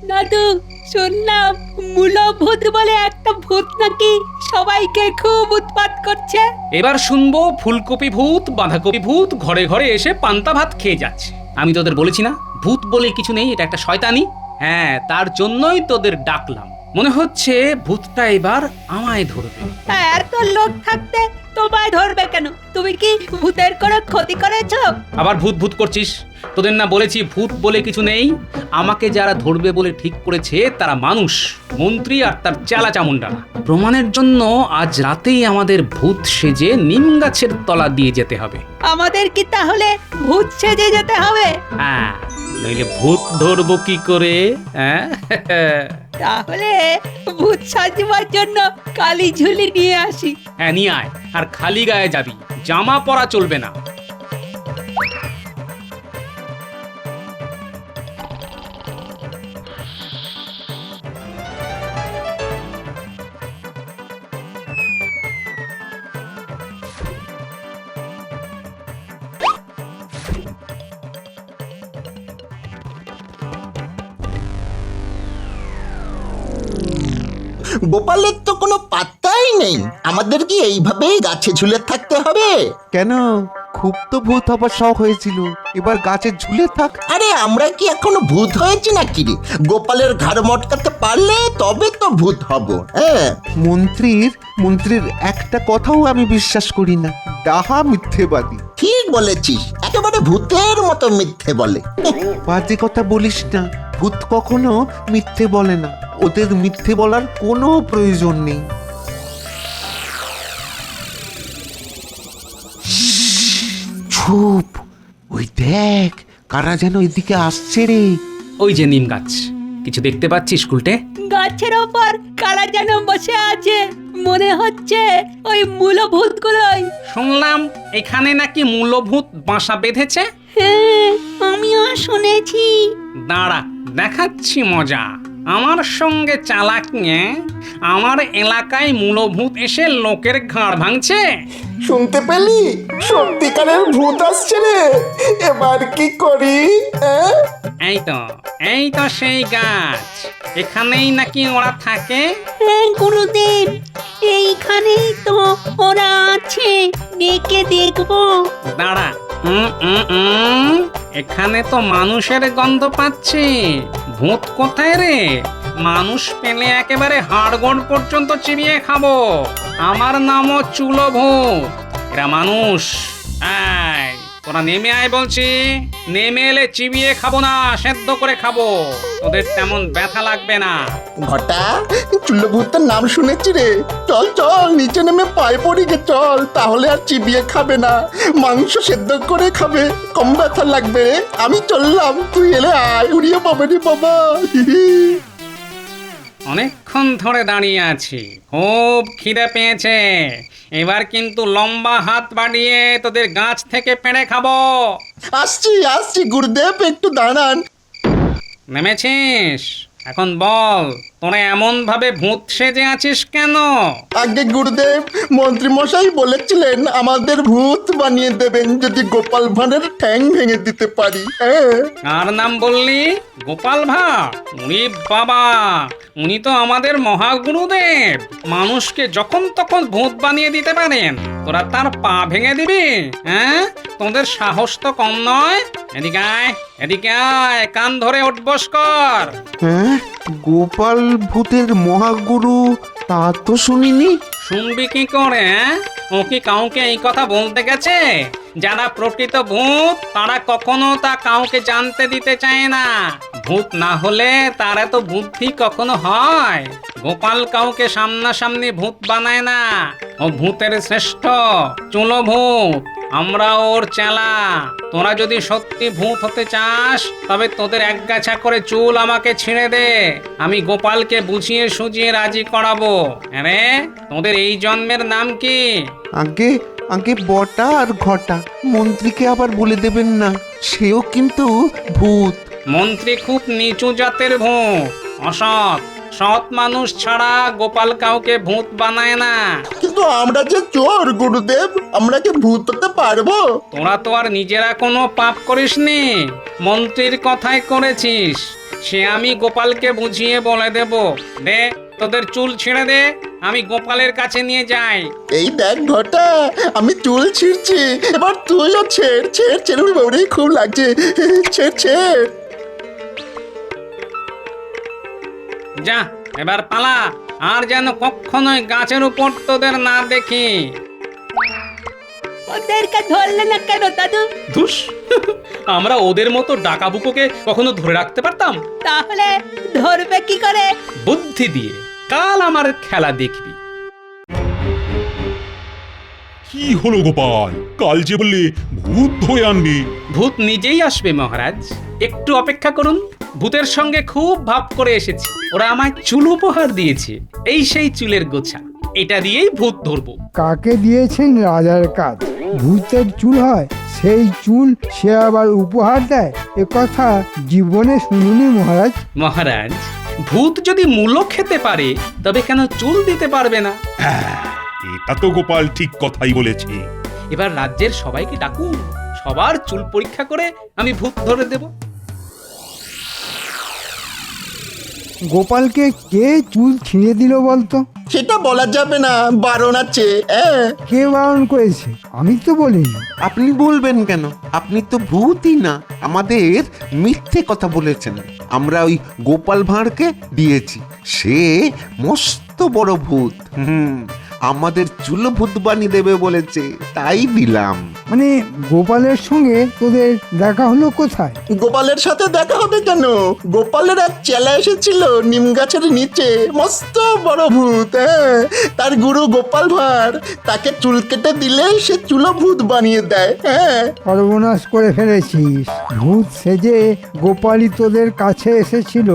দাদু, শুনলাম মূলভূত বলে একটা ভূত নাকি সবাইকে খুব উৎপাত করছে। এবার শুনবো ফুলকপি ভূত, বাঁধাকপি ভূত ঘরে ঘরে এসে পান্তা ভাত খেয়ে যাচ্ছে। আমি তোদের বলেছি না ভূত বলে কিছু নেই, এটা একটা শয়তানি। হ্যাঁ, তার জন্যই তোদের ডাকলাম। মনে হচ্ছে ভূতটা এবার আমায় ধরবে। এত লোক থাকতে তোমায় ধরবে কেন? তুমি কি ভূতের কোনো ক্ষতি করেছো? আবার ভূত ভূত করছিস? তোদের না বলেছি ভূত বলে কিছু নেই? আমাকে যারা ধরবে বলে ঠিক করেছে তারা মানুষ, মন্ত্রী আর তার চেলা চামুন্ডা। প্রমাণের জন্য আজ রাতেই আমাদের ভূত সেজে নিম গাছের তলা দিয়ে যেতে হবে। আমাদের কি তাহলে ভূত সেজে যেতে হবে? হ্যাঁ, নইলে ভূত ধরবো কি করে? হ্যাঁ, তাহলে ভূত সাজবার জন্য কালি ঝুলি নিয়ে আসি। হ্যাঁ, নিয়ে আয়। আর খালি গায়ে যাবি, জামা পরা চলবে না। গোপালের তো কোনো পাত্তাই নেই। আমাদের কি এইভাবেই গাছে ঝুলে থাকতে হবে? কেন, খুব তো ভূত হবার শখ হয়েছিল, এবার গাছে ঝুলে থাক। আরে আমরা কি এখনো ভূত হয়েছি নাকি রে? গোপালের ঘাড় মটকাতে পারলে তবে তো ভূত হব। হ্যাঁ, মন্ত্রীর একটা কথাও আমি বিশ্বাস করি না, ডাহা মিথ্যেবাদী। ঠিক বলেছিস, একেবারে ভূতের মতো মিথ্যে বলে। বাজে কথা বলিস না, ভূত কখনো মিথ্যে বলে না, ওদের মিথ্যে বলার কোনো প্রয়োজন নেই। চুপ, ওই দেখ কারা যেন এদিকে আসছে রে। ওই যে নিম গাছ, কিছু দেখতে পাচ্ছিস উল্টে? গাছের ওপর কারা যেন বসে আছে, মনে হচ্ছে ওই মূলভূতগুলোই। শুনলাম এখানে নাকি মূলভূত বাসা বেঁধেছে। হ্যাঁ, আমিও শুনেছি। দাঁড়া, দেখাচ্ছি মজা। আমার সঙ্গে চালাক নিয়ে আমার এলাকায় মূলভূত এসে লোকের ঘাড় ভাঙছে। শুনতে পেলি? সত্যিকারের ভূত আসছে রে। এবার কি করি? এই তো সেই গাছ। এখানেই নাকি ওরা থাকে? হ্যাঁ গুরুদেব, এইখানেই তো ওরা আছে, ডেকে দেখবো। দাঁড়া, এখানে তো মানুষের গন্ধ পাচ্ছি। ভূত কোথায় রে? মানুষ পেলে একেবারে হাড়গোড় পর্যন্ত চিবিয়ে খাবো। আমার নামও চুলোভূত। এরা মানুষ। এই, তোরা নেমে আয় বলছি। নেমে এলে চিবিয়ে খাবো না, সেদ্ধ করে খাবো। তোদের তেমন ব্যথা লাগবে না। ঘটা, চুল্লভূতের নাম শুনেছি রে। চল চল, নিচে নেমে পায়ে পড়ি গে, চল। তাহলে আর চিবিয়ে খাবে না, মাংস সেদ্ধ করে খাবে, কম ব্যথা লাগবে রে। আমি চললাম, তুই এলে আয়। উড়িয়ে পাবে রে বাবা। অনেকক্ষণ ধরে দাঁড়িয়ে আছি, খুব খিদে পেয়েছে। এবার কিন্তু লম্বা হাত বাড়িয়ে তোদের গাছ থেকে পেড়ে খাবো। আসছি আসছি গুরুদেব, একটু দাঁড়ান। নেমেছিস? এখন বল, তোরা এমন ভাবে ভূত সেজে আছিস কেন? আগে গুরুদেব, মন্ত্রী মশাই বলেছিলেন আমাদের ভূত বানিয়ে দেবেন যদি গোপাল ভাঁড়ের ঠ্যাং ভেঙে দিতে পারি। কার নাম বললি? গোপাল ভাঁড়? উনি বাবা, উনি তো আমাদের মহাগুরুদেব। মানুষকে যখন তখন ভূত বানিয়ে দিতে পারেন। তোরা তার পা ভেঙে দিবি? হ্যাঁ, তোদের সাহস তো কম নয়। এদিকে আয়, এদিকে আয়, কান ধরে উঠবস কর। হ্যাঁ, গোপাল ভূতের মহাগুরু তা তো শুনিনি। শুনবি কি করে? ও কি কাউকে এই কথা বলতে গেছে? যারা প্রকৃত ভূত তারা কখনো তা কাউকে জানতে দিতে চায় না। ভূত না হলে তার এত বুদ্ধি কখনো হয়? গোপাল কাউকে সামনাসামনি ভূত বানায় না। ও ভূতের শ্রেষ্ঠ, চুলো ভূত। আমরা ওর চেলা। তোরা যদি সত্যি ভূত হতে চাস তবে তোদের একগাছা করে চুল আমাকে ছিঁড়ে দে। আমি গোপালকে বুঝিয়ে সুজিয়ে রাজি করাবো। আরে, তোদের এই জন্মের নাম কি? আগে আগে বটা আর ঘটা, মন্ত্রীকে আবার বলে দেবেন না, সেও কিন্তু ভূত। মন্ত্রী খুব নিচু জাতের ভূত, অসৎ। সৎ মানুষ ছাড়া গোপাল কাউকে ভূত বানায় না। কিন্তু আমরা যে চোর গুরুদেব, আমরা কি ভূত হতে পারবো? তোরা তো আর নিজেরা কোনো পাপ করিসনি, মন্ত্রীর কথাই করেছিস। সে আমি গোপালকে বুঝিয়ে বলে দেব। দে, তোদের চুল ছিঁড়ে দে, আমি গোপালের কাছে নিয়ে যাই। এই দেখ ঘটা, আমি চুল ছিঁড়ছি, এবার তুইও ছেড় ছেড় ছেড়ে। বাবরে, খুব লাগছে, ছেড় ছেড়। যা, এবার পালা, আর যেন কখনোই গাছের উপর তোদের না দেখি। ওদেরকে ধরলে না কেন দাদু? ধুস, আমরা ওদের মতো ডাকাবুকোকে কখনো ধরে রাখতে পারতাম? তাহলে ধরবে কি করে? বুদ্ধি দিয়ে। কাল আমার খেলা দেখবি। কি হলো গোপাল? কাল যে বললে ভূত ধরে আনবি। ভূত নিজেই আসবে মহারাজ, একটু অপেক্ষা করুন। ভূতের সঙ্গে খুব ভাব করে এসেছি। ওরা আমায় চুল উপহার দিয়েছে। এই সেই চুলের গোছা, এটা দিয়েই ভূত ধরবো। কাকে দিয়েছেন রাজার কাজ? ভূতের চুল হয়, সেই চুল সে আবার উপহার দেয়? এ কথা জীবনে শুনিনি মহারাজ। মহারাজ, ভূত যদি মূলো খেতে পারে তবে কেন চুল দিতে পারবে না? এটা তো গোপাল ঠিক কথাই বলেছে। এবার রাজ্যের সবাইকে ডাকুন, সবার চুল পরীক্ষা করে আমি ভূত ধরে দেব। গোপালকে কে চুল ছিঁড়ে দিল বলতো? সেটা বলা যাবে না, বারণ আছে। কে বারণ করেছে? আমি তো বলিনি। আপনি বলবেন কেন? আপনি তো ভূতই না, আমাদের মিথ্যে কথা বলেছেন। আমরা ওই গোপাল ভাঁড়কে দিয়েছি, সে মস্ত বড় ভূত। আমাদের চুল ভূত বানিয়ে দেবে বলেছে, তাই দিলাম। মানে গোপালের সঙ্গে তোদের দেখা হলো কোথায়? গোপালের সাথে দেখা হবে কেন? গোপালের এক চেলা এসেছিল নিম গাছের নিচে, মস্ত বড় ভূত। তার গুরু গোপাল ভাঁড়, তাকে চুল কেটে দিলে সে চুলো ভূত বানিয়ে দেয়। সর্বনাশ করে ফেলেছিস। ভূত সেজে গোপালই তোদের কাছে এসেছিল,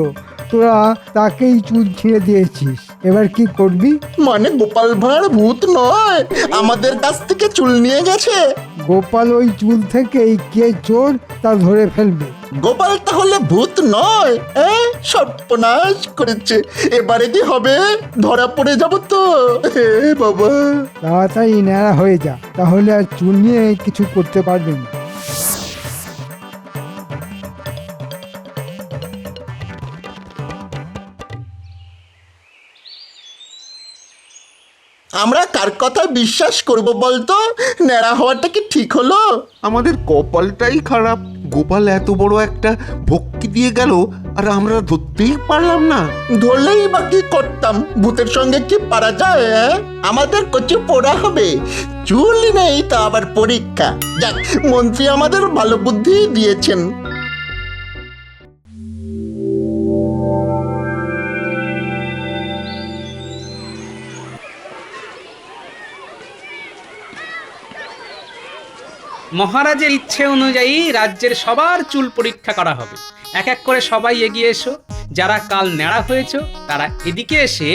তোরা তাকেই চুল ছিঁড়ে দিয়েছিস। এবার কি করবি? মানে গোপাল ভাঁড় ভূত নয়, আমাদের কাছ থেকে চুল নিয়ে গেছে। গোপাল ওই চুল থেকেই কে চোর তা ধরে ফেলবে। গোপাল তাহলে ভূত নয়? সর্বনাশ করেছে। এবারে কি হবে? ধরা পড়ে যাব তো। হে বাবা, তাড়াতাড়ি ন্যাড়া হয়ে যা, তাহলে আর চুল নিয়ে কিছু করতে পারবি না। আমরা কার কথা বিশ্বাস করব বলতো? ন্যাড়া হওয়াটা কি ঠিক হলো? আমাদের কপালটাই খারাপ। গোপাল এত বড় একটা ভক্তি দিয়ে গেল, আর আমরা ধরতেই পারলাম না। ধরলেই বা কি করতাম? ভূতের সঙ্গে কি পারা যায়? আমাদের কচু পোড়া হবে, চুলই নেই তা আবার পরীক্ষা। যাক, মন্ত্রী আমাদের ভালো বুদ্ধি দিয়েছেন। মহারাজের ইচ্ছে অনুযায়ী রাজ্যের সবার চুল পরীক্ষা করা হবে। এক এক করে সবাই এগিয়ে এসো। যারা কাল ন্যাড়া হয়েছো তারা এদিকে এসে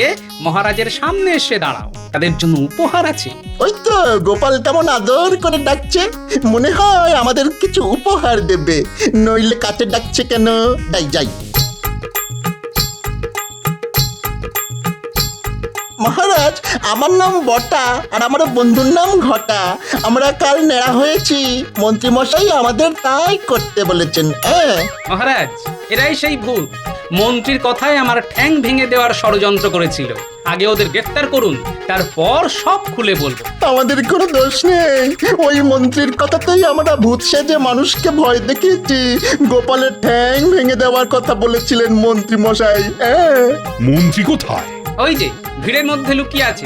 মহারাজের সামনে এসে দাঁড়াও, তাদের জন্য উপহার আছে। ওই তো গোপাল কেমন আদর করে ডাকছে, মনে হয় আমাদের কিছু উপহার দেবে, নইলে কাছে ডাকছে কেন? যাই যাই। মহারাজ, আমার নাম বটা আর আমার বন্ধুর নাম ঘটা। আমরা কাল নেড়া হয়েছি, মন্ত্রী মশাই আমাদের তাই করতে বলেছেন। মহারাজ, এরাই সেই ভূত মন্ত্রীর কথায় আমার ঠ্যাং ভেঙে দেওয়ার ষড়যন্ত্র করেছিল। আগে ওদের গ্রেফতার করুন, তারপর সব খুলে বলবো। আমাদের কোনো দোষ নেই, ওই মন্ত্রীর কথাতেই আমরা ভূত সেজে মানুষকে ভয় দেখিয়েছি। গোপালের ঠ্যাং ভেঙে দেওয়ার কথা বলেছিলেন মন্ত্রী মশাই। মন্ত্রী কোথায়? ওই যে ভিড়ের মধ্যে লুকিয়ে আছে।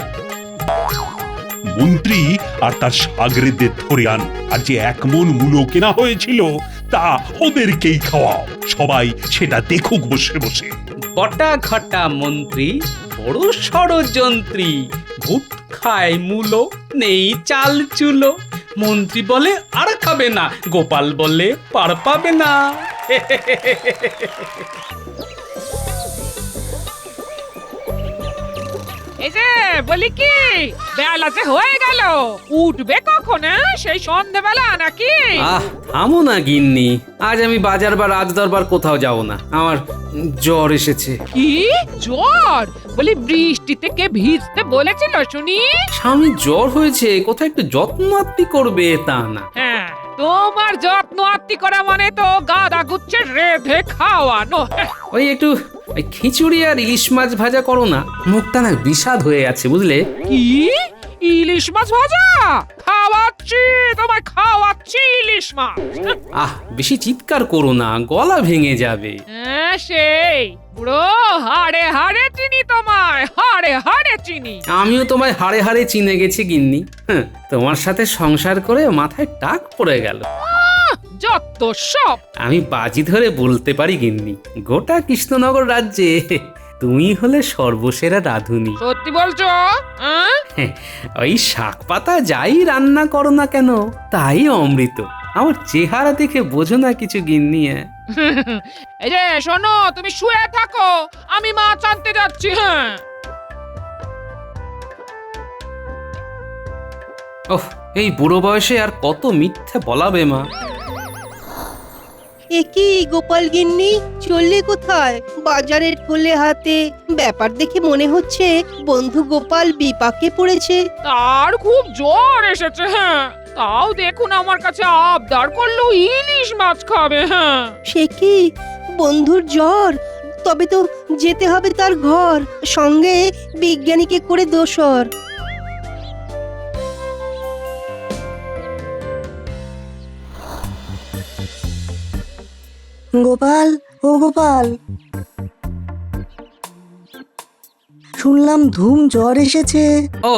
মন্ত্রী আর তার সাগরেদের ধরে আন, আর যে 1 মণ মূলো কেনা হয়েছিল তা ওদেরকেই খাওয়াও। সবাই সেটা দেখুক বসে বসে। বটা ঘটা মন্ত্রী বড় ষড়যন্ত্রী, ভূত খায় মূলো, নেই চাল চুলো। মন্ত্রী বলে আর খাবে না, গোপাল বলে পার পাবে না। এই যে বলি কি, বেলা যে হয়ে গেল, উঠবে কখন? সেই সন্ধেবেলা নাকি? থামো না গিন্নি, আজ আমি বাজার বা রাজদরবার কোথাও যাব না। আমার জ্বর এসেছে। কি জ্বর? বলি বৃষ্টিতে কে ভিজতে বলেছিল শুনি? স্বামী জ্বর হয়েছে, কোথায় একটু যত্ন আত্তি করবে তা না। হ্যাঁ, তোমার যত্ন আত্তি করা মানে তো গাদা গুচ্ছে রেঁধে খাওয়ানো। ওই একটু খিচুড়ি আর ইলিশ মাছ ভাজা করো না, মুখটা না বিষাদ হয়ে আছে বুঝলে। কি ইলিশ মাছ ভাজা? খাওয়াচ্ছি তোমায়, খাওয়াচ্ছি ইলিশ মাছ। বেশি চিৎকার করো না, গলা ভেঙে যাবে। হ্যাঁ, সেই পুরো হাড়ে হাড়ে চিনি তোমায়, হাড়ে হাড়ে চিনি। আমিও তোমায় হাড়ে হাড়ে চিনে গেছি গিন্নি। তোমার সাথে সংসার করে মাথায় টাক পড়ে গেল। যত সব। আমি বাজি ধরে বলতে পারি গিন্নি, গোটা কৃষ্ণনগর রাজ্যে তুমি হলে সর্বসেরা রাঁধুনি। সত্যি বলছো? ওই শাক পাতা যাই রান্না করো না কেন তাই অমৃত। আমার চেহারা দেখে বোঝো না কিছু গিন্নি? এই যে শোনো, তুমি শুয়ে থাকো, আমি মাছ আনতে যাচ্ছি। হ্যাঁ। ওহ, এই বুড়ো বয়সে আর কত মিথ্যে বলাবে মা। একই গোপাল গিন্নি, চললে কোথায়? বাজারের ঠোলে হাতে, ব্যাপার দেখে মনে হচ্ছে বন্ধু গোপাল বিপাকে পড়েছে। তার খুব জ্বর এসেছে। হ্যাঁ, তাও দেখুন আমার কাছে আবদার করলো ইলিশ মাছ খাবে। হ্যাঁ, সে কি বন্ধুর জ্বর? তবে তো যেতে হবে তার ঘর, সঙ্গে বিজ্ঞানীকে করে দোসর। গোপাল, ও গোপাল, শুনলাম ধুম জ্বর এসেছে। ও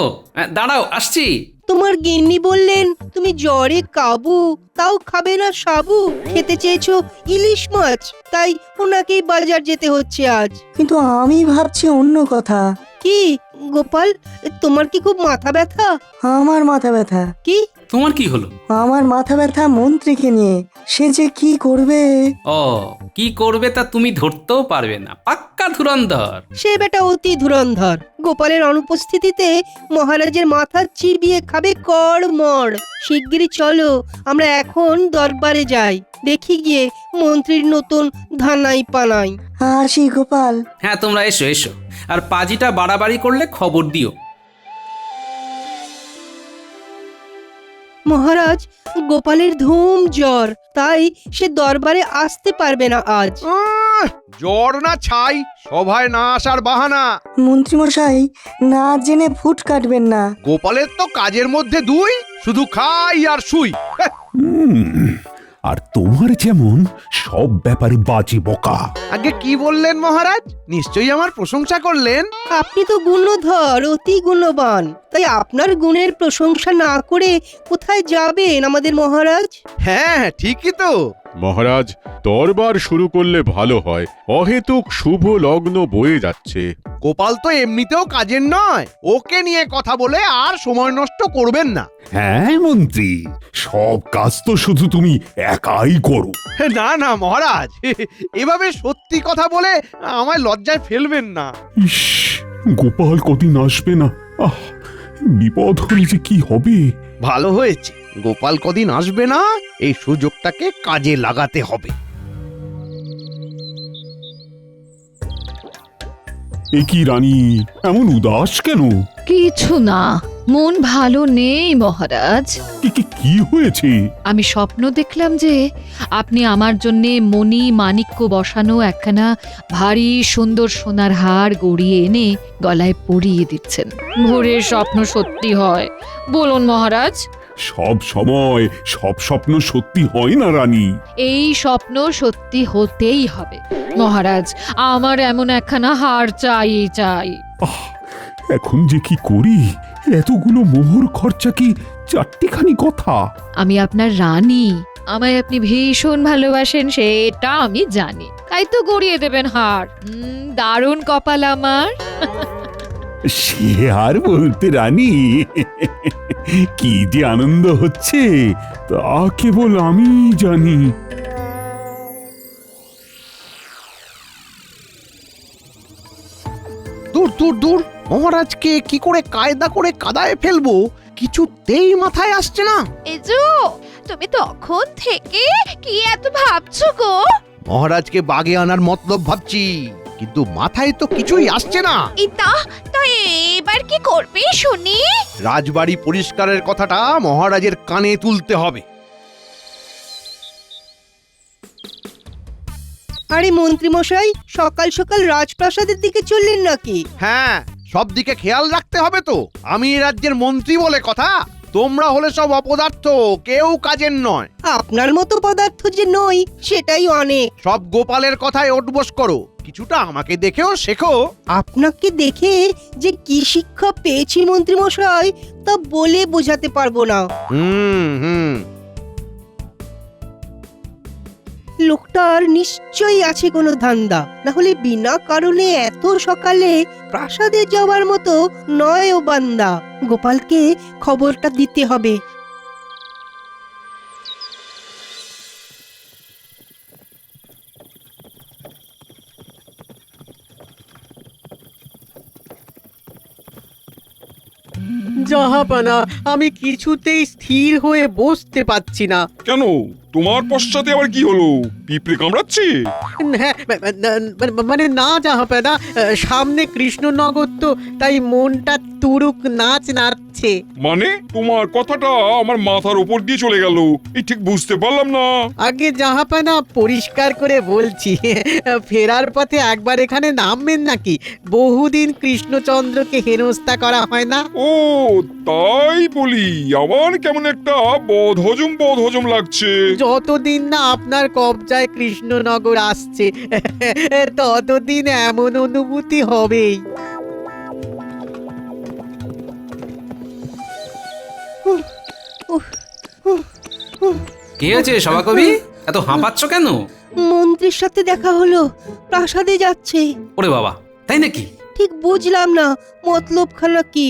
দাঁড়াও, আসছি। তোমার গিন্নি বললেন তুমি জ্বরে কাবু, তাও খাবে না সাবু। খেতে চেয়েছো ইলিশ মাছ, তাই ওনাকেই বাজার যেতে হচ্ছে আজ। কিন্তু আমি ভাবছি অন্য কথা। কি গোপাল, তোমার কি খুব মাথা ব্যথা? আমার মাথা ব্যথা? কি তোমার কি হলো? আমার মাথা ব্যথা মন্ত্রীকে নিয়ে। সে যে কি করবে। ও, কি করবে তা তুমি ধরতেও পারবে না, পাক্কা ধুরন্ধর। সে বেটা অতি ধুরন্ধর। গোপালের অনুপস্থিতিতে মহারাজের মাথা চিবিয়ে খাবে কড়মড়। শিগগিরই চলো, আমরা এখন দরবারে যাই, দেখি গিয়ে মন্ত্রীর নতুন ধানাই পানাই। আসি গোপাল। হ্যাঁ, তোমরা এসো এসো, আর পাজিটা বাড়াবাড়ি করলে খবর দিও। মহারাজ, গোপালের ধুম জ্বর, তাই সে দরবারে আসতে পারবে না আজ। জ্বর না ছাই, সভায় না আসার বাহানা। মন্ত্রী মশাই, না জেনে ফুট কাটবেন না। গোপালের তো কাজের মধ্যে দুই, শুধু খাই আর শুই। আর তোমার যেমন সব ব্যাপারে বাজে বকা। আগে কি বললেন মহারাজ? নিশ্চয়ই আমার প্রশংসা করলেন। আপনি তো গুণধর, অতি গুণবান, তাই আপনার গুণের প্রশংসা না করে কোথায় যাবেন আমাদের মহারাজ? হ্যাঁ, ঠিকই তো। মহারাজ, দরবার শুরু করলে ভালো হয়। অহেতুক শুভ লগ্ন বয়ে যাচ্ছে। গোপাল তো এমনিতেও কাজের নয়, ওকে নিয়ে কথা বলে আর সময় নষ্ট করবেন না। হ্যাঁ মন্ত্রী, সব কাজ তো শুধু তুমি একাই করো। না না মহারাজ, এভাবে সত্যি কথা বলে আমায় লজ্জায় ফেলবেন না। ইস, গোপাল কদিন আসবে না। আহ, বিপদ হলে যে কি হবে। ভালো হয়েছে, গোপাল কদিন আসবে না, এই সুযোগটাকে কাজে লাগাতে হবে। এ কি রানী, এমন উদাস কেন? কিছু না, মন ভালো নেই মহারাজ। কি হয়েছে? আমি স্বপ্ন দেখলাম যে আপনি আমার জন্যে মণি মাণিক্য বসানো একখানা ভারী সুন্দর সোনার হার গড়িয়ে এনে গলায় পরিয়ে দিচ্ছেন। ভোরের স্বপ্ন সত্যি হয়, বলুন মহারাজ? সব সময় সব স্বপ্ন সত্যি হয় না রানী। এই স্বপ্ন সত্যি হতেই হবে মহারাজ। আমার এমন একখানা হার চাই চাই। এখন যে কি করি? এতগুলো মোহর খরচা কি চারটিখানি কথা? আমি আপনার রানী, আমায় আপনি ভীষণ ভালোবাসেন সেটা আমি জানি, তাই তো গড়িয়ে দেবেন হার। দারুণ কপাল আমার। সে আর বলতে রানী, কি যে আনন্দ হচ্ছে তা কেবল আমি জানি। দূর দূর দূর, মহারাজকে কি করে কায়দা করে কাদায় ফেলবো কিছুতেই মাথায় আসছে না। এজো, তুমি তখন থেকে কি এত ভাবছো গো? মহারাজকে বাগে আনার মতলব ভাবছি, কিন্তু মাথায় তো কিছুই আসছে না। ইতা তো এবার কি করবে শুনি? রাজবাড়ি পরিষ্কারের কথাটা মহারাজের কানে তুলতে হবে। আরে মন্ত্রী মশাই, সকাল সকাল রাজপ্রাসাদের দিকে চললেন নাকি? হ্যাঁ, সব দিকে খেয়াল রাখতে হবে তো। আমি এই রাজ্যের মন্ত্রী বলে কথা, তোমরা হলে সব অপদার্থ, কেউ কাজের নয়। আপনার মতো পদার্থ যে নই সেটাই অনেক। সব গোপালের কথায় ওঠবোস করো, কিছুটা আমাকে দেখেও শেখো। আপনাকে দেখে যে কি শিক্ষা পেয়েছি মন্ত্রী মশাই তা বলে বোঝাতে পারবো না। হুম। লোকটার নিশ্চয়ই আছে কোনো ধান্দা, না হলে বিনা কারণে এত সকালে প্রাসাদে যাওয়ার মতো নয় ও বান্দা। গোপালকে খবরটা দিতে হবে। জাহাপানা, আমি কিছুতেই স্থির হয়ে বসতে পারছি না। কেন, তোমার পশ্চাতে আবার কি হলো? পিঁপড়ে কামড়াচ্ছে? হ্যাঁ, মানে না জাহাপানা, সামনে কৃষ্ণনগর তো, তাই মনটা তুরুক নাচ নাচছে। মানে তোমার কথাটা আমার মাথার উপর দিয়ে চলে গেল, এই ঠিক বুঝতে পারলাম না। আগে জাহাপানা, পরিষ্কার করে বলছি, ফেরার পথে একবার এখানে নামবেন নাকি? বহুদিন কৃষ্ণচন্দ্রকে হেনস্থা করা হয় না। ও তাই বলি, আমার কেমন একটা বদহজম লাগছে। যতদিন না আপনার কবজায় কৃষ্ণনগর আসছে ততদিন এমন অনুভূতি হবেই। কি হয়েছে সভাকবি, এত হাঁপাচ্ছ কেন? মন্ত্রীর সাথে দেখা হলো, প্রাসাদে যাচ্ছে। ওরে বাবা, তাই নাকি? ঠিক বুঝলাম না মতলবখানা কি।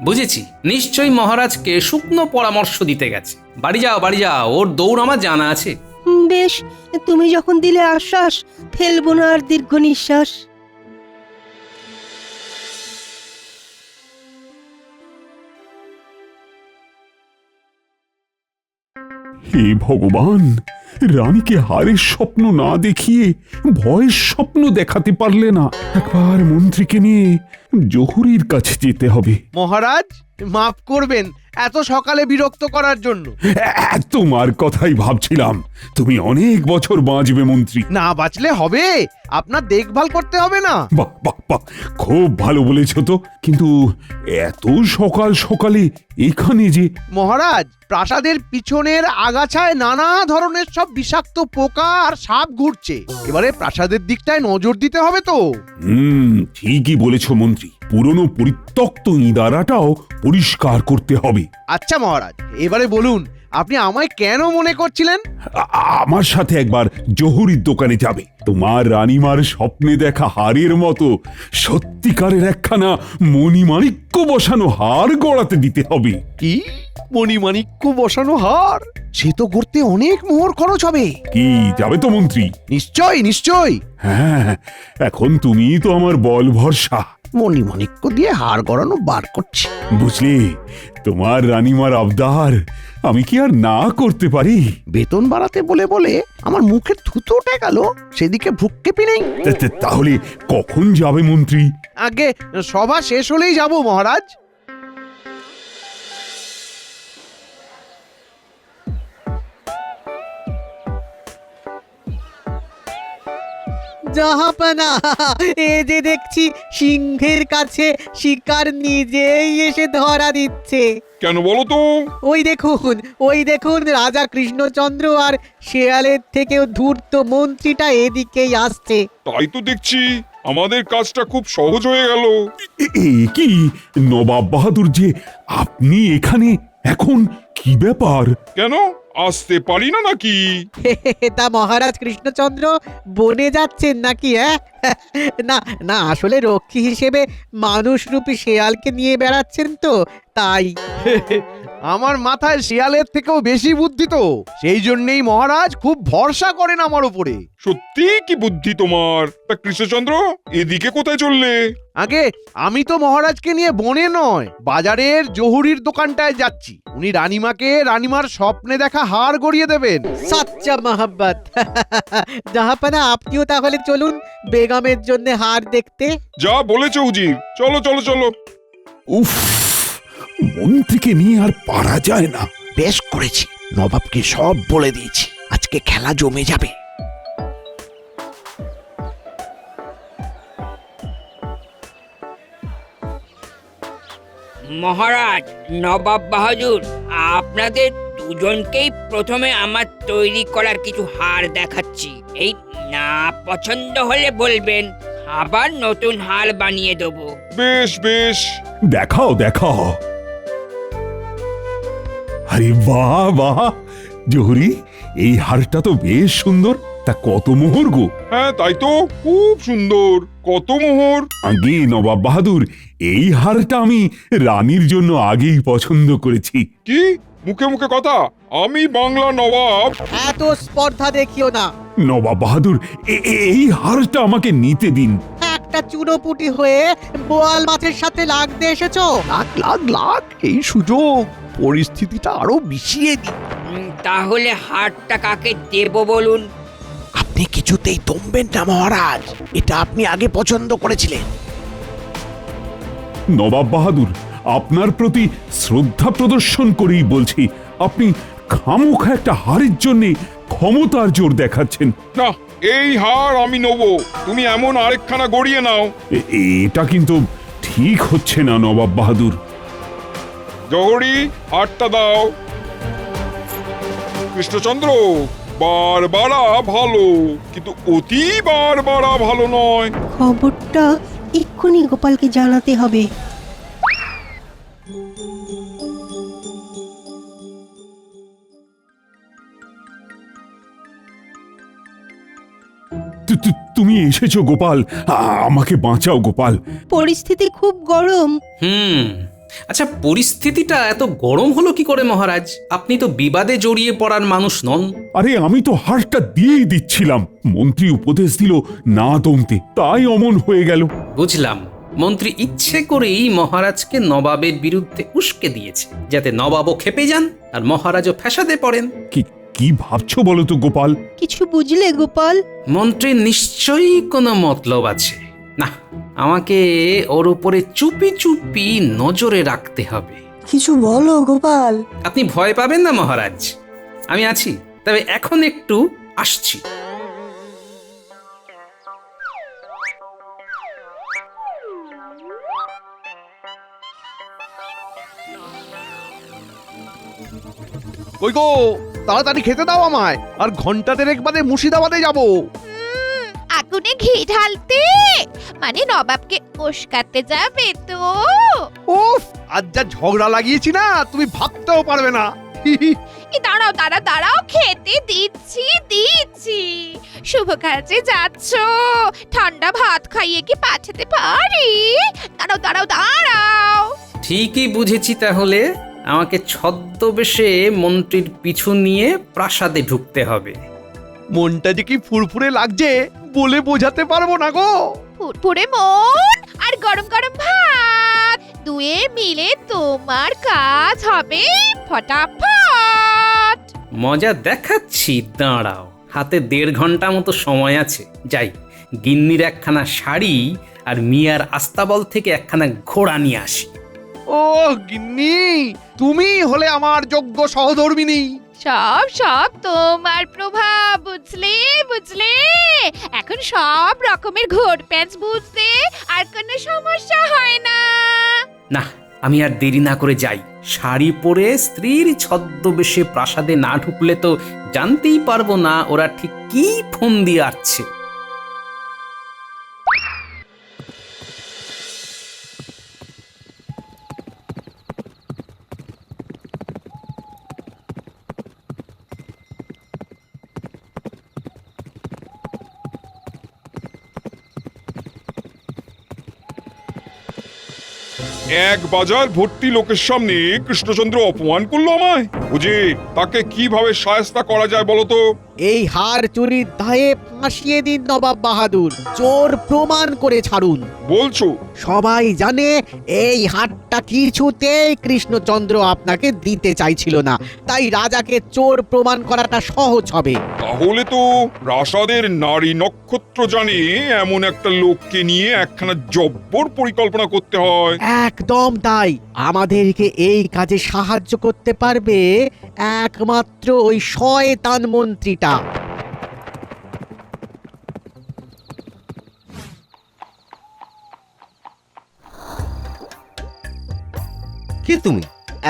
বুঝেছি, নিশ্চয়ই মহারাজকে শুকনো পরামর্শ দিতে গেছে। বাড়ি যাও, ওর দৌড় আমার জানা আছে। বেশ, তুমি যখন দিলে আশ্বাস, ফেলবো না আর দীর্ঘ নিঃশ্বাস। হে ভগবান, রানীকে হারের স্বপ্ন না দেখিয়ে ভয়ের স্বপ্ন দেখাতে পারলে না। একবার মন্ত্রীকে নিয়ে জহুরির কাছে যেতে হবে। মহারাজ মাফ করবেন এত সকালে বিরক্ত করার জন্য। তোমার কথাই ভাবছিলাম, তুমি অনেক বছর বাঁচবে মন্ত্রী। না বাঁচলে হবে, আপনার দেখভাল করতে হবে না। বাহ বাহ বাহ, খুব ভালো বলেছো তো। কিন্তু এত সকাল সকালে এখানে যে? মহারাজ, প্রাসাদের পিছনের আগাছায় নানা ধরনের সব বিষাক্ত পোকা আর সাপ ঘুরছে। এবারে প্রাসাদের দিকটায় নজর দিতে হবে তো। ঠিকই বলেছো মন্ত্রী, পুরনো পরিত্যক্ত ইঁদারাটাও পরিষ্কার করতে হবে। আচ্ছা মহারাজ, এবারে বলুন আপনি আমায় কেন মনে করছিলেন? আমার সাথে একবার জহুরির দোকানে যাবে। তোমার রানীমার স্বপ্নে দেখা হারের মতো সত্যিকারের একখানা মণিমাণিক্য বসানো হার গড়াতে দিতে হবে। কি মণিমাণিক্য বসানো হার? সে তো করতে অনেক মোহর খরচ হবে। কি যাবে তো মন্ত্রী? নিশ্চয় নিশ্চয়। হ্যাঁ, এখন তুমি তো আমার বল ভরসা। মণিমাণিক্য দিয়ে হার গড়ানো বার করছি। বুঝলি, তোমার রানীমার আবদার আমি কি আর না করতে পারি? বেতন বাড়াতে বলে বলে আমার মুখে থুতো উঠে গেল, সেদিকে ভ্রুক্ষেপই নেই। তাহলে কখন যাবে মন্ত্রী? আগে সভা শেষ হলেই যাব মহারাজ। জাহাপনা, এ যে দেখছি সিংহের কাছে শিকার নিজেই এসে ধরা দিচ্ছে। কেন বলো তো? ওই দেখুন রাজা কৃষ্ণচন্দ্র আর শেয়ালের থেকেও ধূর্ত মন্ত্রীটা এদিকেই আসছে। তাই তো দেখছি, আমাদের কাজটা খুব সহজ হয়ে গেল। কি নবাব বাহাদুর যে আপনি এখানে এখন, কি ব্যাপার? কেন আসতে পারি না নাকি? তা মহারাজ কৃষ্ণচন্দ্র বনে যাচ্ছেন নাকি? না না, আসলে রক্ষী হিসেবে মানুষরূপী শেয়ালকে নিয়ে বেড়াচ্ছেন তো, তাই। আমার মাথায় শিয়ালের থেকেও বেশি বুদ্ধি তো, সেই জন্যই মহারাজ খুব ভরসা করেন আমার উপরে। সত্যি কি বুদ্ধি তোমার? তা কৃষ্ণচন্দ্র এদিকে কোথায় চললে? আগে আমি তো মহারাজকে নিয়ে বনে নয়, বাজারের জহুরির দোকানটায় যাচ্ছি। উনি রানীমাকে রানীমার স্বপ্নে দেখা হার গড়িয়ে দেবেন। সাচ্চা মহাব্বত। জাহাপানা, আপনিও তাহলে চলুন বেগমের জন্য হার দেখতে। যা বলেছো উজির, চলো চলো চলো। উফ, মন্ত্রীকে নিয়ে আর পারা যায় না। বেশ করেছি, নবাবকে সব বলে দিয়েছি, আজকে খেলা জমে যাবে। মহারাজ, নবাব বাহাদুর, আপনাদের দুজনকেই প্রথমে আমার তৈরি করা কিছু হার দেখাচ্ছি। এই না পছন্দ হলে বলবেন, আবার নতুন হার বানিয়ে দেবো। বেশ বেশ, দেখাও দেখাও। আরে বাহ বাহ, জহুরি, এই হারটা তো বেশ সুন্দর। তা কত মোহর গো? হ্যাঁ তাই তো, খুব সুন্দর। কত মোহর? আগে নবাব বাহাদুর, এই হারটা আমি রানীর জন্য আগেই পছন্দ করেছি। কি মুখে মুখে কথা? আমি বাংলা নবাব। এত স্পর্ধা দেখিও না নবাব বাহাদুর, এই হারটা আমাকে নিতে দিন। একটা চুনোপুটি হয়ে বোয়াল মাছের সাথে লাগতে এসেছো। লাগ লাগ লাগ, এই সুযোগ পরিস্থিতিটা আরো বিষিয়ে দিই। তাহলে হারটা কাকে দেব বলুন? আপনি কিছুতেই দমবেন না মহারাজ, এটা আপনি আগে পছন্দ করেছিলেন। নবাব বাহাদুর, আপনার প্রতি শ্রদ্ধা প্রদর্শন করেই বলছি, আপনি খামোখা একটা হারের জন্য ক্ষমতার জোর দেখাচ্ছেন। না, এই হার আমি নেব, তুমি এমন আরেকখানা গড়িয়ে নাও। এটা কিন্তু ঠিক হচ্ছে না নবাব বাহাদুর। জহুরি, হারটা দাও। কৃষ্ণচন্দ্র, বারবারা ভালো, কিন্তু অতি বারবারা ভালো নয়। খবরটা এক্ষুনি গোপালকে জানাতে হবে। তুমি এসেছো গোপাল, আমাকে বাঁচাও গোপাল। পরিস্থিতি খুব গরম। আচ্ছা, পরিস্থিতিটা এত গরম হলো কি করে মহারাজ? আপনি তো বিবাদে জড়িয়ে পড়ার মানুষ নন। আরে আমি তো হারটা দিয়েই দিচ্ছিলাম, মন্ত্রী উপদেশ দিল না দমতে, তাই অমন হয়ে গেল। বুঝলাম, মন্ত্রী ইচ্ছে করেই মহারাজকে নবাবের বিরুদ্ধে উস্কে দিয়েছে, যাতে নবাবও খেপে যান আর মহারাজও ফ্যাসাদে পড়েন। কি ভাবছো বলো তো গোপাল? কিছু বুঝলে গোপাল? মন্ত্রীর নিশ্চয়ই কোনো মতলব আছে। না, আমাকে ওর উপরে চুপি চুপি নজরে রাখতে হবে। কিছু বলো গোপাল। আপনি ভয় পাবেন না মহারাজ, আমি আছি। তবে এখন একটু আসছি। কই গো, তাড়াতাড়ি খেতে দাও আমায়, আর ঘন্টা দেড়েক বাদে মুর্শিদাবাদে যাব। আগুনে ঘি ঢালতে মানে নবাবকে উস্কাতে যাবে তো? উফ, আজ যা ঝগড়া লাগিয়েছি না, তুমি ভাবতেও পারবে না। দাঁড়াও দাঁড়াও দাঁড়াও, খেতে দিচ্ছি। শুভ কাজে যাচ্ছ, ঠান্ডা ভাত খাইয়ে কি পাঠাতে পারি? দাঁড়াও দাঁড়াও দাঁড়াও। ঠিকই বুঝেছি, তাহলে আমাকে ছদ্মবেশে মন্ত্রীর পিছু নিয়ে প্রাসাদে ঢুকতে হবে। মনটা যে কি ফুরফুরে লাগছে বলে বোঝাতে পারবো না গো। ফুরফুরে মন আর গরম গরম ভাত, দুয়ে মিলে তোমার কাজ হবে ফটাফট। মজা দেখাচ্ছি, দাঁড়াও। হাতে 1.5 ঘন্টা মতো সময় আছে। যাই, গিন্নির একখানা শাড়ি আর মিয়ার আস্তাবল থেকে একখানা ঘোড়া নিয়ে আসি। ও গিন্নি, তুমি হলে আমার যোগ্য সহধর্মিনী। সব তোমার প্রভাব, বুঝলে। এখন সব রকমের ঘোর প্যাঁচ বুঝতে আর কোনো সমস্যা হয় না। না, আমি আর দেরি না করে যাই। শাড়ি পরে স্ত্রীর ছদ্মবেশে প্রাসাদে না ঢুকলে তো জানতেই পারবো না ওরা ঠিক কি ফোন দিয়ে আসছে। এক বাজার ভর্তি লোকের সামনে কৃষ্ণচন্দ্র অপমান করলো আমায়। বুঝে তাকে কিভাবে শায়েস্তা করা যায় বলো তো? এই হার চুরির দায়ে ফাঁসিয়ে দিন নবাব বাহাদুর, চোর প্রমাণ করে ছাড়ুন। বলছো? সবাই জানে এই হারটা কিছুতেই কৃষ্ণচন্দ্র আপনাকে দিতে চাইছিল না, তাই রাজাকে চোর প্রমাণ করাটা সহজ হবে। তাহলে তো প্রাসাদের নারী নক্ষত্র জানে এমন একটা লোককে নিয়ে একখানা জব্বর পরিকল্পনা করতে হয়। একদম তাই। আমাদেরকে এই কাজে সাহায্য করতে পারবে একমাত্র ওই শয়তান মন্ত্রীটা। কি তুমি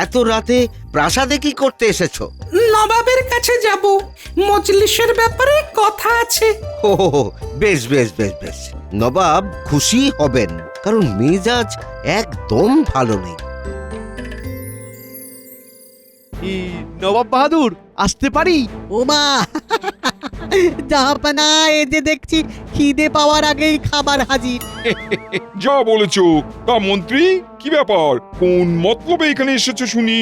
এত রাতে প্রাসাদে কি করতে এসেছো? নবাবের কাছে যাব, মজলিসের ব্যাপারে কথা আছে। ও বেশ বেশ বেশ বেশ, নবাব খুশি হবেন, কারণ মেজাজ একদম ভালো নেই। নবাব বাহাদুর, আসতে পারি? ওমা জাহাপানা, এ যে দেখছি খিদে পাওয়ার আগেই খাবার হাজির। যা বলেছো। তা মন্ত্রী, কি ব্যাপার? কোন মতলবে এখানে এসেছো শুনি?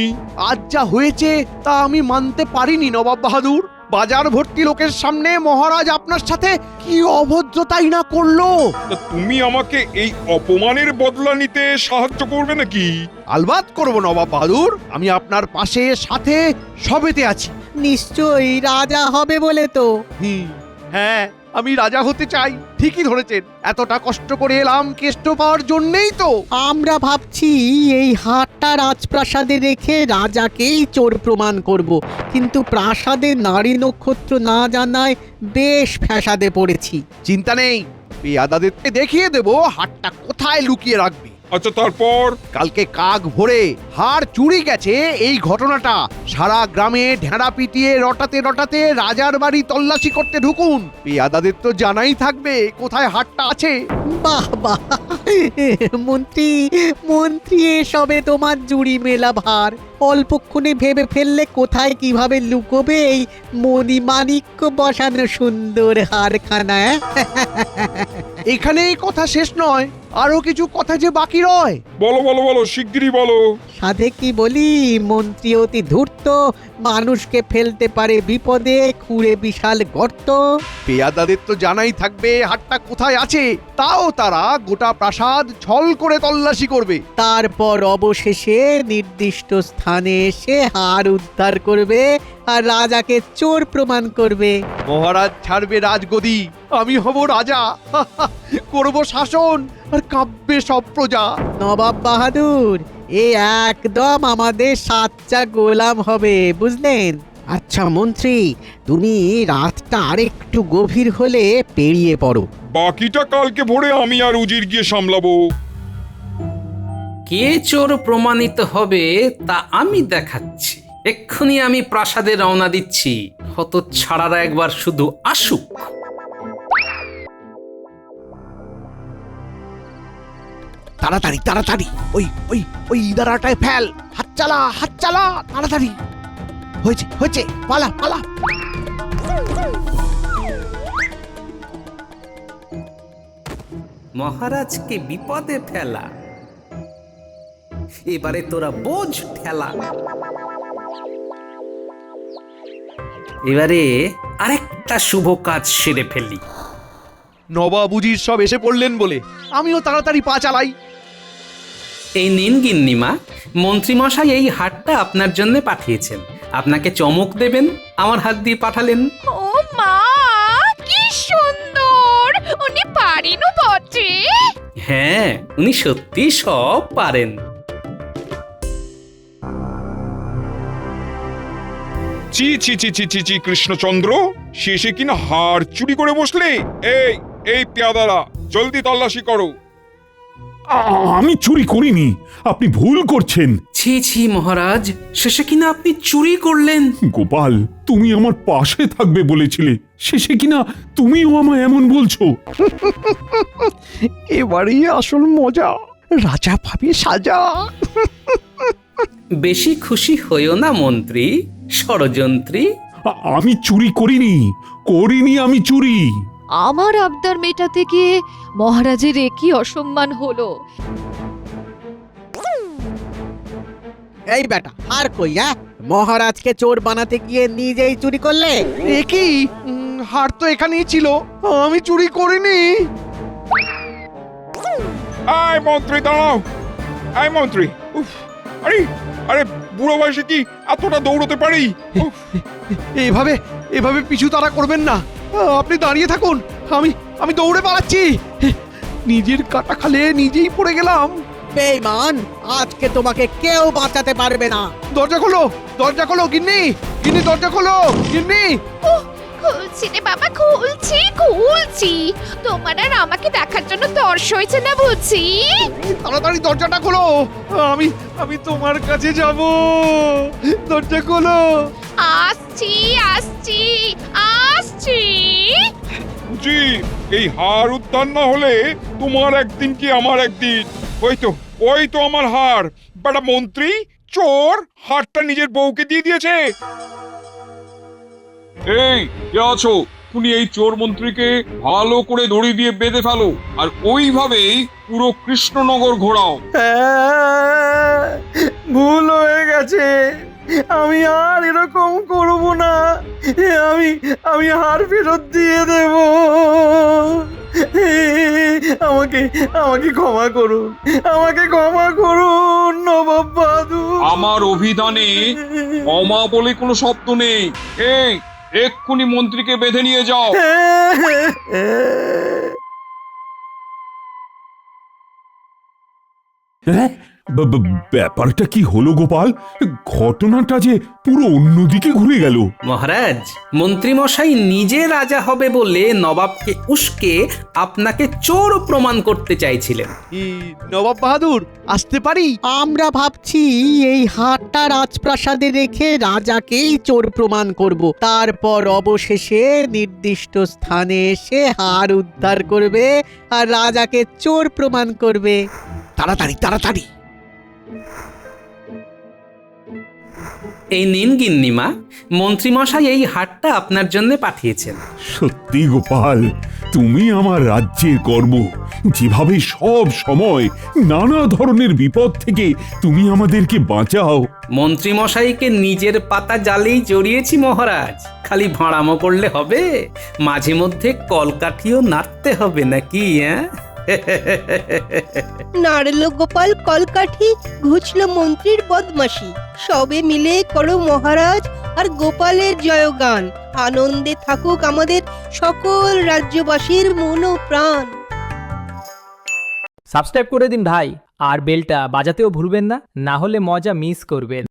আজ যা হয়েছে তা আমি মানতে পারিনি নবাব বাহাদুর। বাজার ভর্তি লোকের সামনে মহারাজ আপনার সাথে কি অভদ্রতাই না করলো। তা তুমি আমাকে এই অপমানের বদলা নিতে সাহায্য করবে নাকি? আলবাত করব নবাব বাহাদুর, আমি আপনার পাশে সাথে সবেতে আছি। নিশ্চয়ই রাজা হবে বলে তো। হ্যাঁ, আমি রাজা হতে চাই। ঠিকই ধরেছেন, এতটা কষ্ট করে এলাম কেষ্ট পাওয়ার জন্যই তো। আমরা ভাবছি এই হাটটা রাজপ্রাসাদে রেখে রাজাকেই চোর প্রমাণ করব, কিন্তু প্রাসাদে নারী নক্ষত্র না জানায় বেশ ফ্যাসাদে পড়েছি। চিন্তা নেই, পেয়াদাদেরকে দেখিয়ে দেব হাটটা কোথায় লুকিয়ে রাখবে। আচ্ছা, তারপর? কালকে কাক ভোরে হাড় চুরি গেছে এই ঘটনাটা সারা গ্রামে ঢেঁড়া পিটিয়ে রটাতে রাজার বাড়ি তল্লাশি করতে ঢুকুন। পেয়াদাদের তো জানাই থাকবে কোথায় হাটটা আছে। বাহ বাহ, মন্ত্রী এসবে তোমার জুড়ি মেলা ভার। অল্পক্ষণে ভেবে ফেললে কোথায় কিভাবে লুকোবে এই মণিমাণিক্য বসানো সুন্দর হারখানা। এখানেই কথা শেষ নয়, আরো কিছু কথা যে বাকি রয়। বলো বলো বলো, শিগগিরই বলো। সাধে কি বলি, মন্ত্রী অতি ধূর্ত, মানুষকে ফেলতে পারে বিপদে, খুঁড়ে বিশাল গর্ত। পেয়াদাদের তো জানাই থাকবে হাটটা কোথায় আছে, তাও তারা গোটা প্রাসাদ ছল করে তল্লাশি করবে। তারপর অবশেষে নির্দিষ্ট স্থানে এসে হার উদ্ধার করবে আর রাজাকে চোর প্রমাণ করবে। মহারাজ ছাড়বে রাজগদি, আমি হব রাজা, করব শাসন আর কাব্যে সব প্রজা। নবাব বাহাদুর, এ একদম আমাদের সাচ্চা গোলাম হবে, বুঝলেন? আচ্ছা মন্ত্রী, তুমি রাতটা আরেকটু গভীর হলে পেরিয়ে পড়ো। বাকিটা কালকে ভোরে আমি আর উজির গিয়ে সামলাবো। কে চোর প্রমাণিত হবে তা আমি দেখাচ্ছি। এক্ষুনি আমি প্রাসাদে রওনা দিচ্ছি, হত ছাড়ারা একবার শুধু আসুক। তাড়াতাড়ি তাড়াতাড়ি, ওই ওই ওই ইদারাটায় ফেল, হাত চালা তাড়াতাড়ি। হয়েছে হয়েছে, পালা পালা। মহারাজকে বিপদে ফেলা, এবারে তোরা বোঝ ঠেলা। এবারে আরেকটা শুভ কাজ সেরে ফেলি। নবাবুজির সব এসে পড়লেন বলে আমিও তাড়াতাড়ি পা চালাই। এই নিন গিন্নিমা, মন্ত্রীমশাই এই হাটটা আপনার জন্য পাঠিয়েছেন। আপনাকে চমক দেবেন, আমার হাত দিয়ে পাঠালেন। ও মা, কি সুন্দর! উনি পারেনও বটে। হ্যাঁ, উনি সত্যি সব পারেন। চি চি চি চি চি চি কৃষ্ণচন্দ্র, শেষে কিনা হার চুরি করে বসলে? এই এই পেয়াদারা, জলদি তল্লাশি করো। আমি চুরি করিনি, আপনি ভুল করছেন। ছি ছি মহারাজ, শেষে কিনা আপনি চুরি করলেন। গোপাল, তুমি আমার পাশে থাকবে বলেছিলে, শেষে কিনা তুমিও আমায় এমন বলছো। এবারেই আসল মজা, রাজা ভাবে সাজা। বেশি খুশি হইও না মন্ত্রী, ষড়যন্ত্রী। আমি চুরি করিনি, আমি চুরি। আমার আবদার মেটাতে গিয়ে মহারাজের একই অসম্মান হলো। এই বেটা, আর কই? মহারাজকে চোর বানাতে গিয়ে নিজেই চুরি করলে? এ কি, হার তো এখানেই ছিল, আমি চুরি করিনি। আয় মন্ত্রী, দাঁড়াও। আয় মন্ত্রী, উফ, আরে আরে বুড়ো বয়সে কি এতটা দৌড়তে পারি? এভাবে এভাবে পিছু তাড়া করবেন না, আপনি দাঁড়িয়ে থাকুন, আমি দৌড়ে পালাচ্ছি। নিজের কাটা খালে নিজেই পড়ে গেলাম। বেঈমান, আজকে তোমাকে কেউ বাঁচাতে পারবে না। দরজা খোলো গিন্নি, দরজা খোলো গিন্নি। খুলছি রে বাবা, খুলছি। তোমার আর আমাকে দেখার জন্য তর্স হয়েছে না বুঝি? তাড়াতাড়ি দরজাটা খোলো, আমি তোমার কাছে যাব। দরজা খোলো। আসছি। জি, এই হার উদ্ধার না হলে তোমার একদিন কি আমার একদিন। ওই তো আমার হার। বেটা মন্ত্রী, চোর হারটা নিজের বউকে দিয়ে দিয়েছে। এই কে আছো, তুমি এই চোর মন্ত্রীকে ভালো করে দড়ি দিয়ে বেঁধে ফেলো, আর ওইভাবেই পুরো কৃষ্ণনগর ঘোরাও। ভুল হয়ে গেছে, আমি আর এরকম করব না। আমি হার ফেরত দিয়ে দেব। আমাকে ক্ষমা করুন নবাব বাহাদুর। আমার অভিধানে ক্ষমা বলে কোনো শব্দ নেই। এই এক্ষুনি মন্ত্রীকে বেঁধে নিয়ে যাও। ব্যাপারটা কি হলো গোপাল? ঘটনাটা যে পুরো অন্যদিকে ঘুরে গেল। মহারাজ, মন্ত্রীমশাই নিজে রাজা হবে বলে নবাবকে উস্কে আপনাকে চোর প্রমাণ করতে চাইছিলেন। নবাব বাহাদুর, আসতে পারি? আমরা ভাবছি এই হারটা রাজপ্রাসাদে রেখে রাজাকেই চোর প্রমাণ করব, তারপর অবশেষে নির্দিষ্ট স্থানে এসে হার উদ্ধার করবে আর রাজাকে চোর প্রমাণ করবে। তাড়াতাড়ি। এই নিন গিন্নিমা, মন্ত্রীমশাই এই হারটা আপনার জন্য পাঠিয়েছেন। সত্যি গোপাল, তুমি আমার রাজ্যের গর্ব। যেভাবে সব সময় নানা ধরনের বিপদ থেকে তুমি আমাদেরকে বাঁচাও। মন্ত্রীমশাইকে নিজের পাতা জালেই জড়িয়েছি মহারাজ। খালি ভাঁড়ামো করলে হবে, মাঝে মধ্যে কলকাঠিও নাড়তে হবে নাকি? নাড়লো গোপাল কলকাঠি, ঘুচলো মন্ত্রীর বদমাশি। সবে মিলে করো মহারাজ আর গোপালের জয়গান। আনন্দে থাকুক আমাদের সকল রাজ্যবাসীর মন ও প্রাণ। সাবস্ক্রাইব করে দিন ভাই, আর বেলটা বাজাতেও ভুলবেন না, না হলে মজা মিস করবেন।